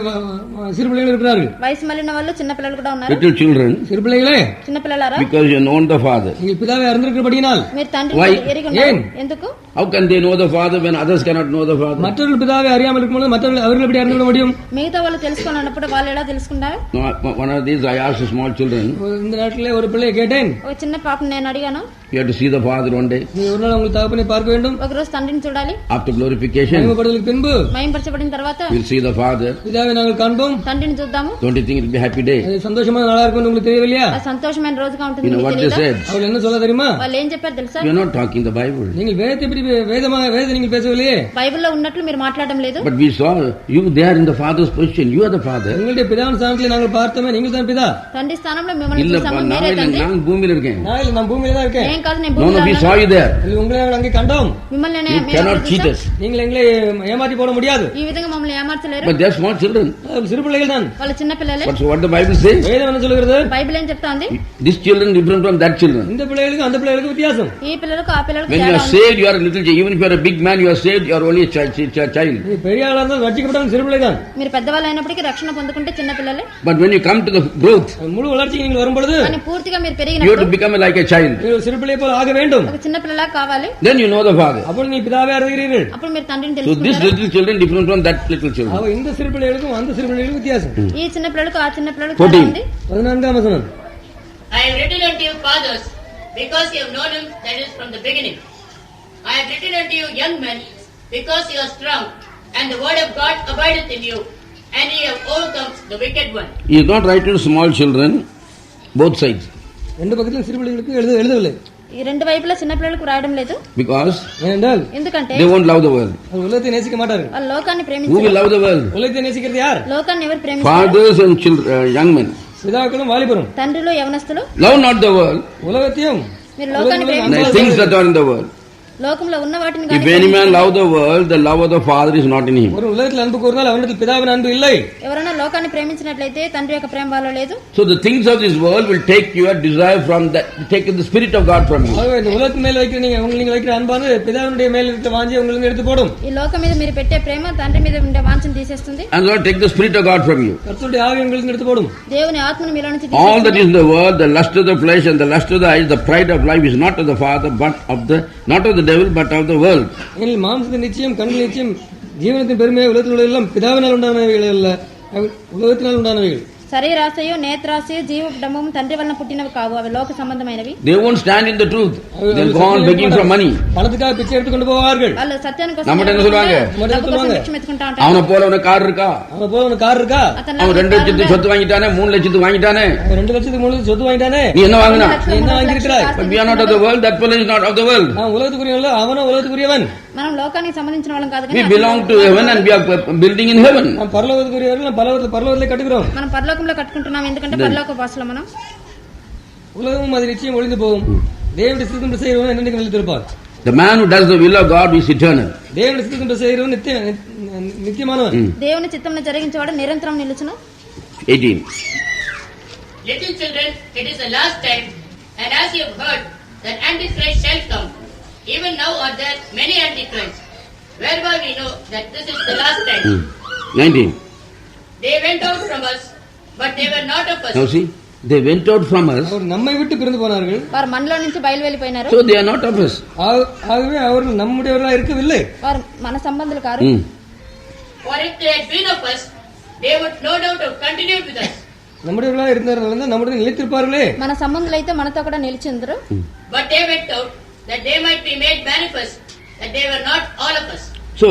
சிறு பிள்ளைகள் இருக்கிறார்கள். వయసు మళ్ళిన వాళ్ళు చిన్న పిల్లలు కూడా ఉన్నారు. Little children, சிறு பிள்ளைகளே, చిన్న పిల్లలారా because you know the father. நீங்கள் பிதாவை அறிந்திருக்கிறபடியினால் మీరు తండ్రి Why? ఎరిగి ఉన్నారు. ஏன்? ఎందుకు? How can they know the father when others cannot know the father? மற்றவர்கள் பிதாவை அறியாமல் இருக்கும்போது மற்றவர்கள் அவர்கள் எப்படி அறிந்து கொள்ள முடியும்? మిగతా వాళ్ళు తెలుసుకొని అన్నప్పుడు వాళ్ళు ఎలా తెలుసుకుంటారు? No, one of these I asked small children, இந்த நாட்டிலே ஒரு பிள்ளையை கேட்டேன், ఒక చిన్న పాపను నేను అడిగాను, you have to see the father one day நீ ஒரு நாள் உங்கள் தகப்பனை பார்க்க வேண்டும். ఒక రోజు తండ్రిని చూడాలి. after glorification. மகிமைப்படுதலுக்கு பின்பு మహింపరచబడిన తర్వాత We'll see the father. பிதாவை நாங்கள் காண்போம். తండ్రిని చూద్దాము. Don't you think it will be a happy day? அது சந்தோஷமான நாளா இருக்கும் உங்களுக்கு தெரியவில்லையா? అది సంతోషమైన రోజుగా ఉంటుంది. You know మీకు what they తెలీదా? said? அவள் என்ன சொல்ல தெரியுமா? వాళ్ళు ఏం చెప్పారు తెలుసా? We are not talking the Bible. நீங்கள் வேதத்தை பற்றி வேத நீங்கள் பேசவில்லையே. బైబిల్లో ఉన్నట్లు మీరు మాట్లాడడం లేదు. But we saw you there in the father's position. You are the father. உங்களுடைய பிதாவின் ஸ்தானத்திலே நாங்கள் பார்த்தோமே, நீங்கள் தான் பிதா. తండ్రి స్థానంలో మిమ్మల్ని இல்ல చూసాము, మీరే తండ్రి. நான் பூமியில இருக்கேன். நான் பூமியில தான் இருக்கேன். ఏం కాదు, నేను No, భూమిలో no, we ఉన్నాను. saw you there. உங்களை அங்கே கண்டோம். మిమ్మల్ని You cannot cheat us. நீங்கள் எங்களை ஏமாற்றி போட முடியாது. ఈ విధంగా మమ్మల్ని ఏమార్చలేరు. But they are small children. சிறு பிள்ளைகள் தான். వాళ్ళు చిన్న పిల్లలే. But so what the Bible says? வேதம் என்ன சொல்கிறது? బైబిల్ ఏం చెప్తాంది? These children different from that children. இந்த பிள்ளைகளுக்கு அந்த பிள்ளைகளுக்கு வித்தியாசம். ఈ పిల్లలకు ఆ పిల్లలకు When you తేడా are ఉంది. saved, you are a little child. Even if you are a big man, you are saved, you are only a child. நீ பெரிய ஆளா இருந்தால் ரட்சிக்கப்பட்டவங்க சிறு பிள்ளை தான். మీరు పెద్దవాళ్ళు అయినప్పటికీ రక్షణ పొందుకుంటే చిన్న పిల్లలే. But when you come to the growth, முழு வளர்ச்சிக்கு நீங்கள் வரும் பொழுது కానీ పూర్తిగా మీరు you have to పెరిగినప్పుడు become like a child. நீங்கள் சிறு பிள்ளை போல ஆக வேண்டும். ఒక చిన్న పిల్లలా కావాలి. Then you know the father. அப்பொழுது நீ பிதாவை அறிகிறீர்கள். అప్పుడు మీరు తండ్రిని So these తెలుసుకుంటారు. little children different from that little children. அவ இந்த சிறு பிள்ளைகளுக்கும் அந்த சிறு பிள்ளைகளுக்கும் வித்தியாசம். ఈ చిన్న పిల్లలకు ఆ చిన్న పిల్లలకు 14. తేడా ఉంది. 14ஆம் வசனம். I have written unto you, fathers, because you have known him, that is from the beginning. I have written unto you, young men, because you are strong, and the word of God abideth in you, and ye have overcome the wicked one. He is not writing to small children, both sides. ரெண்டு பக்கத்திலும் சிறு பிள்ளைகளுக்கு எழுதவில்லை. ఈ రెండు వైపులా చిన్న పిల్లలకు రాయడం లేదు. Because ஏனென்றால் ఎందుకంటే they won't love the world. அவர் உலகத்தை நேசிக்க மாட்டார்கள். వాళ్ళు లోకాన్ని Who will ప్రేమించారు. love the world? உலகத்தை நேசிக்கிறது யார்? లోకాన్ని ఎవరు ప్రేమిస్తారు? Fathers and children, young men. பிதாக்களும் வாலிபரும். తండ్రులు, యవనస్తులు. Love not the world, உலகத்தையும் మీరు లోకాన్ని the ప్రేమించారు. things that are in the world. లోకంలో ఉన్న వాటిని If గాని any man love the world, the love of the Father is not in him. ஒரு உலகத்தில் அன்பு கூர்ந்தால் அவனிடத்தில் பிதாவின் அன்பு இல்லை. ఎవరైనా లోకాన్ని ప్రేమించినట్లయితే తండ్రి యొక్క ప్రేమ వాళ్ళలో లేదు. So the things of this world will take your desire from that, take the Spirit of God from you. ஆகவே இந்த உலகத்தின் மேல் வைக்கிற நீங்கள் வைக்கிற அன்பானது பிதாவினுடைய மேல் இருக்க வாஞ்சி உங்களுக்கு எடுத்து போடும். ఈ లోకం మీద మీరు పెట్టే ప్రేమ తండ్రి మీద ఉండే వాంఛను తీసేస్తుంది. And Lord, take the Spirit of God from you. கர்த்தருடைய ஆவி உங்களுக்கு எடுத்து போடும். దేవుని ఆత్మను మీలో నుంచి All that తీసేస్తుంది. is in the world, the lust of the flesh and the lust of the eyes, the pride of life is not of the Father, but of the, not of the devil, but of the world. ஏனெனில் மாம்சத்தின் நிச்சயம், கண்ணின் நிச்சயம், ஜீவனத்தின் பெருமை உலகத்தில் உள்ள எல்லாம் பிதாவினால் உண்டானவைகள் அல்ல, உலகத்தினால் உண்டானவைகள். శరీరాశయు, నేత్రాశయు, జీవడమము తండ్రి వలన పుట్టినవి కావు, అవి లోక సంబంధమైనవి. They won't stand in the truth. They'll go on begging for money. பணத்துக்காக பிச்சை எடுத்துக்கொண்டு போவார்கள். వాళ్ళు సత్యానికి కోసం நம்மட்ட என்ன சொல்லுவாங்க? డబ్బు కోసం భిక్షం ఎత్తుకుంటా ఉంటారు. அவனை போல உனக்கு கார் இருக்கா? அவன் போல உனக்கு கார் இருக்கா? அவன் 2 லட்சத்துக்கு சொத்து வாங்கிட்டானே, 3 லட்சத்துக்கு வாங்கிட்டானே, அவன் 2 லட்சத்துக்கு 3 சொத்து வாங்கிட்டானே, நீ என்ன வாங்கினா? நீ என்ன வாங்கியிருக்கிறாய்? But we are not of the world, that fellow is not of the world. நான் உலகத்துக்குரியவன், அவனும் உலகத்துக்குரியவன். మనం లోకానికి సంబంధించిన వాళ్ళం కాదు We కానీ belong to heaven and we are building in heaven. நாம் பரலோகத்துக்குரியவர்கள், நாம் பரலோகத்திலே கட்டுகிறோம். మనం పరలోకంలో కట్టుకుంటున్నాం ఎందుకంటే పరలోక వాసులం మనం. உலகமும் அது நிச்சயம் ஒழிந்து போகும். தேவனுடைய சித்தம் செய்கிறவன் என்னைக்கு நிலைத்திருப்பார். The man who does the will of God is eternal. தேவனுடைய சித்தம் செய்கிறவன் நித்தியமானவன். దేవుని చిత్తమును జరిగించేవాడు నిరంతరం నిలుచును. 18. Little children, it is the last time, and as you have heard that Antichrist shall come, even now are there many Antichrists, whereby we know that this is the last time. 19. They went out from us, but they were not of us. Now see, they went out from us, அவர் நம்மை விட்டு பிரிந்து போனார்கள். వారు మనలో నుంచి బయలు వెళ్ళిపోయినారు. so they are not of us. ஆகவே அவர்கள் நம்முடையவர்களாக இருக்கவில்லை. వారు మన సంబంధులు car. For if they had been of us, they would no doubt have continued with us. நம்முடையவர்களாக இருந்தார்கள், நம்முடைய நிலைத்திருப்பார்களே. మన సంబంధులు అయితే మనతో కూడా నిలిచిందరు. But they went out that they might be made manifest that they were not all of us. So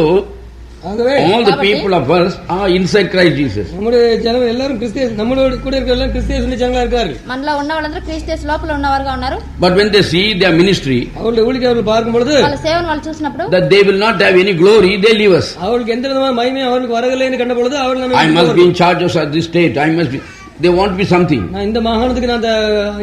ஆகவே all the people of us are inside Christ Jesus. நம்முடைய ஜனங்கள் எல்லாரும் கிறிஸ்தேஸ், நம்மளோட கூட இருக்கிற எல்லாம் கிறிஸ்தேஸ் ஜனங்களா இருக்கார்கள். మనలో ఉన్న వాళ్ళందరూ క్రీస్తు లోపల ఉన్నవారుగా ఉన్నారు. But when they see their ministry, அவருடைய ஊழியத்தை அவர்கள் பார்க்கும் பொழுது, వాళ్ళ సేవను వాళ్ళు చూసినప్పుడు, that they will not have any glory, they leave us. அவர்களுக்கு எந்த விதமான மகிமையும் அவர்களுக்கு வரவில்லை என்று கண்ட பொழுது அவர்கள் I must be in charge of this state. I must be. They want to be something. நான் இந்த மாகாணத்துக்கு நான்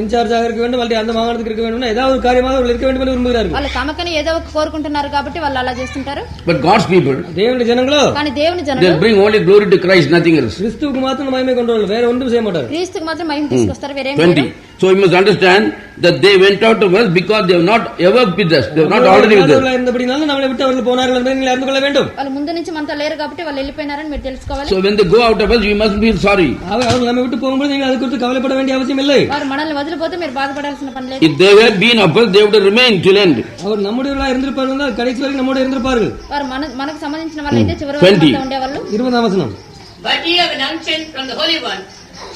இன்சார்ஜாக இருக்க வேண்டும், அல்லது அந்த மாகாணத்துக்கு இருக்க வேண்டும், ஏதாவது ஒரு காரியமாக அவர்கள் இருக்க வேண்டும் என்று விரும்புகிறார்கள். వాళ్ళు తమకని ఏదో ఒక కోరుకుంటున్నారు కాబట్టి వాళ్ళు అలా చేస్తుంటారు. But God's people, தேவனுடைய ஜனங்களோ, కానీ దేవుని they జనులు bring only glory to Christ, nothing else. கிறிஸ்துவுக்கு மாத்திரம் மகிமை கொண்டு வரல, வேற ஒன்றும் செய்ய மாட்டார்கள். క్రీస్తుకు మాత్రం మహిమ తీసుకొస్తారు, వేరేం 20. లేదు. So you must understand that they went out of us because they have not ever with us. They have not already with us. இருந்தபடினால நம்மளை விட்டு அவர்கள் போனார்கள் என்பதை நீங்கள் அறிந்து கொள்ள வேண்டும். వాళ్ళు ముందు నుంచి మనతో లేరు కాబట్టి వాళ్ళు వెళ్ళిపోయినారని మీరు తెలుసుకోవాలి. So when they go out of us, we must feel sorry. அவர்கள் நம்மை விட்டு போகும்போது நீங்கள் அது குறித்து கவலைப்பட வேண்டிய அவசியம் இல்லை. వారు మనల్ని వదిలిపోతే మీరు బాధపడాల్సిన పని లేదు. If they had been of us, they would have remained till end. அவர் நம்முடையவர்களாக இருந்திருப்பார்கள், கடைசி வரைக்கும் நம்மோட இருந்திருப்பார்கள். వారు మనకు సంబంధించిన వాళ్ళైతే చివరి వరకు మనతో ఉండేవాళ్ళు. 20వ వచనం. But ye have an unction from the Holy One,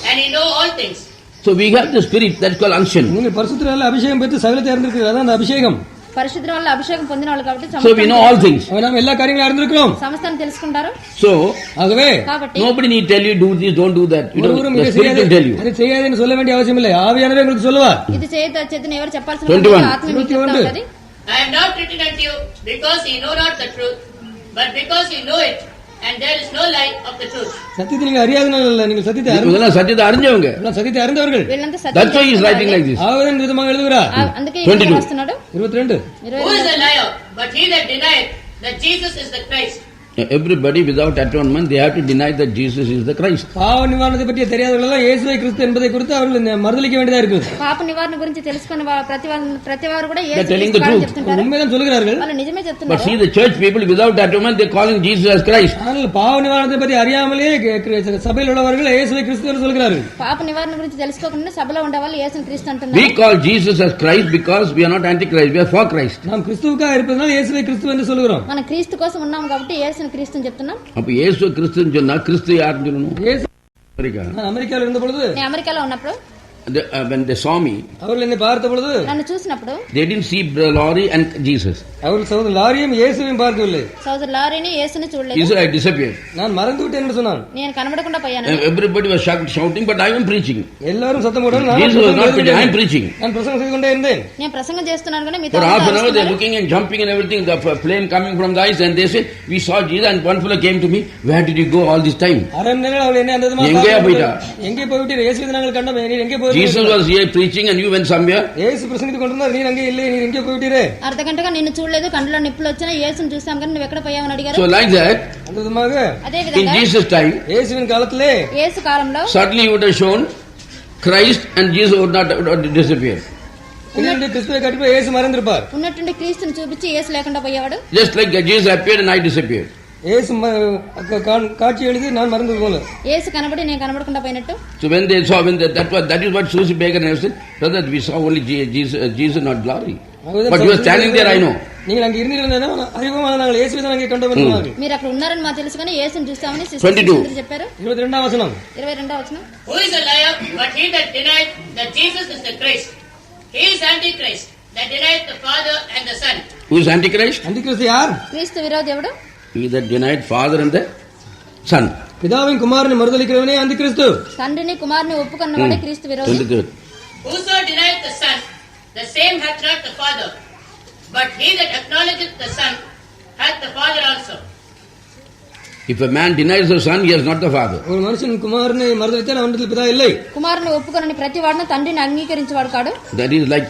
and ye know all things. So we have the spirit that's called unction. நீங்கள் பரிசுத்தரால் அபிஷேகம் பெற்று சகலத்தை அறிந்திருக்கிறீர்கள், அதான் அந்த அபிஷேகம். పరిశుద్ధ వల్ల అభిషేకం పొందిన వాళ్ళు కాబట్టి So we know all things. நாம் எல்லா காரியங்களும் அறிந்திருக்கிறோம். సమస్తాన్ని తెలుసుకుంటారు. So ஆகவே కాబట్టి nobody need tell you do this, don't do that. You know, ஒருவரும் the இதை spirit will tell you. அதை செய்யாதேன்னு சொல்ல வேண்டிய அவசியம் இல்லை, ஆவியானவர் உங்களுக்கு சொல்லுவார். ఇది చేయొద్దని ఎవరు చెప్పాల్సిన 21. ఆత్మ మీకు చెప్తా ఉంటది. I have not written unto you because ye know not the truth, but because ye know it, and there is no lie of the truth. சத்தியத்தை நீங்க அறியாதனால இல்ல, நீங்கள் சத்தியத்தை இதெல்லாம் சத்தியத்தை அறிஞ்சவங்க. சத்தியத்தை அறிந்தவர்கள். వీళ్ళంతా That's why he is writing like this. ஆவதன் விதமாக எழுதுகிறார். అందుకే 22. రాస్తున్నాడు. 22. Who is a liar but he that denieth that Jesus is the Christ? Everybody without atonement, they have to deny that Jesus is the Christ. பாவ நிவாரணத்தை பற்றி தெரியாதவர்கள் எல்லாம் இயேசுவை கிறிஸ்து என்பதை குறித்து அவர்கள் மறுதலிக்க வேண்டியதா இருக்குது. పాప నివారణ గురించి తెలుసుకున్న ప్రతివారు కూడా యేసు telling the క్రీస్తు truth. చెప్తుంటారు. உண்மைதான் சொல்கிறார்கள். వాళ్ళు నిజమే But చెప్తున్నారు. see the church people without atonement, they are calling Jesus as Christ. ஆனால் பாவ நிவாரணத்தை பற்றி அறியாமலே சபையில் உள்ளவர்கள் இயேசுவை கிறிஸ்து என்று சொல்கிறார்கள். పాప నివారణ గురించి తెలుసుకోకుండా సభలో ఉండే వాళ్ళు యేసుని క్రీస్తు We అంటున్నారు. call Jesus as Christ because we are not antichrist, we are for Christ. நாம் கிறிஸ்துவுக்காக இருப்பதனால இயேசுவை கிறிஸ்து என்று சொல்கிறோம். మన క్రీస్తు కోసం ఉన్నాం కాబట్టి యేసుని క్రీస్తుని చెప్తున్నాం. அப்ப இயேசு கிறிஸ்துன்னு சொன்னா கிறிஸ்து யாருன்னு சொல்லணும்? இயேசு அமெரிக்கா. நான் அமெரிக்காவில் இருந்த பொழுது, నేను అమెరికాలో ఉన్నప్పుడు When they saw me, அவர்கள் என்னை பார்த்த பொழுது నన్ను చూసినప్పుడు they didn't see Brother Laurie and Jesus. அவர்கள் சகோதரர் லாரியும் இயேசுவையும் பார்க்கவில்லை. సోదరు లారీని యేసుని He చూడలేదు. said, I disappeared. நான் மறந்து விட்டேன் என்று சொன்னான். నేను కనబడకుండా పోయాను. Everybody was shouting, but I am preaching. எல்லாரும் சத்தம் போட்டார்கள், Jesus was not preaching, I am preaching. நான் பிரசங்கம் செய்து கொண்டே இருந்தேன். నేను ప్రసంగం చేస్తున్నాను కానీ మీతో For half an hour they are ఆలోచిస్తున్నారు. looking and jumping and everything, the plane coming from the eyes, and they say, we saw Jesus, and one fellow came to me, where did you go all this time? அரை மணி நேரம் அவள் என்ன அந்த விதமாக எங்கேயா பார்த்து போயிட்டா? எங்கே போய்விட்டீர்? இயேசுவை நாங்கள் கண்டோமே, நீர் எங்கே Jesus போய்விட்டீர்? was here preaching and you went somewhere. இயேசு பிரசங்கித்துக் கொண்டிருந்தார், நீர் அங்கே இல்லை, நீர் எங்கே போய்விட்டீரே? అర్ధ గంటగా నిన్ను చూడలేదు, కండ్లో నిప్పులు వచ్చినా యేసుని చూసాం కానీ నువ్వు ఎక్కడ పోయావని అడిగారు. So like that, அந்த விதமாக అదే in విధంగా Jesus' time, இயேசுவின் காலத்திலே యేసు కాలంలో certainly would have shown Christ and Jesus would not disappear. இன்னொரு கிறிஸ்துவை கட்டிப்போய் இயேசு மறைந்திருப்பார். ఉన్నట్టుండి క్రీస్తుని చూపించి యేసు లేకుండా పోయేవాడు. Just like Jesus appeared and I disappeared. இயேசு காட்சி எழுதி நான் மறந்தது போல. యేసు కనబడి నేను కనబడకుండా పోయినట్టు. So when they saw, that is what Susie Baker said, brother, we saw only Jesus, not glory. But you were standing there, I know. நீங்கள் அங்கே இருந்தீங்கன்னா அறிவமாக நாங்கள் இயேசுவை தான் அங்கே கண்டோம். మీరు అక్కడ ఉన్నారని మాకు తెలుసు కానీ యేసుని చూస్తామని 22. చెప్పారు. 22వ వచనం. 22వ వచనం. Who is a liar but he that denieth that Jesus is the Christ? He is Antichrist that denieth the Father and the Son. Who is Antichrist? அந்திகிறிஸ்து யார்? క్రీస్తు విరోధి ఎవడు? He that denied Father and the Son. பிதாவின் குமாரனை மறுதலிக்கிறவனே அந்திகிறிஸ்து. తండ్రిని కుమారుని ఒప్పుకున్నవాడే క్రీస్తు విరోధి. 23. Whoso denieth the Son, the same hath not the Father. But he that acknowledgeth the Son hath the Father also. If a man denies the son, he has not the father. ஒரு மனுஷன் குமாரனை மறுதலித்தால் அவனிடத்தில் பிதா இல்லை. కుమారుని ఒప్పుకొనని ప్రతి వాడును తండ్రిని అంగీకరించేవాడు కాడు. That is like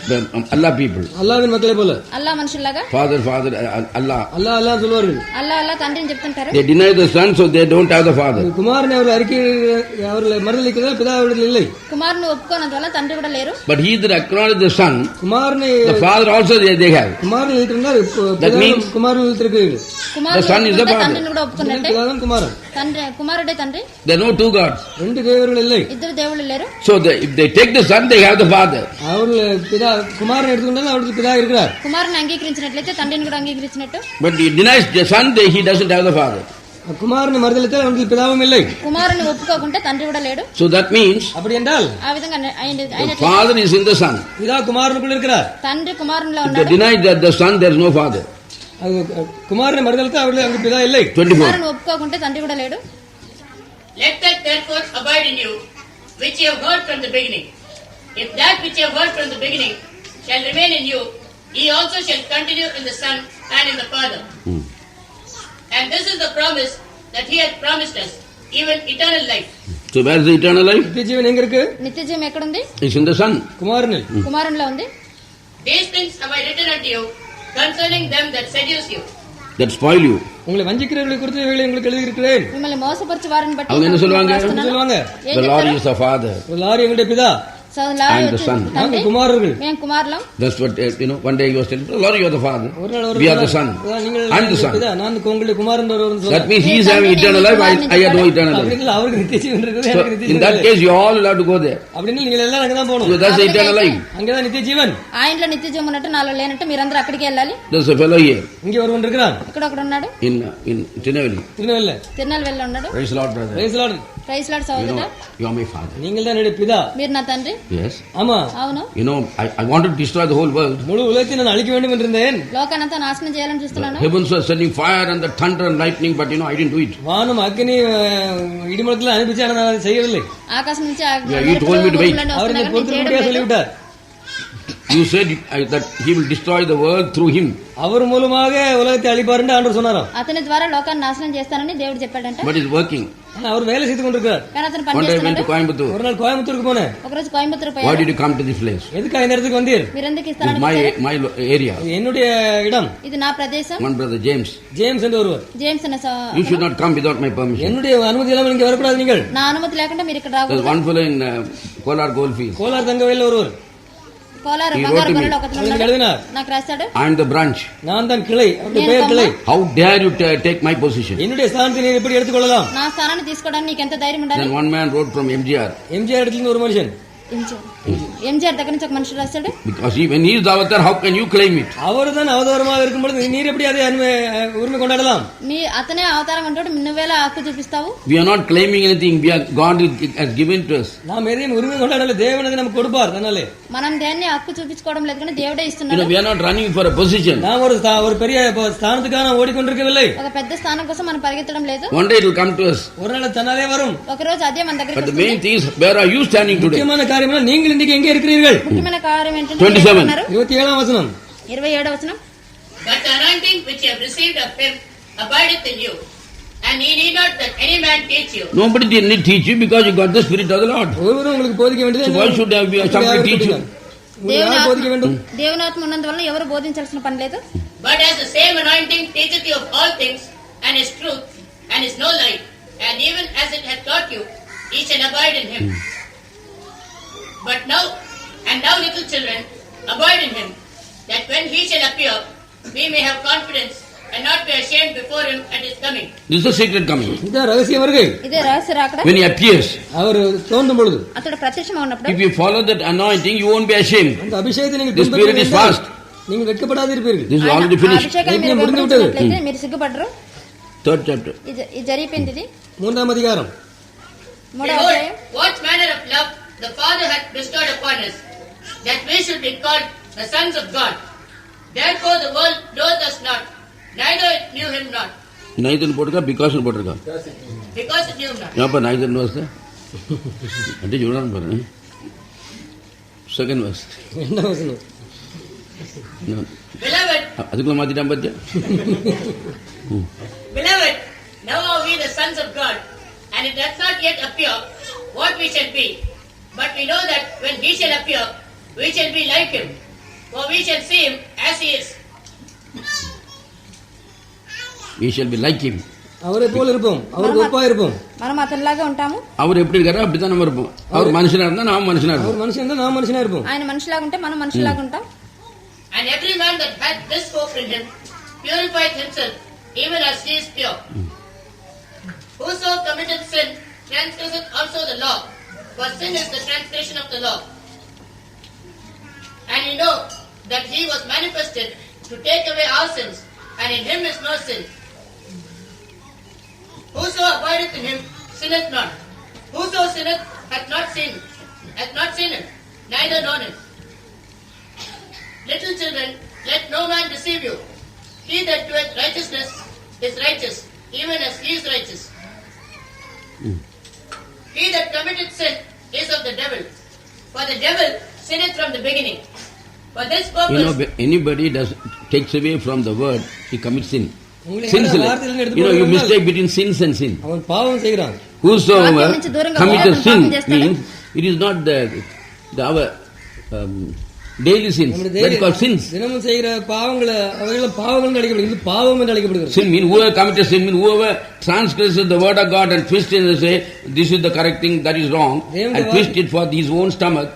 Allah people. అల్లాహ్విన్ మక్കളే Pola. Allah మనుషుల్లాగా. Father, Father, Allah. Allah Allah சொல்வார்கள். అల్లాహ్ అల్లాహ్ తండ్రిని చెప్తుంటారు. They deny the son, so they don't have the father. కుమారుని அவர்களை மறுதலிக்கிறார்கள், பிதா அவரிடத்தில் இல்லை. కుమారుని ఒప్పుకోనందు వల్ల తండ్రి కూడా లేరు. But he that acknowledges the son, కుమారుని the father also they have. కుమారుని இருக்கிறார். That means కుమారుని இருக்கிறார்கள். the son is the father. తండ్రిని కూడా ఒప్పుకున్నట్టే. పిదాதான் కుమారన్. తండ్రి కుమారుడే తండ్రి. There are no two gods. రెండు దేవుళ్ళు இல்லை. ఇద్దరు దేవుళ్ళు లేరు. So if they take the son, they have the father. அவர்கள் பிதா குமாரனை எடுத்துக்கொண்டால் அவருக்கு பிதா இருக்கிறார். కుమారుని అంగీకరించినట్లయితే తండ్రిని కూడా అంగీకరించినట్టు. But he denies the son, he doesn't have the father. కుమారుని మరుదలిத்தால் அவருக்கு పిதாவும் இல்லை. కుమారుని ఒప్పుకోకుంటే తండ్రి కూడా లేడు. So that means அப்படி என்றால் ఆ విధంగా the father is in the son. பிதா குமாரனுக்குள்ள இருக்கிறார். తండ్రి కుమారునిలో If they ఉన్నాడు. deny that the son, there is no father. కుమారుని మరుదలిத்தால் அவருக்கு அங்கு பிதா இல்லை. 24. కుమారుని ఒప్పుకోకుంటే తండ్రి కూడా లేడు. Let that therefore abide in you, which you have heard from the beginning. If that which you have heard from the beginning shall remain in you, ye also shall continue in the Son and in the Father. And this is the promise that he hath promised us, even eternal life. So where is the eternal life? நித்திய ஜீவன் எங்க இருக்கு? నిత్య జీవం ఎక్కడుంది? It's in the son. కుమారునిல். కుమారునిలో ఉంది. These things have I written unto you concerning them that seduce you. That spoil you. உங்களை வஞ்சிக்கிறவர்களை குறித்து இவைகளை உங்களுக்கு எழுதி இருக்கிறேன். మిమ్మల్ని మోసపరిచే వారిని బట్టి அவங்க என்ன சொல்லுவாங்க? சொல்லுவாங்க. The Lord is the father. Lorry எங்களுடைய பிதா. And the son. நாங்க குமாரர்கள். మేము కుమారులం. That's what one day he was telling, Lord, you are the father. We are the son. I'm the son. நான் உங்களுடைய குமாரன் சொல்றார். That means he is having eternal life, I have no eternal life. அப்படினா அவருக்கு நித்திய ஜீவன் இருக்குது, எனக்கு நித்திய In Jeevan that case, you all will have to go there. அப்படினா நீங்க எல்லாம் அங்க தான் போணும். So that's the eternal life. அங்க தான் நித்திய ஜீவன். ఆయనలో నిత్య జీవం ఉన్నట్టు నాలో లేనట్టు మీరందరూ అక్కడికి వెళ్ళాలి. There's a fellow here. இங்க ஒருவன் இருக்கிறான். ఇక్కడ ఒకడు ఉన్నాడు. In Tirunelveli. திருநெல்வேலில. తిరునెల్వేలిలో ఉన్నాడు. Praise the Lord, brother. Praise Lord. Praise Lord సహోదరుడా. You are my father. நீங்கள் தான் என்னுடைய பிதா. మీరు నా తండ్రి. Yes. ஆமா. అవును. You know, I wanted to destroy the whole world. முழு உலகத்தை நான் அழிக்க வேண்டும் என்றிருந்தேன். లోకానంతా నాశనం చేయాలని చూస్తున్నాను. Heavens were sending fire and the thunder and lightning, but I didn't do it. வானம் அக்னி இடிமுழக்கத்துல அனுப்பிச்சு நான் அதை செய்யவில்லை. ఆకాశం నుంచి you told me to wait. அவர் என்னை பொறுத்துக்கொண்டே சொல்லிவிட்டார். You said that he will destroy the world through him. அவர் மூலமாக உலகத்தை அழிப்பார் என்று ஆண்டவர் சொன்னாராம். అతని ద్వారా లోకాన్ని నాశనం చేస్తానని దేవుడు చెప్పాడంట. But it's working. அவர் வேலை செய்து கொண்டிருக்கிறார். కానీ అతను పని One day I went to చేస్తున్నాడు. Coimbatore. ஒரு நாள் கோயம்புத்தூருக்கு போனேன். ఒకరోజు కోయంబత్తూరు Why పోయాడు. did you come to this place? எதுக்காக இந்த இடத்துக்கு வந்தீர்? మీరు ఎందుకు It's ఇస్తానని my వచ్చారు? my area. இது என்னுடைய இடம். ఇది నా ప్రదేశం. One brother James. ஜேம்ஸ் என்று ஒருவர். జేమ్స్ అనే You should not come without my permission. என்னுடைய அனுமதி இல்லாமல் இங்க வரக்கூடாது நீங்கள். నా అనుమతి లేకుండా మీరు ఇక్కడ There's రాకూడదు. one fellow in Kolar Goldfield. Kolar Thangavel ஒருவர். కోలారు He బంగారు wrote to me. గొర్రెలు ఒకతను எனக்கு ఉన్నాడు. எழுதினார். నాకు రాశాడు. I am the branch. நான் தான் கிளை. அவருடைய பெயர் கிளை. How dare you take my position? என்னுடைய ஸ்தானத்தை நீர் எப்படி எடுத்துக்கொள்ளலாம்? నా స్థానాన్ని తీసుకోవడానికి నీకు ఎంత ధైర్యం ఉండాలి? Then one man wrote from MGR. MGR இடத்துல இருந்து ஒரு மனுஷன். ఎంజీఆర్ దగ్గర నుంచి ఒక మనిషి రాశాడు. Because when he is the avatar, how can you claim it? அவர் தான் அவதாரமாக இருக்கும் பொழுது நீர் எப்படி அதை உரிமை கொண்டாடலாம்? అతనే అవతారం అంటాడు, నువ్వేలా హక్కు చూపిస్తావు? We are not claiming anything. God has given to us. நாம் எதையும் உரிமை கொண்டாடல, தேவன் அதை நமக்கு கொடுப்பார். அதனாலே మనం దేన్ని హక్కు చూపించుకోవడం లేదు కానీ దేవుడే You ఇస్తున్నాడు. know, we are not running for a position. நாம் ஒரு பெரிய ஸ்தானத்துக்காக நாம் ஓடிக்கொண்டிருக்கவில்லை. ఒక పెద్ద స్థానం కోసం మనం పరిగెత్తడం లేదు. One day it will come to us. ஒரு நாள் தன்னாலே வரும். ఒక రోజు అదే మన దగ్గరికి But the వస్తుంది. main thing is, where are you standing today? முக்கியமான காரியம் நீங்கள் இன்றைக்கு எங்கே இருக்கிறீர்கள்? ముఖ్యమైన కార్యం ఏంటంటే 27. 27వ వచనం. 27వ వచనం. But the anointing which you have received of him abideth in you, and ye need not that any man teach you. Nobody did teach you because you got the Spirit of the Lord. ஒருவரும் உங்களுக்கு போதிக்க வேண்டியது. So why should somebody teach you? உங்களுக்கு போதிக்க வேண்டும். దేవునాత్మ ఉన్నందువల్ల ఎవరు బోధించాల్సిన పని లేదు. But as the same anointing teacheth you of all things, and is truth, and is no lie, and even as it hath taught you, ye shall abide in him. But now little children, abide in him, that when he shall appear, we may have confidence and not be ashamed before him at his coming. This is the secret coming. இதான் ரகசிய வருகை. ఇదే రహస్య రాకడ. When he appears, அவர் தோன்றும் பொழுது, అతడు ప్రత్యక్షం ఉన్నప్పుడు, if you follow that anointing, you won't be ashamed. அந்த అభిషేకத்தை நீங்கள் The Spirit is fast. நீங்கள் வெட்கப்படாதிருப்பீர்கள். This is already finished. అభిషేకాన్ని మీరు గమనించినట్లయితే మీరు సిగ్గుపడరు. Third chapter. ఇది జరిగిపోయింది. ఇది 3వ అధికారం. 3వ Behold, అధ్యాయం. what manner of love the Father hath bestowed upon us, that we should be called the sons of God. Therefore the world knoweth us not, neither it knew him not. Neither போட்டுக்கா because போட்டுக்கா. Because it knew him not. यहाँ पर neither knows the. అంటే చూడాలి पर. Second verse. என்ன வசனம்? Beloved, அதுக்குள்ள மாத்திட்டான் பாத்தியா? Beloved, now are we the sons of God, and it does not yet appear what we shall be. But we know that when he shall appear, we shall be like him, for we shall see him as he is. We shall be like him. அவரை போல இருப்போம், அவருக்கு ஒப்பா இருப்போம். మనం అతనిలాగా ఉంటాము. அவர் எப்படி இருக்காரோ அப்படிதான் நம்ம இருப்போம். அவர் மனுஷனா இருந்தா நாம மனுஷனா இருப்போம். அவர் மனுஷனா இருந்தா நாம மனுஷனா இருப்போம். ఆయన మనిషిలాగా ఉంటే మనం మనిషిలాగా ఉంటాం. And every man that hath this hope in him purified himself even as he is pure. Whoso committeth sin transgresseth also the law, for sin is the transgression of the law. And you know that he was manifested to take away our sins, and in him is no sin. Whoso abideth in him sinneth not. Whoso sinneth hath not seen him, neither known him. Little children, let no man deceive you. He that doeth righteousness is righteous, even as he is righteous. He that committeth sin is of the devil, for the devil sinneth from the beginning. For this purpose, anybody takes away from the word, he commits sin. Sins, you mistake between sins and sin. அவன் பாவம் செய்கிறான். Whosoever committed sin means it is not our daily sins, but called sins. தினமும் செய்கிற பாவங்களை அவைகள் பாவங்கள் அழைக்கப்படுகிறது. இது பாவம் என்று அழைக்கப்படுகிறது. Sin means whoever committed sin means whoever transgresses the word of God and twist it and say this is the correct thing, that is wrong, and twist it for his own stomach.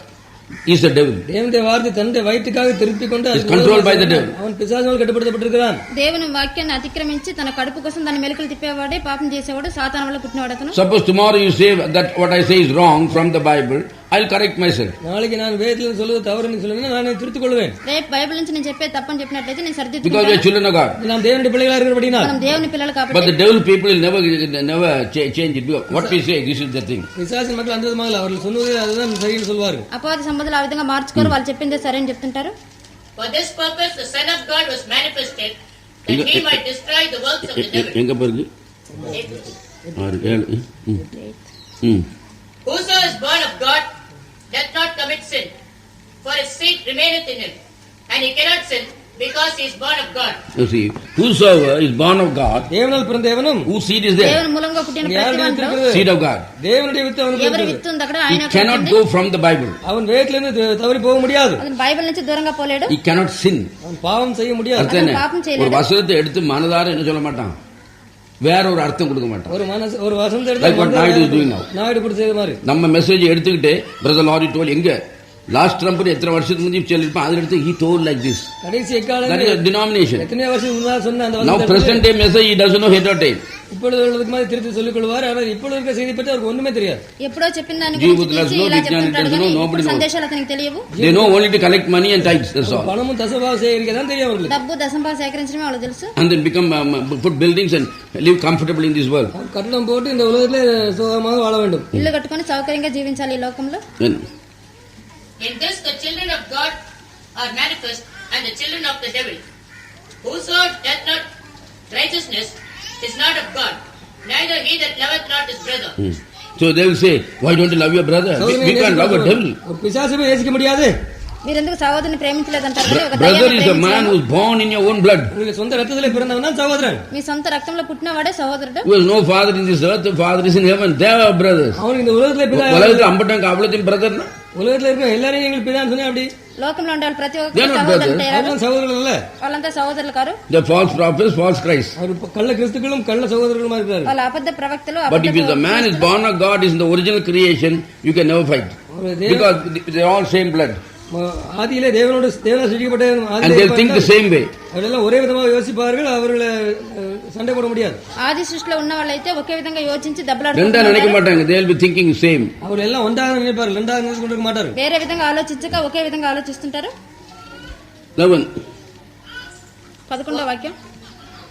Is the devil. தேவனுடைய வார்த்தை தன்னுடைய வயிற்றுக்காக திருப்பிக் கொண்டு is controlled by the devil. அவன் பிசாசால் கட்டுப்படுத்தப்பட்டிருக்கிறான். దేవుని వాక్యాన్ని అతిక్రమించి తన కడుపు కోసం దాని మెలికలు తిప్పేవాడే పాపం చేసేవాడు సాతాను వల్ల పుట్టినవాడు అతను. Suppose tomorrow you say that what I say is wrong from the Bible, I'll correct myself. நாளைக்கு நான் வேதத்தில் சொல்வது தவறுன்னு சொல்லுவேன், நான் திருத்திக் கொள்வேன். రేపు బైబిల్ నుంచి నేను చెప్పే తప్పని చెప్పినట్లయితే నేను సరిదిద్దుకుంటాను. Because we are children of God. நாம் தேவனுடைய பிள்ளைகளா இருக்கிறபடினா మనం దేవుని పిల్లలు కాబట్టి. But the devil people will never change it. What we say, this is the thing. பிசாசின் மக்கள் அந்த விதமாக அவர்கள் சொல்வது அதுதான் சரின்னு சொல்வார்கள். అపవాది సంబంధాలు ఆ విధంగా మార్చుకోరు, వాళ్ళు చెప్పిందే సరే అని చెప్తుంటారు. for this purpose the Son of God was manifested, that he might destroy the works of the devil. எங்க பாருங்க? 7. Whoso is born of God doth not commit sin, for his seed remaineth in him, and he cannot sin, because he is born of God. You see, whosoever is born of God, தேவனால் பிறந்த எவனும், whose seed is there? దేవుని మూలంగా పుట్టిన ప్రతివాడు Seed of God. தேவனுடைய with அவனுக்கு ఎవరి విత్తు ఉంది అక్కడ He ఆయన cannot go from the Bible. அவன் வேதத்திலிருந்து தவறி போக முடியாது. అతను బైబిల్ నుంచి దూరంగా పోలేడు. He cannot sin. அவன் பாவம் செய்ய முடியாது. అతను పాపం ஒரு చేయలేడు. வசனத்தை எடுத்து மனதார என்ன சொல்ல மாட்டான், வேற ஒரு அர்த்தம் கொடுக்க மாட்டான். ஒரு வசனத்தை எடுத்து Like what Naidu is doing now. Naidu இப்படி செய்த மாதிரி. நம்ம மெசேஜ் எடுத்துக்கிட்டு Brother Lawrie told எங்க லாஸ்ட் ட்ரம்ப் எத்தனை வருஷத்துக்கு முன்னாடி சொல்லிருப்பான், அதுல எடுத்து he told like this. கடைசி எக்காலம் That is a denomination. எத்தனை வருஷம் முன்னாடி சொன்ன அந்த Now வசனத்தை present day message he doesn't know head or tail. இப்பொழுது உள்ளதுக்கு மாதிரி திருப்பி சொல்லிக் கொள்வார். ஆனால் இப்பொழுது இருக்க செய்தி பற்றி அவருக்கு ஒண்ணுமே தெரியாது. ఎప్పుడో చెప్పిన దాని జీవితంలో గురించి ఇలా చెప్తుంటాడు విజ్ఞానం కానీ nobody knows. సందేశాలు అతనికి తెలియవు. They know only to collect money and tithes, that's all. பணமும் தசபாவம் சேகரிக்கதான் தெரியும் அவங்களுக்கு. డబ్బు దశంభాగం సేకరించడమే వాళ్ళకి తెలుసు. And then become put buildings and live comfortably in this world. கட்டணம் போட்டு இந்த உலகத்திலே சுகமாக வாழ வேண்டும். ఇల్లు కట్టుకొని సౌకర్యంగా జీవించాలి ఈ లోకంలో. In this the children of God are manifest, and the children of the devil. Whoso doth not righteousness is not of God, neither he that loveth not his brother. So they will say, why don't you love your brother? We can't love a devil. ஒரு பிசாசுமே நேசிக்க முடியாது. మీరెందుకు సహోదరుని ప్రేమించలేదంటారు కానీ ఒక Brother దయ్యాన్ని is a man who is born in your own blood. உங்களுடைய சொந்த ரத்தத்திலே பிறந்தவன் தான் சகோதரன். మీ సొంత రక్తంలో పుట్టినవాడే సహోదరుడు. Who has no father in this earth, the father is in heaven. They are brothers. அவன் இந்த உலகத்திலே பிதா. உலகத்துல அம்பட்டாங்க அவ்வளோத்தையும் பிரதர். உலகத்துல இருக்க எல்லாரையும் எங்களுக்கு பிதான்னு சொன்னா அப்படி లోకంలో ఉండే వాళ్ళు ప్రతి They ఒక్కరు are not సహోదరులు brothers. அவன் சகோதரர்கள் இல்ல. వాళ్ళంతా సహోదరులు car. The false prophets, false Christ. அவர் கள்ள கிறிஸ்துக்களும் கள்ள சகோதரர்களுமா இருக்கிறார்கள். వాళ్ళ అబద్ధ ప్రవక్తలు But if the man is born of God, is in the original creation, you can never fight. Because they are all same blood. ஆதியிலே தேவனோடு சிருஷ்டிக்கப்பட்ட And they think the same way. அவர்கள் ஒரே விதமாக யோசிப்பார்கள், அவர்களை சண்டை போட முடியாது. ఆది సృష్టిలో ఉన్న వాళ్ళైతే ఒకే విధంగా యోచించి ரெண்டா దెబ్బలాడుకుంటారు. நினைக்க மாட்டாங்க. They will be thinking same. அவர்கள் எல்லாம் ஒன்றாக நினைப்பார்கள், ரெண்டாக நினைச்சு கொண்டிருக்க மாட்டார்கள். వేరే విధంగా ఆలోచించక ఒకే విధంగా ఆలోచిస్తుంటారు. 11. 11వ వాక్యం.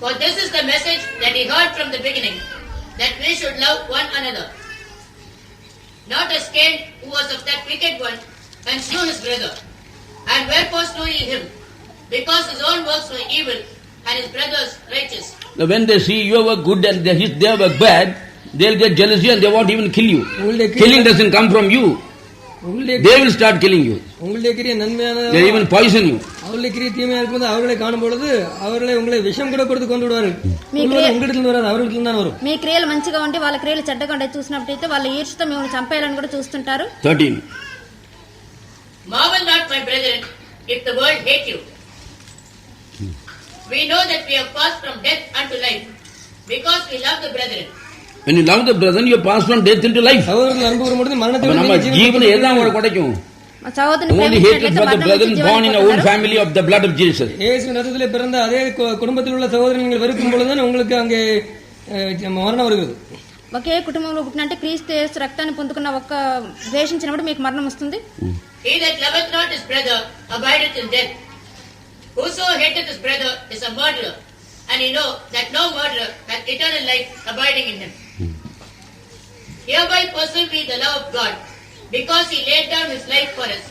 For this is the message that he heard from the beginning, that we should love one another. Not as Cain, who was of that wicked one, and slew his brother. And wherefore slew he him? Because his own works were evil, and his brother's righteous. Now when they see your work good and their work bad, they'll get jealousy and they won't even kill you. Killing doesn't come from you. they will start killing you. உங்களுடைய கிரியை நன்மையான They even poison you. அவருடைய கிரியை தீமையா இருக்கும்போது அவர்களை காணும் பொழுது அவர்களை உங்களை விஷம் கூட கொடுத்து கொண்டு விடுவார்கள். உங்களிடத்துல வராது, அவர்களிடத்துல தான் வரும். మీ క్రియలు మంచిగా ఉండి వాళ్ళ క్రియలు చెడ్డగా ఉండే చూసినప్పుడైతే వాళ్ళ ఈర్ష్యతో మిమ్మల్ని చంపేయాలని కూడా చూస్తుంటారు. 13. Marvel not, my brethren, if the world hate you. We know that we have passed from death unto life, because we love the brethren. When you love the brethren, you pass from death into life. சகோதரர்கள் அன்பு கூறும்போது மரணத்திலிருந்து நம்ம ஜீவனை எல்லாம் உங்களுக்கு கிடைக்கும். சகோதரன் Only hatred for the brethren born in our own family of the blood of Jesus. இயேசுவின் ரத்தத்திலே பிறந்த அதே குடும்பத்தில் உள்ள சகோதரர்கள் நீங்கள் வெறுக்கும் பொழுது உங்களுக்கு அங்கே மரணம் வருகிறது. ఒకే కుటుంబంలో పుట్టినంటే క్రీస్తు యేసు రక్తాన్ని పొందుకున్న ఒక్క ద్వేషించినప్పుడు మీకు మరణం వస్తుంది. He that loveth not his brother abideth in death. Whoso hateth his brother is a murderer, and he know that no murderer hath eternal life abiding in him. Hereby perceive we the love of God, because he laid down his life for us,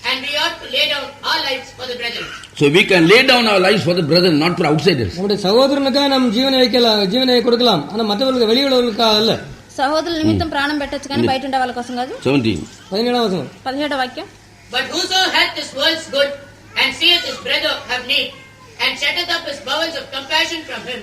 and we ought to lay down our lives for the brethren. So we can lay down our lives for the brethren, not for outsiders. நம்முடைய சகோதரனுக்காக நாம் ஜீவனை வைக்கலாம், ஜீவனை கொடுக்கலாம், ஆனா மற்றவர்களுக்கு வெளியுள்ளவர்களுக்காக அல்ல. సహోదరుల నిమిత్తం ప్రాణం పెట్టొచ్చు కానీ బయట ఉండే వాళ్ళ కోసం కాదు. 17. 17వ వాక్యం. But whoso hath this world's good and seeth his brother have need, and setteth up his bowels of compassion from him,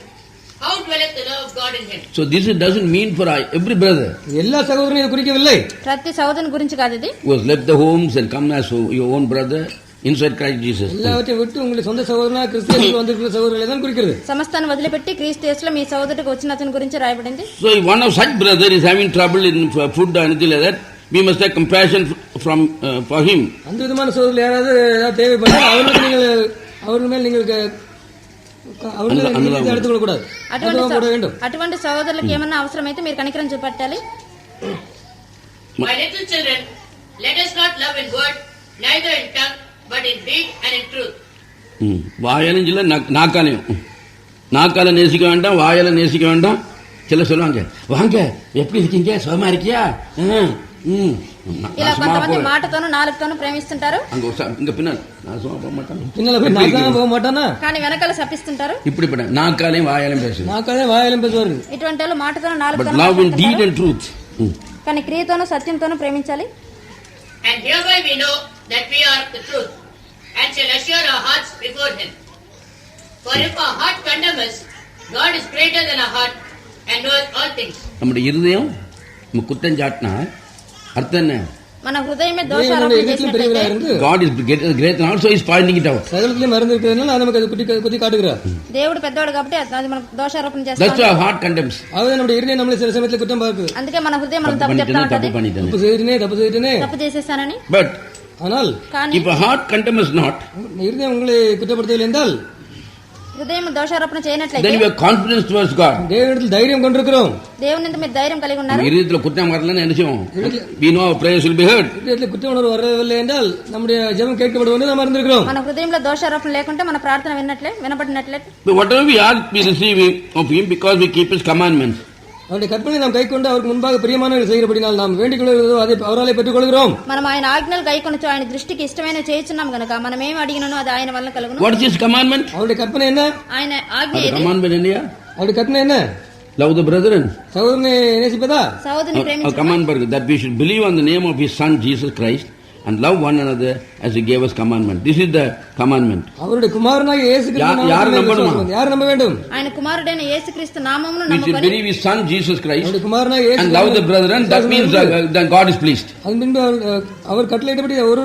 how dwelleth the love of God in him? So this doesn't mean for every brother. எல்லா சகோதரனையும் இது குறிக்கவில்லை. ప్రతి సహోదరుని గురించి కాదు ఇది. Who has left the homes and come as your own brother inside Christ Jesus. எல்லாவற்றையும் விட்டு உங்களுடைய சொந்த சகோதரனா கிறிஸ்துவுக்குள் வந்திருக்கிற சகோதரர்களை தான் குறிக்கிறது. సమస్తాన్ని వదిలిపెట్టి క్రీస్తు యేసులో మీ సహోదరుడికి వచ్చిన అతని గురించి రాయబడింది. So if one of such brother is having trouble in food or anything like that, we must have compassion for him. அந்த விதமான சகோதரர்கள் யாராவது ஏதாவது தேவைப்பட்டால் அவர்களுக்கு நீங்கள் அவர்கள் மேல் நீங்கள் எடுத்துக்கொள்ள கூடாது. అటువంటి సహోదరులకు ఏమన్నా అవసరమైతే మీరు కనికరం చూపెట్టాలి. My little children, let us not love in word, neither in tongue, but in deed and in truth. வாயாலும் இல்ல நாக்கால நேசிக்க வேண்டாம், வாயால நேசிக்க வேண்டாம். சில சொல்லுவாங்க, வாங்க எப்படி இருக்கீங்க, சுகமா இருக்கியா, ఇలా కొంతమంది మాటతోనూ నాలుగుతోనూ ప్రేమిస్తుంటారు. இங்க பின்னால் நான் சும்மா போக மாட்டானா, போக மாட்டானா, కానీ వెనకాల శపిస్తుంటారు. இப்படிப்பட்ட நாக்காலையும் வாயாலும் பேசுவார்கள். ఇటువంటి వాళ్ళు మాటతోనూ నాలుగుతోనూ కానీ క్రియతోనూ సత్యంతోనూ ప్రేమించాలి. And hereby we know that we are the truth, and shall assure our hearts before him. For if our heart condemn us, God is greater than our heart and knoweth all things. நம்முடைய இருதயம் குற்றம் சாட்டினா அர்த்தம் என்ன? మన హృదయమే దోషారోపణ చేసినట్లయితే God is great and also is pointing it out. సకలத்திலே மருந்து இருக்கிறதுனால அது நமக்கு குத்தி காட்டுகிறார். దేవుడు పెద్దవాడు కాబట్టి అది మనకు దోషారోపణ చేస్తాడు. That's why our heart condemns. அதுவே நம்முடைய இருதயம் நம்மளை சில சமயத்துல குற்றம் பார்க்குது. అందుకే మన హృదయం మనం తప్పు చెప్తా ఉంటది. తప్పు చేసేసానని. But ஆனால் if a heart condemns not, இருதயம் உங்களை குற்றப்படுத்தவில்லை என்றால், హృదయం దోషారోపణ చేయనట్లయితే then we have confidence towards God. దేవునితో ధైర్యం கொண்டிருக்கிறோம். దేవునితో మీరు ధైర్యం కలిగి ఉన్నారు. இருதயத்துல குற்றம் வரலன்னா என்ன செய்வோம்? We know our prayers will be heard. இருதயத்துல குற்ற உணர்வு வரவில்லை என்றால் நம்முடைய ஜெபம் கேட்கப்படுவது நாம் அறிந்திருக்கிறோம். మన హృదయంలో దోషారోపణ లేకుంటే మన ప్రార్థన వినపడినట్లే. But whatever we ask, we receive of him because we keep his commandments. அவருடைய கற்பனை நாம் கைக்கொண்டு அவருக்கு முன்பாக பிரியமானவர்கள் செய்கிறபடினால் நாம் வேண்டிக் கொள்கிறதோ அதை அவராலே பெற்றுக் கொள்கிறோம். మనం ఆయన ఆజ్ఞలు గైకొనొచ్చు, ఆయన దృష్టికి ఇష్టమైన చేయుచున్నాం గనుక మనం ఏం అడిగినానో అది ఆయన వల్ల కలుగును. What is his commandment? அவருடைய கற்பனை என்ன? ఆయన ఆజ్ఞ ఏది? commandment என்னையா? அவருடைய கற்பனை என்ன? Love the brethren. சகோதரனை நேசிப்பதா? సహోదరుని ప్రేమించు. commandment that we should believe on the name of his son Jesus Christ and love one another as he gave us commandment. This is the commandment. அவருடைய குமாரனாகிய இயேசு கிறிஸ்து யார் நம்பணும்? யார் நம்ப வேண்டும்? ఆయన కుమారుడైన యేసుక్రీస్తు నామమును we should నమ్ముకొని believe his son Jesus Christ அவருடைய குமாரனாகிய இயேசு and love the brethren. That means that God is pleased. அது பின்பு அவர் கட்டளையிட்டபடி ஒரு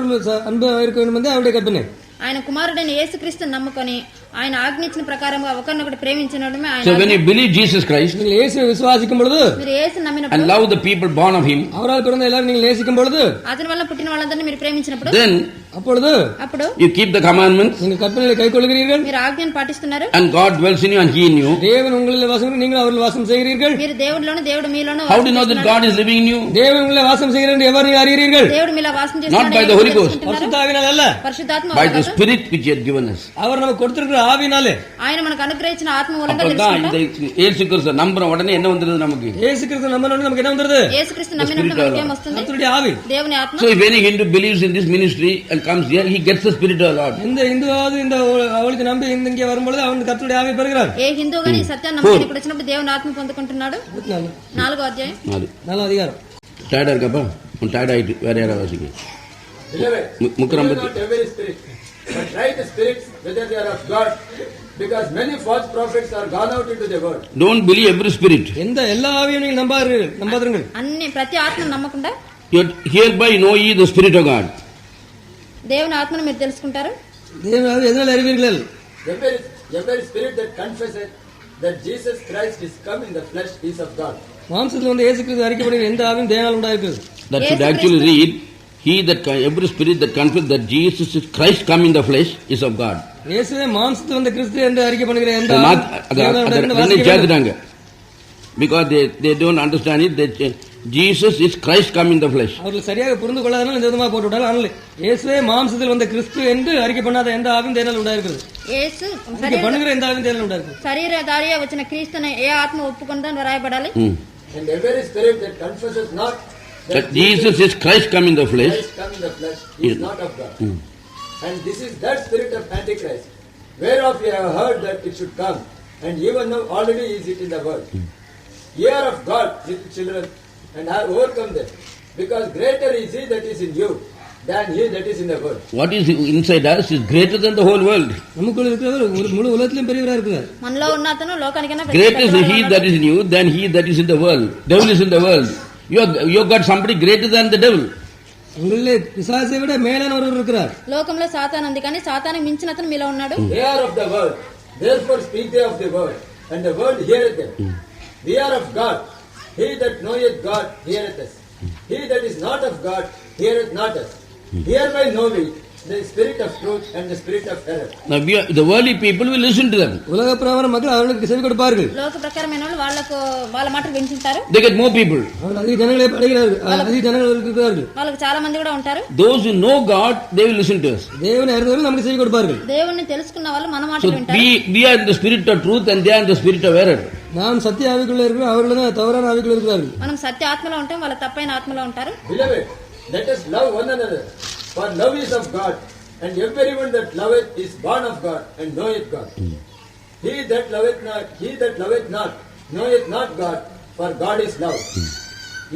அன்பு இருக்க வேண்டும் என்று அவருடைய கற்பனை. ఆయన కుమారుడైన యేసుక్రీస్తును నమ్ముకొని ఆయన ఆజ్ఞించిన ప్రకారంగా ఒకరినొకటి ప్రేమించడమే ఆయన. So when you believe Jesus Christ, நீங்கள் இயேசுவை விசுவாசிக்கும் பொழுது, మీరు యేసుని నమ్మినప్పుడు and love the people born of him, அவரால் பிறந்த எல்லாரும் நீங்கள் நேசிக்கும் பொழுது, అతని వల్ల పుట్టిన వాళ్ళందరినీ మీరు ప్రేమించినప్పుడు, then అప్పుడు you keep the commandments, நீங்கள் கற்பனைகளை கைக்கொள்கிறீர்கள், మీరు ఆజ్ఞను పాటిస్తున్నారు, and God dwells in you and he in you. தேவன் உங்களில் வாசம் நீங்கள் அவரில் வாசம் செய்கிறீர்கள். మీరు దేవుడిలోను దేవుడు మీలోను. How do you know that God is living in you? தேவன் உங்களில் வாசம் செய்கிறார் என்று எவ்வாறு அறியீர்கள்? దేవుడు మీలో వాసం చేస్తున్నాడు. Not by the Holy Ghost, பரிசுத்த ஆவியினால் அல்ல, పరిశుద్ధాత్మ by the Spirit which he has given us. அவர் நமக்கு கொடுத்திருக்கிற ஆவியினாலே, ఆయన మనకు అనుగ్రహించిన ఆత్మ మూలంగా அப்பதான் తెలుసుకుంటాం. இந்த இயேசு கிறிஸ்து நம்புற உடனே என்ன வந்துருது நமக்கு? இயேசு கிறிஸ்து நம்பினோனே நமக்கு என்ன வந்துருது? యేసుక్రీస్తు నమ్మినప్పుడు మనకి ఏం వస్తుంది? கர்த்தருடைய ஆவி, దేవుని ఆత్మ. So if any Hindu believes in this ministry and comes here, he gets the Spirit of the Lord. இந்த இந்துவாவது இந்த அவளுக்கு நம்பி இங்கே வரும்பொழுது அவன் கர்த்தருடைய ஆவி பெறுகிறார். ఏ హిందూ గాని సత్యాన్ని నమ్ముకొని ఇప్పుడు వచ్చినప్పుడు దేవుని ఆత్మ పొందుకుంటున్నాడు. 4వ అధ్యాయం 4వ அதிகாரம். டயர்டா இருக்கப்பா? tired where I was again. Beloved, believe not every spirit, but try the spirits whether they are of God, because many false prophets are gone out into the world. Don't believe every spirit. எந்த எல்லா ஆவியும் நீங்கள் நம்பாதீர்கள். అన్ని ప్రతి ఆత్మను నమ్మకుండా Yet hereby know ye the Spirit of God. దేవుని ఆత్మను మీరు తెలుసుకుంటారు. தேவன் ஆவி எதனால் அறிவீர்கள்? Every spirit that confesses that Jesus Christ is come in the flesh is of God. மாம்சத்தில் வந்து இயேசு கிறிஸ்து அறிக்கைப்படுகிற எந்த ஆவியும் தேவனால் உண்டாயிருக்கிறது. That should actually read, every spirit that confesses that Jesus is Christ come in the flesh is of God. இயேசுவே மாம்சத்தில் வந்த கிறிஸ்து என்று அறிக்கை பண்ணுகிற எந்த ஆவியும் because they don't understand it, that Jesus is Christ come in the flesh. அவர்கள் சரியாக புரிந்து கொள்ளாதனால இந்த விதமாக போட்டு விட்டால். ஆனால் இயேசுவே மாம்சத்தில் வந்த கிறிஸ்து என்று அறிக்கை பண்ணாத எந்த ஆவியும் தேவனால் உண்டாயிருக்கிறது. యేసు பண்ணுகிற எந்த ஆவியும் தேவனால் உண்டாயிருக்கிறது. శరీరధారిగా వచ్చిన క్రీస్తుని ఏ ఆత్మ ఒప్పుకుందని రాయబడాలి. And every spirit that confesses not that Jesus is Christ come in the flesh is not of God. And this is that spirit of Antichrist, whereof ye have heard that it should come, and even now already is it in the world. Ye are of God, little children, and have overcome them, because greater is he that is in you than he that is in the world. What is inside us is greater than the whole world. நமக்குள்ள இருக்கிறவர் முழு உலகத்திலும் பெரியவரா இருக்கிறார். మనలో ఉన్న అతను లోకానికన్నా Greater is he that is in you than he that is in the world. Devil is in the world. You got somebody greater than the devil. உங்களிலே பிசாசை விட மேலான ஒருவர் இருக்கிறார். లోకంలో సాతాను ఉంది కానీ సాతాను మించిన అతను మీలో ఉన్నాడు. They are of the world, therefore speak they of the world, and the world heareth them. We are of God. He that knoweth God heareth us. He that is not of God heareth not us. Hereby know we the spirit of truth and the spirit of error. Now the worldly people will listen to them. உலக பிரகாரம் மக்கள் அவர்களுக்கு செவி கொடுப்பார்கள். లోక ప్రకారమైన వాళ్ళు వాళ్ళ మాటలు వింటుంటారు. They get more people. அதிக ஜனங்களே அடைகிறார்கள். அதிக ஜனங்கள் இருக்கிறார்கள். వాళ్ళకి చాలా మంది కూడా ఉంటారు. Those who know God, they will listen to us. தேவனை அறிந்தவர்கள் நமக்கு செவி கொடுப்பார்கள். దేవుణ్ణి తెలుసుకున్న వాళ్ళు మన మాటలు వింటారు. We are in the spirit of truth and they are in the spirit of error. நாம் சத்திய ஆவிக்குள்ள இருக்கிறோம், அவர்கள் தவறான ஆவிக்குள்ள இருக்கிறார்கள். మనం సత్య ఆత్మలో ఉంటాం, వాళ్ళ తప్పైన ఆత్మలో ఉంటారు. Beloved, let us love one another, for love is of God, and everyone that loveth is born of God and knoweth God. He that loveth not knoweth not God, for God is love.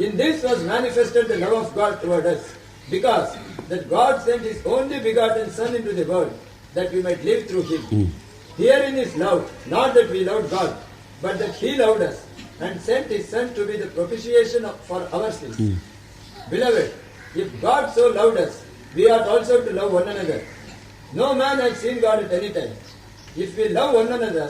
In this was manifested the love of God toward us, because that God sent his only begotten Son into the world, that we might live through him. Herein is love, not that we loved God, but that he loved us, and sent his Son to be the propitiation for our sins. Beloved, if God so loved us, we ought also to love one another. No man has seen God at any time. If we love one another,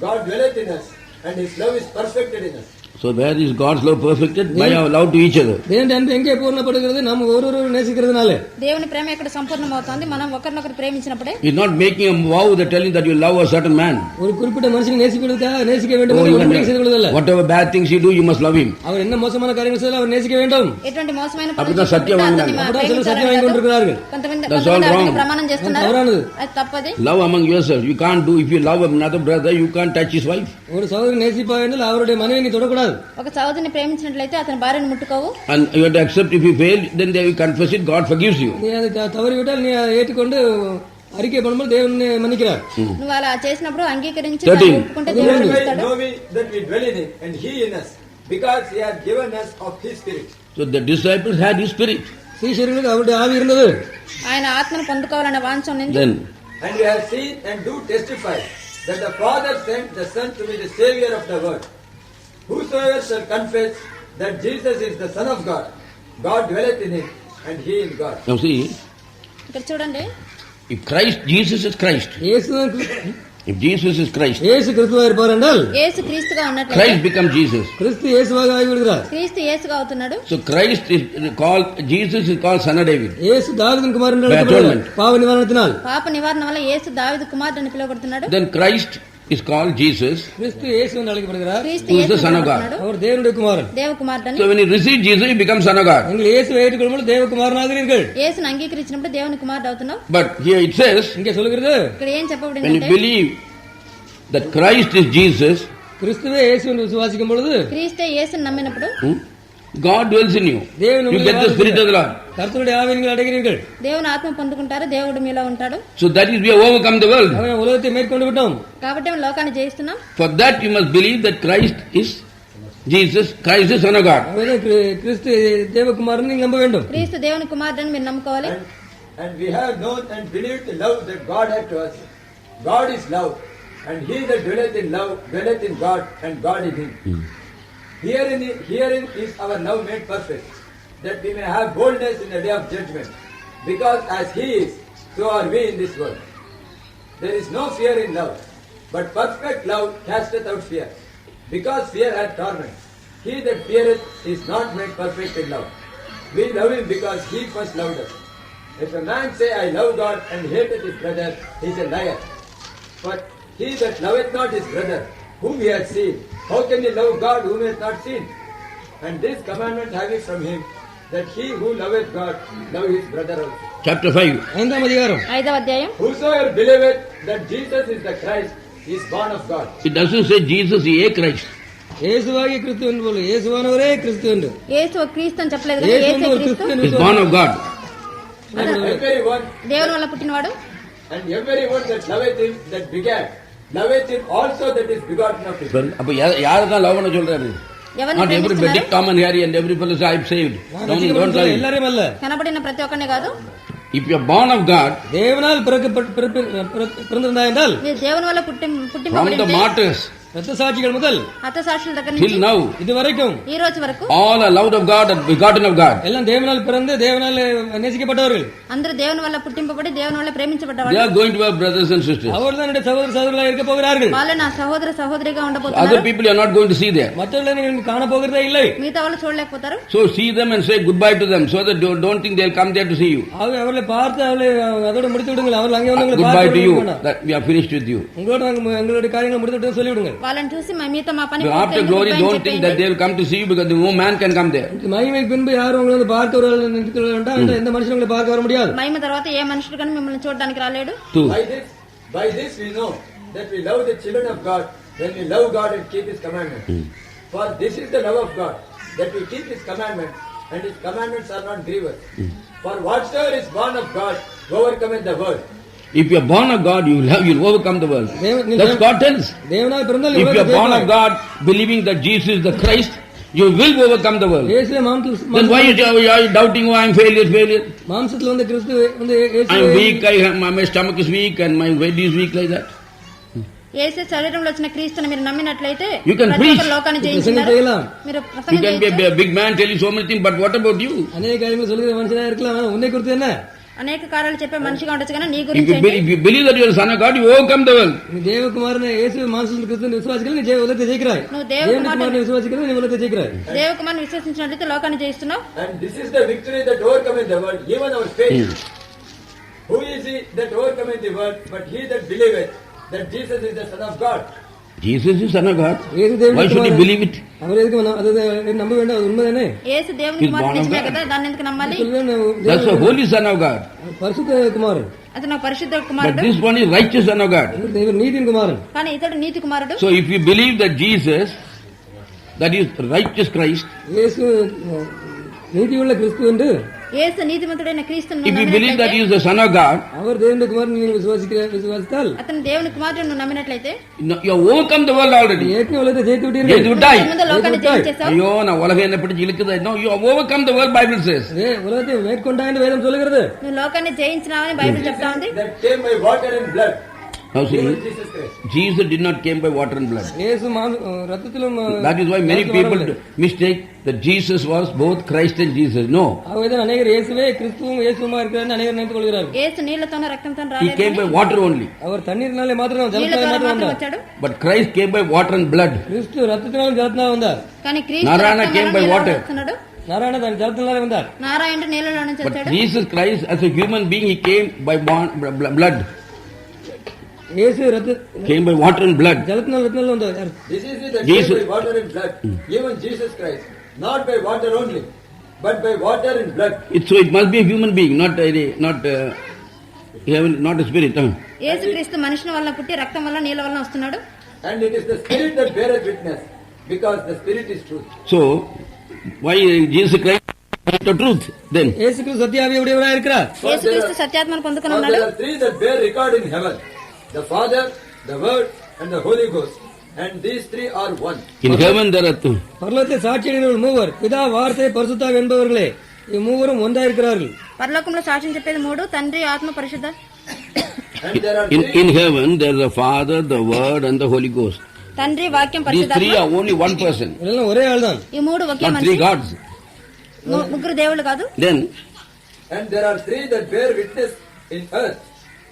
God dwelleth in us, and his love is perfected in us. So where is God's love perfected? By our love to each other. தேவன் அன்பு எங்கே பூர்ணப்படுகிறது? நாம் ஒருவரை நேசிக்கிறதுனால. దేవుని ప్రేమ ఎక్కడ సంపూర్ణమవుతుంది? మనం ఒకరినొకరు ప్రేమించినప్పుడే. He's not making a vow that telling that you love a certain man. ஒரு குறிப்பிட்ட மனுஷனை நேசிக்க வேண்டும் என்று உடன்படிக்கை செய்து கொள்வதல்ல. Whatever bad things you do, you must love him. அவர் என்ன மோசமான காரியங்கள் செய்தாலும் அவர் நேசிக்க வேண்டும். ఎటువంటి మోసమైన அப்பதான் சத்தியம் வாங்குறாங்க. அப்பதான் சில சத்தியம் வாங்கி கொண்டிருக்கிறார்கள். కొంతమంది ప్రమాణం చేస్తున్నారు. అది తప్పది. Love among yourselves. You can't do, if you love another brother, you can't touch his wife. ஒரு சகோதரனை நேசிப்பாய் என்றால் அவருடைய மனைவியை தொடக்கூடாது. ఒక సహోదరుని ప్రేమించినట్లయితే అతని భార్యను ముట్టుకోవు. And you have to accept. If you fail, then they will confess it. God forgives you. நீ அது தவறிவிட்டால் நீ ஏற்றுக்கொண்டு அறிக்கை பண்ணும்போது தேவன் மன்னிக்கிறார். నువ్వు అలా చేసినప్పుడు అంగీకరించి ఒప్పుకుంటే దేవుడు క్షమిస్తాడు. Know we that we dwell in him and he in us, because he has given us of his spirit. So the disciples had his spirit. శిష్యులకు அவருடைய ఆవి இருந்தது. ఆయన ఆత్మను పొందుకోవాలనే వాంఛ ఉంది. And we have seen and do testify that the Father sent the Son to be the Savior of the world. Whosoever shall confess that Jesus is the Son of God, God dwelleth in him, and he in God. Now see, ఇక్కడ చూడండి. if Jesus is Christ, if Jesus is Christ, இயேசு கிறிஸ்துவா இருப்பார் என்றால் యేసు క్రీస్తుగా ఉన్నట్లయితే Christ becomes Jesus. கிறிஸ்து இயேசுவாக ஆகிவிடுகிறார். క్రీస్తు యేసుగా అవుతున్నాడు. So Christ is called, Jesus is called Son of David. இயேசு தாவீதின் குமாரன் என்று அழைக்கப்படுகிறார். பாவ நிவாரணத்தினால். పాప నివారణ వల్ల యేసు దావీదు కుమారుడు అని పిలువబడుతున్నాడు. Then Christ is called Jesus, கிறிஸ்து இயேசு என்று அழைக்கப்படுகிறார். who is the Son of God. அவர் தேவனுடைய குமாரன். దేవకుమారుడు. So when you receive Jesus, you become Son of God. நீங்கள் இயேசுவை ஏற்றுக்கொள்ளும்போது தேவகுமாரனாகிறீர்கள். యేసుని అంగీకరించినప్పుడు దేవుని కుమారుడు అవుతున్నావు. But here it says, இங்கே சொல்கிறது, ఇక్కడ ఏం when you చెప్పబడిందంటే believe that Christ is Jesus, கிறிஸ்துவே இயேசு என்று விசுவாசிக்கும் பொழுது క్రీస్తే యేసుని నమ్మినప్పుడు God dwells in you. You get the Spirit of the Lord. கர்த்தருடைய ஆவியை நீங்கள் அடைகிறீர்கள். దేవుని ఆత్మ పొందుకుంటారు. దేవుడు మీలో ఉంటాడు. So that is, we have overcome the world. உலகத்தை மேற்கொண்டு விட்டோம். కాబట్టి మనం లోకాన్ని జయిస్తున్నాం. For that you must believe that Christ is Jesus, Christ is Son of God. கிறிஸ்து தேவகுமாரன் நீங்க நம்ப வேண்டும். క్రీస్తు దేవుని కుమారుడని మీరు నమ్ముకోవాలి. And we have known and believed the love that God had to us. God is love, and he that dwelleth in love dwelleth in God, and God in him. Herein is our love made perfect, that we may have boldness in the day of judgment. Because as he is, so are we in this world. There is no fear in love, but perfect love casteth out fear. Because fear hath torment. He that feareth is not made perfect in love. We love him because he first loved us. If a man say, I love God, and hateth his brother, he is a liar. But he that loveth not his brother, whom he hath seen, how can he love God whom he hath not seen? And this commandment have we from him, that he who loveth God love his brother also. Chapter 5. 5వ అధ్యాయం. 5వ అధ్యాయం. Whosoever believeth that Jesus is the Christ is born of God. It doesn't say Jesus is a Christ. యేసువాగి క్రీస్తు என்று போல యేசுவானவரே క్రీస్తు என்று. యేసు క్రీస్తు అని చెప్పలేదు కదా, యేసు క్రీస్తు. He is born of God. And everyone, దేవుని వల్ల పుట్టినవాడు. and everyone that loveth him that begat, loveth him also that is begotten of him. அப்ப யாரதான் லவ் பண்ண சொல்றாரு? ఎవరిని Not everybody, ప్రేమిస్తున్నారు? Tom and Harry and every fellow say I am saved. Don't tell me. எல்லாரும் அல்ல. కనబడిన ప్రతి ఒక్కనే కాదు. If you are born of God, தேவனால் பிறந்திருந்தாய் என்றால், మీరు దేవుని వల్ల from the పుట్టింపబడింది. martyrs రక్త సాక్షిகள் முதல் హతసాక్షుల దగ్గర till నుంచి now, இது வரைக்கும் ఈ రోజు వరకు all are loved of God and begotten of God. எல்லாம் தேவனால் பிறந்து தேவனால் நேசிக்கப்பட்டவர்கள். అందరూ దేవుని వల్ల పుట్టింపబడి దేవుని వల్ల They ప్రేమించబడ్డవాళ్ళు. are going to have brothers and sisters. அவர்கள் தான் சகோதர சகோதரர்களாக இருக்க போகிறார்கள். వాళ్ళు నా సహోదర సహోదరిగా Other ఉండబోతున్నారు. people you are not going to see there. மற்றவர்களை நீங்கள் காண போகிறதே இல்லை. మిగతా వాళ్ళు చూడలేకపోతారు. So see them and say goodbye to them, so that don't think they will come there to see you. அவர்களை பார்த்து அவர்களை அதோடு முடித்து விடுங்கள். அவர்கள் அங்கே வந்து Goodbye to you. That we are finished with you. உங்களோட எங்களுடைய காரியங்களை முடித்து விட்டு சொல்லிவிடுங்கள். వాళ్ళని చూసి మీతో మా పని After glory, don't think that they will come to see you because no man can come there. மகிமைக்கு பின்பு யாரும் உங்களை வந்து பார்க்க வேண்டாம். எந்த மனுஷனும் உங்களை பார்க்க வர முடியாது. మహిమ తర్వాత ఏ మనుషుడు కానీ మిమ్మల్ని చూడడానికి రాలేడు. By this we know that we love the children of God when we love God and keep his commandments. For this is the love of God, that we keep his commandments, and his commandments are not grievous. For whatsoever is born of God overcometh the world. If you are born of God, you will overcome the world. That's God tells. If you are born of God, believing that Jesus is the Christ, you will overcome the world. Then why are you doubting? Oh, I am failure. I am weak. My stomach is weak and my head is weak, like that. యేసు శరీరంలో వచ్చిన క్రీస్తుని మీరు నమ్మినట్లయితే You can preach. లోకాన్ని జయించినారు. మీరు You ప్రసంగం can be చేయొచ్చు. a big man, tell you so many things, but what about you? அநேக காரியங்கள் சொல்லுகிற மனுஷனா இருக்கலாம். உன்னை குறித்து என்ன? అనేక కార్యాలు చెప్పే మనిషిగా ఉండొచ్చు కానీ నీ If గురించి you believe that you are the Son of God, you overcome the world. நீ தேவகுமாரனை இயேசு மாம்சத்தில் கிறிஸ்துவின் விசுவாசிகள் நீ உலகத்தை ஜெயிக்கிறாய். నువ్వు தேவகுமாரனை விசுவாசிகள் நீ உலகத்தை ஜெயிக்கிறாய். దేవకుమారుని విశ్వసించినట్లయితే లోకాన్ని జయిస్తున్నావు. And this is the victory that overcometh the world, even our faith. Who is he that overcometh the world, but he that believeth that Jesus is the Son of God? Jesus is Son of God. இயேசு தேவனுடைய Why should he Kumaran. believe it? அவர் எதுக்கு அது நம்ப வேண்டாம்? அது உண்மைதானே? యేసు దేవుని He's కుమారుడు born of నిజమే God. కదా, దాన్ని ఎందుకు నమ్మాలి? That's the Holy Son of God. பரிசுத்த குமாரன். అతను ఒక పరిశుద్ధ But కుమారుడు this one is righteous Son of God. இவர் நீதியின் குமாரன். కానీ ఇతడు నీతి కుమారుడు. So if you believe that Jesus, that is righteous Christ, இயேசு நீதியுள்ள கிறிஸ்து என்று, యేసు నీతిమంతుడైన క్రీస్తును if you believe that he is the Son of God, அவர் தேவனுடைய குமாரன் நீங்கள் விசுவாசித்தால் అతను దేవుని కుమారుడు నువ్వు నమ్మినట్లయితే you have overcome the world already. ஏற்கனவே உலகத்தை ஜெயித்து ஜெயித்து விட்டீர்கள். விட்டாய். ముందు లోకాన్ని జయించేశావు. ஐயோ நான் உலகம் என்ன பிடிச்சு இழுக்குது. No, you have overcome the world, Bible says. உலகத்தை மேற்கொண்டாய் என்று வேதம் சொல்லுகிறது. నువ్వు లోకాన్ని జయించినావని బైబిల్ చెప్తా ఉంది. That came by water and blood. Now see, Even Jesus Christ. Jesus did not came by water and blood. இயேசு ரத்தத்திலும் That is why many people mistake that Jesus was both Christ and Jesus. No. ஆகவேதான் அநேகர் இயேசுவே கிறிஸ்துவும் இயேசுமா இருக்கிறார் அநேகர் நினைத்துக் கொள்கிறார்கள். యేసు నీళ్లతోనూ రక్తంతోనూ He came by రాలేదు. water only. அவர் தண்ணீர்னாலே மாத்திரம் నీళ్ల ஜலத்தினாலே ద్వారా மாத்திரம் మాత్రం வந்தார். వచ్చాడు. But Christ came by water and blood. கிறிஸ்து ரத்தத்தினாலும் ஜலத்தினால வந்தார். కానీ క్రీస్తు నారాయణ రక్తం came వలన by నీళ్ళలో water. వస్తున్నాడు. நாராயண தன் ஜலத்தினாலே வந்தார். నారాయణుడు నీళ్ళలో నుంచి But వచ్చాడు. Jesus Christ as a human being, he came by blood. இயேசு Came by water and blood. ஜலத்தினால ரத்தத்தினால வந்தார். This is it that Jesus. came by water and blood. Even Jesus Christ. Not by water only, but by water and blood. So it must be a human being, not a spirit. యేసు క్రీస్తు మనుషుల వల్ల పుట్టి రక్తం వల్ల నీళ్ళ వల్ల వస్తున్నాడు. And it is the Spirit that beareth witness, because the Spirit is truth. So why Jesus Christ is the truth then? இயேசு கிறிஸ்து சத்தியாவியுடையவராய் இருக்கிறார். యేసు క్రీస్తు సత్యాత్మను పొందుకొని For ఉన్నాడు. there are three that bear record in heaven: the Father, the Word, and the Holy Ghost. and these three are one. In heaven there are two. பரலோகத்தில் சாட்சியிடுகிறவர்கள் மூவர், பிதா, வார்த்தை, பரிசுத்தாவி என்பவர்களே. இம்மூவரும் ஒன்றாக இருக்கிறார்கள். పరలోకంలో సాక్ష్యం చెప్పేది మూడు, తండ్రి, ఆత్మ, పరిశుద్ధ. And there are In heaven there is the Father, the Word and the Holy Ghost. తండ్రి, వాక్యం, These పరిశుద్ధ. three are only one person. இதெல்லாம் ஒரே ஆள் தான். ఈ మూడు ఒకే Not three మనిషి, gods. ముగ్గురు దేవుళ్ళు కాదు. Then And there are three that bear witness in earth,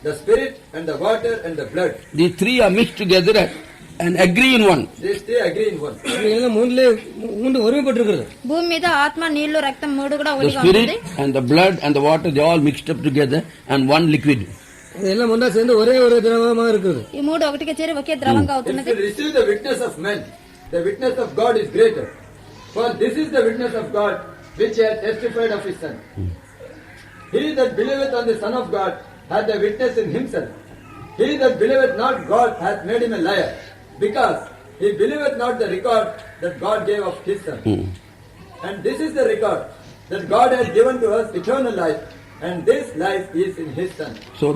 the spirit and the water and the blood. these three are mixed together and agree in one. These three agree in one. இதெல்லாம் மூன்று ஒருமைப்பட்டிருக்கிறது. భూమి మీద ఆత్మ, నీళ్లు, రక్తం మూడు కూడా The ఒకటిగా spirit ఉంటుంది. and the blood and the water, they all mixed up together and one liquid. இதெல்லாம் ஒன்றா சேர்ந்து ஒரே ஒரு திரவமாக இருக்குது. ఈ మూడు ఒకటిగా చేరి ఒకే ద్రవంగా If అవుతున్నది. you receive the witness of men, the witness of God is greater. For this is the witness of God which he hath testified of his Son. He that believeth on the Son of God hath a witness in himself. He that believeth not God hath made him a liar, because he believeth not the record that God gave of his Son. And this is the record, that God has given to us eternal life, and this life is in his Son. So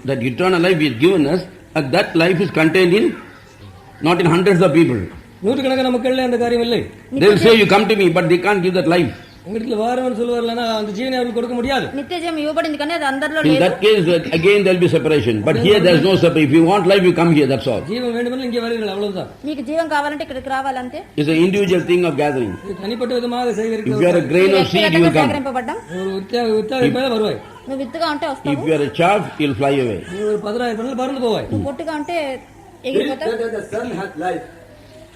that eternal life is given us, and that life is contained in, not in hundreds of people. நூற்றுக்கணக்கான மக்கள்ல அந்த காரியம் இல்லை. They will say you come to me, but they can't give that life. உங்களிடத்துல வாரவன் சொல்லுவார்கள், அந்த ஜீவனை அவர்களுக்கு கொடுக்க முடியாது. నిత్య జీవం ఇవ్వబడింది కానీ అది అందరిలో In లేదు. that case, again there will be separation. But here there is no separation. If you want life, you come here. That's all. ஜீவன் வேண்டுமென்றால் இங்கே வருகிறீர்கள், அவ்வளவுதான். మీకు జీవం కావాలంటే ఇక్కడికి రావాలంతే. It's an individual thing of gathering. இது தனிப்பட்ட விதமாக If சேகரிக்க. you are a grain of seed, you will come. సేకరింపబడ్డాం. ஒரு உற்சாகம் வருவாய். నువ్వు విత్తుగా ఉంటే If వస్తావు. you are a chaff, you will fly away. ஒரு 10,000 பறந்து போவாய். నువ్వు పొట్టుగా ఉంటే He ఎగిరిపోతావు. that hath the Son hath life,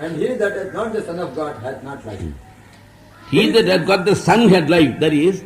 and he that hath not the Son of God hath not life. He that has got the Son had life. That is,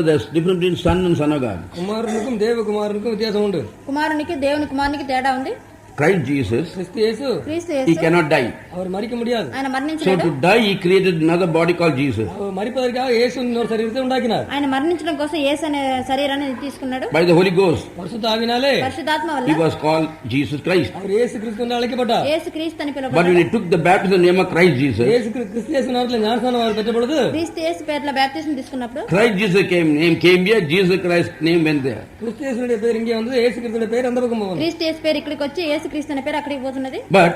there's difference between Son and Son of God. குமாரனுக்கும் தேவகுமாரனுக்கும் வித்தியாசம் உண்டு. కుమారునికి దేవుని కుమారునికి తేడా ఉంది. Christ Jesus, கிறிஸ்து இயேசு క్రీస్తు he Yesu cannot die. அவர் மரிக்க முடியாது. ఆయన So మరణించలేడు. to die, he created another body called Jesus. அவர் மரிப்பதற்காக இயேசு இன்னொரு சரீரத்தை உண்டாக்கினார். ఆయన మరణించడం కోసం యేసు అనే శరీరాన్ని తీసుకున్నాడు. By the Holy Ghost, பரிசுத்த ஆவியினாலே పరిశుద్ధాత్మ he వల్ల was called Jesus Christ. அவர் இயேசு கிறிஸ்து என்று அழைக்கப்பட்டார். యేసు క్రీస్తు అని But when పిలువబడ్డాడు. he took the baptism in the name of Christ Jesus, இயேசு கிறிஸ்து இயேசு நாமத்தில் ஞானஸ்நானம் அவர் பெற்ற பொழுது క్రీస్తు యేసు పేరులో బాప్తిజం తీసుకున్నప్పుడు Christ Jesus name came here, Jesus Christ name went there. கிறிஸ்து இயேசுடைய பேர் இங்கே வந்து இயேசு கிறிஸ்துடைய பேர் அந்த பக்கம் போகும். క్రీస్తు యేసు పేరు ఇక్కడికి వచ్చి యేసు క్రీస్తు అనే పేరు అక్కడికి పోతున్నది. But,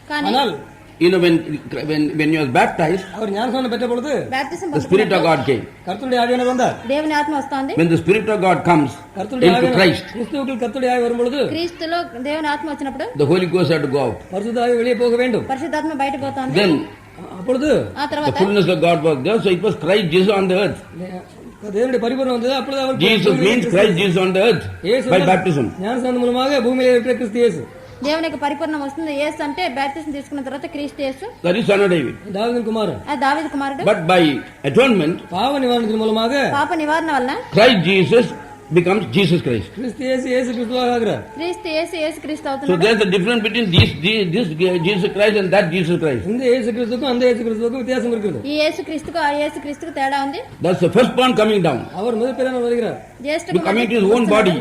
కానీ ஆனால் when you was baptized, அவர் ஞானஸ்நானம் பெற்ற பொழுது బాప్తిజం the Spirit of God came. கர்த்தருடைய ஆவியானவர் வந்தார். దేవుని ఆత్మ వస్తోంది. When the Spirit of God comes கர்த்தருடைய into ஆவியானவர் Christ, கிறிஸ்துவுக்குள் கர்த்தருடைய ஆவி வரும் பொழுது క్రీస్తులో దేవుని ఆత్మ వచ్చినప్పుడు the Holy Ghost had to go out. பரிசுத்த ஆவி வெளியே போக வேண்டும். పరిశుద్ధాత్మ బయట పోతోంది. Then, அப்பொழுது ఆ the తర్వాత fullness of God was there, so it was Christ Jesus on the earth. தேவனுடைய பரிபூரணம் வந்தது. அப்பொழுது அவர் Jesus means Christ Jesus on the earth by baptism. ஞானஸ்நானம் மூலமாக பூமியிலே இருக்கிற கிறிஸ்து இயேசு. దేవుని యొక్క పరిపూర్ణం వస్తుంది. యేసు అంటే బాప్తిజం తీసుకున్న తర్వాత క్రీస్తు యేసు. That is son of David. தாவீதின் குமாரன். ఆ దావీదు కుమారుడు. But by atonement, பாவ நிவாரணத்தின் மூலமாக పాప నివారణ వల్ల Christ Jesus becomes Jesus Christ. கிறிஸ்து இயேசு இயேசு கிறிஸ்துவாக ஆகிறார். క్రీస్తు యేసు యేసు క్రీస్తు So అవుతున్నాడు. there's a difference between this Jesus Christ and that Jesus Christ. இந்த இயேசு கிறிஸ்துக்கும் அந்த இயேசு கிறிஸ்துவுக்கும் வித்தியாசம் இருக்குது. ఈ యేసు క్రీస్తుకు ఆ యేసు క్రీస్తుకు తేడా ఉంది. That's the firstborn coming down. அவர் முதல் பேரான வருகிறார். జ్యేష్ఠ Coming to his own body.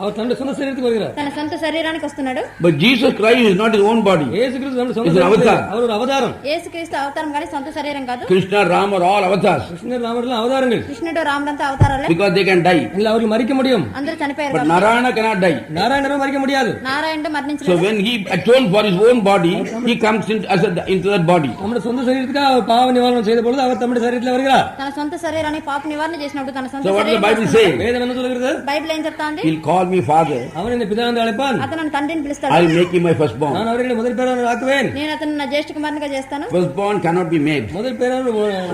அவர் தன்னுடைய சொந்த சரீரத்துக்கு வருகிறார். తన సొంత శరీరానికి వస్తున్నాడు. But Jesus Christ is not his own body. இயேசு கிறிஸ்து தன்னுடைய சொந்த It's an சரீரத்தில் avatar. அவர் ஒரு அவதாரம். యేసు క్రీస్తు అవతారం కానీ సొంత శరీరం కాదు. Krishna, Ram are all avatars கிருஷ்ணர் ராமர்லாம் அவதாரங்கள். కృష్ణుడు రాముడంతా అవతారాలే. because they can die. இல்ல அவர்கள் மரிக்க முடியும். అందరూ చనిపోయారు But కాబట్టి. Narayana cannot die. நாராயணரும் மரிக்க முடியாது. నారాయణుడు So మరణించలేదు. when he atoned for his own body, he comes into that body. நம்முடைய சொந்த சரீரத்துக்கு அவர் பாவ நிவாரணம் செய்த பொழுது அவர் தம்முடைய சரீரத்தில் வருகிறார். తన సొంత శరీరాన్ని పాప నివారణ చేసినప్పుడు తన సొంత So what does the Bible శరీరం say? வேதம் என்ன சொல்கிறது? బైబిల్ ఏం చెప్తా ఉంది? He'll call me father. அவன் என்னை பிதா என்று அழைப்பான். అతను నన్ను తండ్రిని పిలుస్తాడు. I'll make him my firstborn. நான் அவர்களை முதல் பேரான ஆக்குவேன். నేను అతను నా జ్యేష్ఠ కుమారునిగా చేస్తాను. Firstborn cannot be made. முதல் பேரான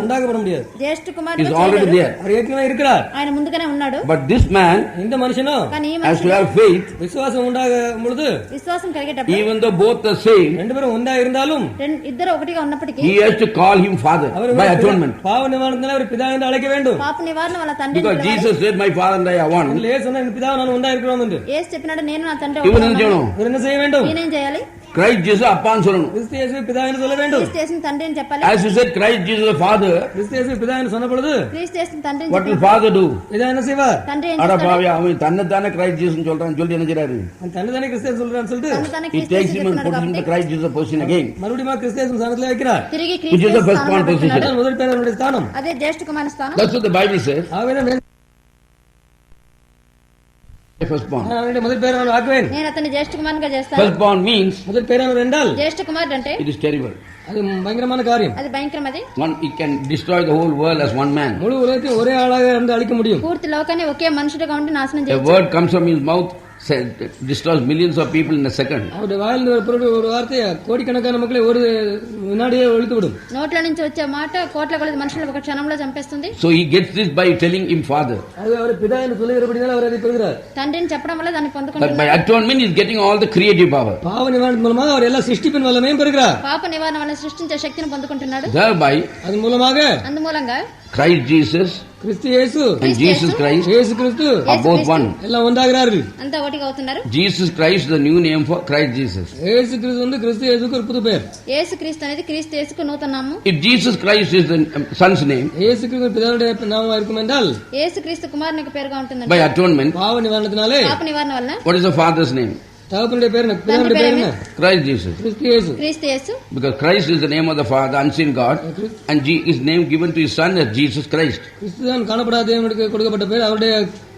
உண்டாக்கப்பட முடியாது. జ్యేష్ఠ He's కుమారునిగా already చేయలేడు. there. அவர் ஏற்கனவே இருக்கிறார். ఆయన ముందుగానే ఉన్నాడు. But this man இந்த மனுஷனும் కానీ ఈ has to మనిషి have faith, விசுவாசம் உண்டாகும் பொழுது విశ్వాసం కలిగేటప్పుడు even though both are same. ரெண்டு பேரும் ஒன்றா இருந்தாலும் ఇద్దరు ఒకటిగా ఉన్నప్పటికీ He has to call him father our by atonement. பாவ நிவாரணத்தினால அவர் பிதா என்று அழைக்க வேண்டும். పాప నివారణ వాళ్ళ తండ్రి Because Jesus said, my father and I are one. இயேசு சொன்னார், என் பிதா நான் ஒன்றா இருக்கிறோம் என்று. యేసు చెప్పినాడు నేను నా తండ్రి இவன் என்ன ఒకడు செய்யணும்? இவர் என்ன செய்ய வேண்டும்? నేనేం చేయాలి? Christ Jesus அப்பான்னு சொல்லணும். கிறிஸ்து இயேசு பிதா என்று சொல்ல வேண்டும். క్రీస్తు యేసుని తండ్రి అని చెప్పాలి. As you said, Christ Jesus the father, கிறிஸ்து இயேசு பிதா என்று சொன்ன பொழுது క్రీస్తు యేసుని తండ్రి అని what will చెప్పినప్పుడు father do? பிதா என்ன செய்வார்? తండ్రి ఏం அட చేస్తాడు? பாவியா, அவன் தன்னைத்தானே கிரைஸ்ட் ஜீசஸ் சொல்றான்னு சொல்லி என்ன செய்றாரு? அவன் தன்னை தானே கிறிஸ்து இயேசு சொல்றான்னு சொல்லிட்டு తను తన He క్రీస్తు takes యేసుని him and చెప్తున్నాడు puts him in the కాబట్టి Christ Jesus position again. மறுபடியும் கிறிஸ்து இயேசு స్థానంలో வைக்கிறார். తిరిగి Which క్రీస్తు is the యేసు first స్థానంలో born position. పెడుతున్నాడు. அதான் முதல் பேரானுடைய ஸ்தானம். అదే జ్యేష్ఠ కుమారుని స్థానం. That's what the Bible says. ஆகவே Firstborn. முதல் பேரானவர் ஆக்குவேன். నేను అతన్ని జ్యేష్ఠ కుమారునిగా చేస్తాను. Firstborn means முதல் பேரானவர் என்றால் జ్యేష్ఠ కుమారుడు అంటే it is terrible. அது பயங்கரமான காரியம். అది భయంకరమది. One, he can destroy the whole world as one man. முழு உலகத்தையும் ஒரே ஆளாக இருந்து அழிக்க முடியும். పూర్తి లోకాన్ని ఒకే మనుషుడిగా ఉండి నాశనం A చేయొచ్చు. word comes from his mouth, destroys millions of people in a second. அவருடைய வாயிலிருந்து ஒரு வார்த்தை கோடிக்கணக்கான மக்களை ஒரு வினாடியே ஒழித்து விடும். నోట్ల నుంచి వచ్చే మాట కోట్ల కొలది మనుషులను ఒక క్షణంలో చంపేస్తుంది. So he gets this by telling him father. அது அவர் பிதா என்று சொல்லுகிறபடியால் அவர் அதை பெறுகிறார். తండ్రిని చెప్పడం వల్ల దాన్ని But పొందుకుంటున్నారు. by atonement he is getting all the creative power. பாவ நிவாரண மூலமாக அவர் எல்லா சிருஷ்டிப்பின் வல்லமையும் பெறுகிறார். పాప నివారణ వల్ల సృష్టించే శక్తిని పొందుకుంటున్నాడు. Thereby அது மூலமாக అందుమూలంగా Christ Jesus கிறிஸ்து இயேசு and Jesus Christ இயேசு கிறிஸ்து are both one. எல்லாம் ஒன்றாகிறார்கள். అంతా ఒకటిగా అవుతున్నారు. Jesus Christ is the new name for Christ Jesus. இயேசு கிறிஸ்து வந்து கிறிஸ்து இயேசுக்கு ஒரு புது பெயர். యేసు క్రీస్తు అనేది క్రీస్తు యేసుకు నూతన నామం. If Jesus Christ is the son's name, இயேசு கிறிஸ்து பிதாவுடைய நாமமா இருக்கும் என்றால் యేసు క్రీస్తు కుమారునికి పేరుగా ఉంటుందండి. by atonement, பாவ நிவாரணத்தினாலே పాప నివారణ వల్ల what is the father's name? தகப்பனுடைய பேர் என்ன? பிதாவுடைய பேர் என்ன? Christ Jesus. கிறிஸ்து இயேசு. క్రీస్తు యేసు. Because Christ is the name of the Father, unseen God, and his name given to his son as Jesus Christ. கிறிஸ்து தான் காணப்படாத தேவனுக்கு கொடுக்கப்பட்ட பேர். அவருடைய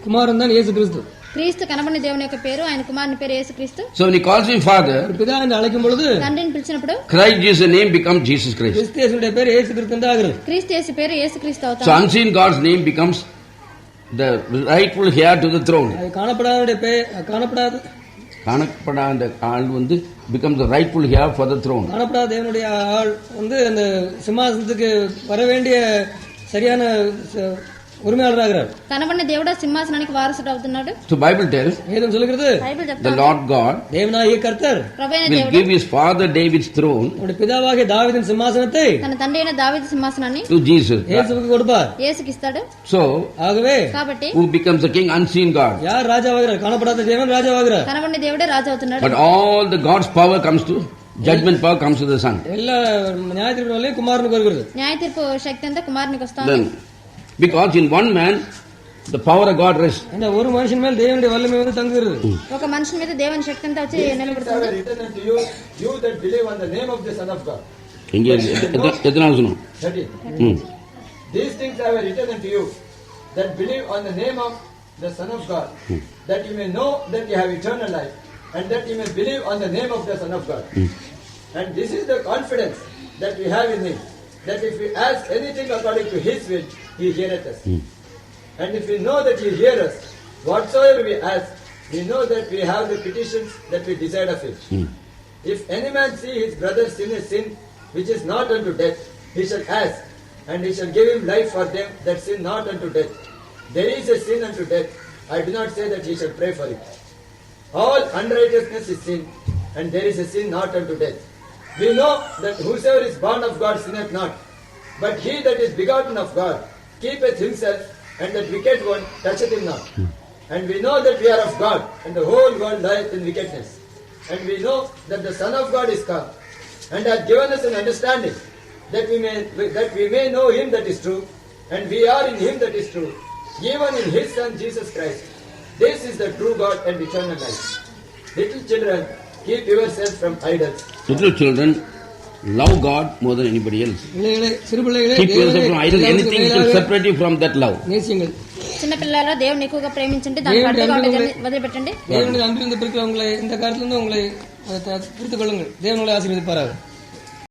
குமாரன் தான் இயேசு கிறிஸ்து. క్రీస్తు కనబడిన దేవుని యొక్క పేరు, ఆయన కుమారుని పేరు యేసు క్రీస్తు. So when he calls him Father, பிதா என்று அழைக்கும் பொழுது తండ్రిని పిలిచినప్పుడు Christ Jesus' name becomes Jesus Christ. கிறிஸ்து இயேசுடைய பேர் இயேசு கிறிஸ்து என்று ஆகிறது. క్రీస్తు యేసు పేరు యేసు క్రీస్తు So అవుతాడు. unseen God's name becomes the rightful heir to the throne. அது காணப்படாத காணப்படாத ஆள் வந்து becomes the rightful heir for the throne. காணப்படாத தேவனுடைய ஆள் வந்து அந்த சிம்மாசனத்துக்கு வர வேண்டிய சரியான உரிமையாளராகிறார். కనబడిన దేవుడు సింహాసనానికి వారసుడు అవుతున్నాడు. So Bible tells வேதம் சொல்லுகிறது బైబిల్ the చెప్తాడు Lord God தேவனாகிய கர்த்தர் ప్రభువైన will దేవుడు give his father David's throne அவருடைய பிதாவாகிய தாவீதின் சிம்மாசனத்தை తన తండ్రి అయిన దావీదు సింహాసనాన్ని to Jesus. இயேசுவுக்கு கொடுப்பார். యేసుకి ఇస్తాడు. So ஆகவே కాబట్టి who becomes the king? Unseen God. யார் ராஜாவாகிறார்? காணப்படாத தேவன் ராஜாவாகிறார். కనబడిన దేవుడే రాజు అవుతున్నాడు. But all the God's power comes to, judgment power comes to the son. எல்லா நியாயத்தீர்ப்பு வழியும் குமாரனுக்கு வருகிறது. న్యాయ తీర్పు శక్తి అంతా కుమారునికి వస్తుంది. Then, because in one man the power of God rests. அந்த ஒரு மனுஷன் மேல் தேவனுடைய வல்லமை வந்து தங்குகிறது. ఒక మనిషి మీద దేవుని శక్తి అంతా వచ్చి These things నిలబడుతుంది. are written unto you, you that believe on the name of the Son of God. இங்கே எத்தனை சொன்னோம்? 13. These things are written unto you that believe on the name of the Son of God, that you may know that you have eternal life, and that you may believe on the name of the Son of God. And this is the confidence that we have in Him, that if we ask anything according to His will, He heareth us. And if we know that He hears us, whatsoever we ask, we know that we have the petitions that we desire of Him. If any man see his brother sin a sin which is not unto death, he shall ask, and he shall give him life for them that sin not unto death. There is a sin unto death. I do not say that he shall pray for it. All unrighteousness is sin, and there is a sin not unto death. We know that whosoever is born of God sinneth not, but he that is begotten of God keepeth himself, and that wicked one toucheth him not. And we know that we are of God, and the whole world lieth in wickedness. And we know that the Son of God is come, and hath given us an understanding, that we may know Him that is true, and we are in Him that is true, even in His Son Jesus Christ. This is the true God and eternal life. Little children, keep yourselves from idols. Little children, love God more than anybody else. சிறு பிள்ளைகளே Keep yourself from idols. Anything to separate you from that love. நேசியுங்கள். చిన్న పిల్లల దేవుని ఎక్కువగా ప్రేమించండి, దాన్ని అడ్డుగా వదిలిపెట్టండి. தேவனுடைய அன்பிலிருந்து பிரிக்கிற உங்களை இந்த காலத்திலிருந்து உங்களை பிரித்துக் கொள்ளுங்கள். தேவன் உங்களை ஆசீர்வதிப்பாராக.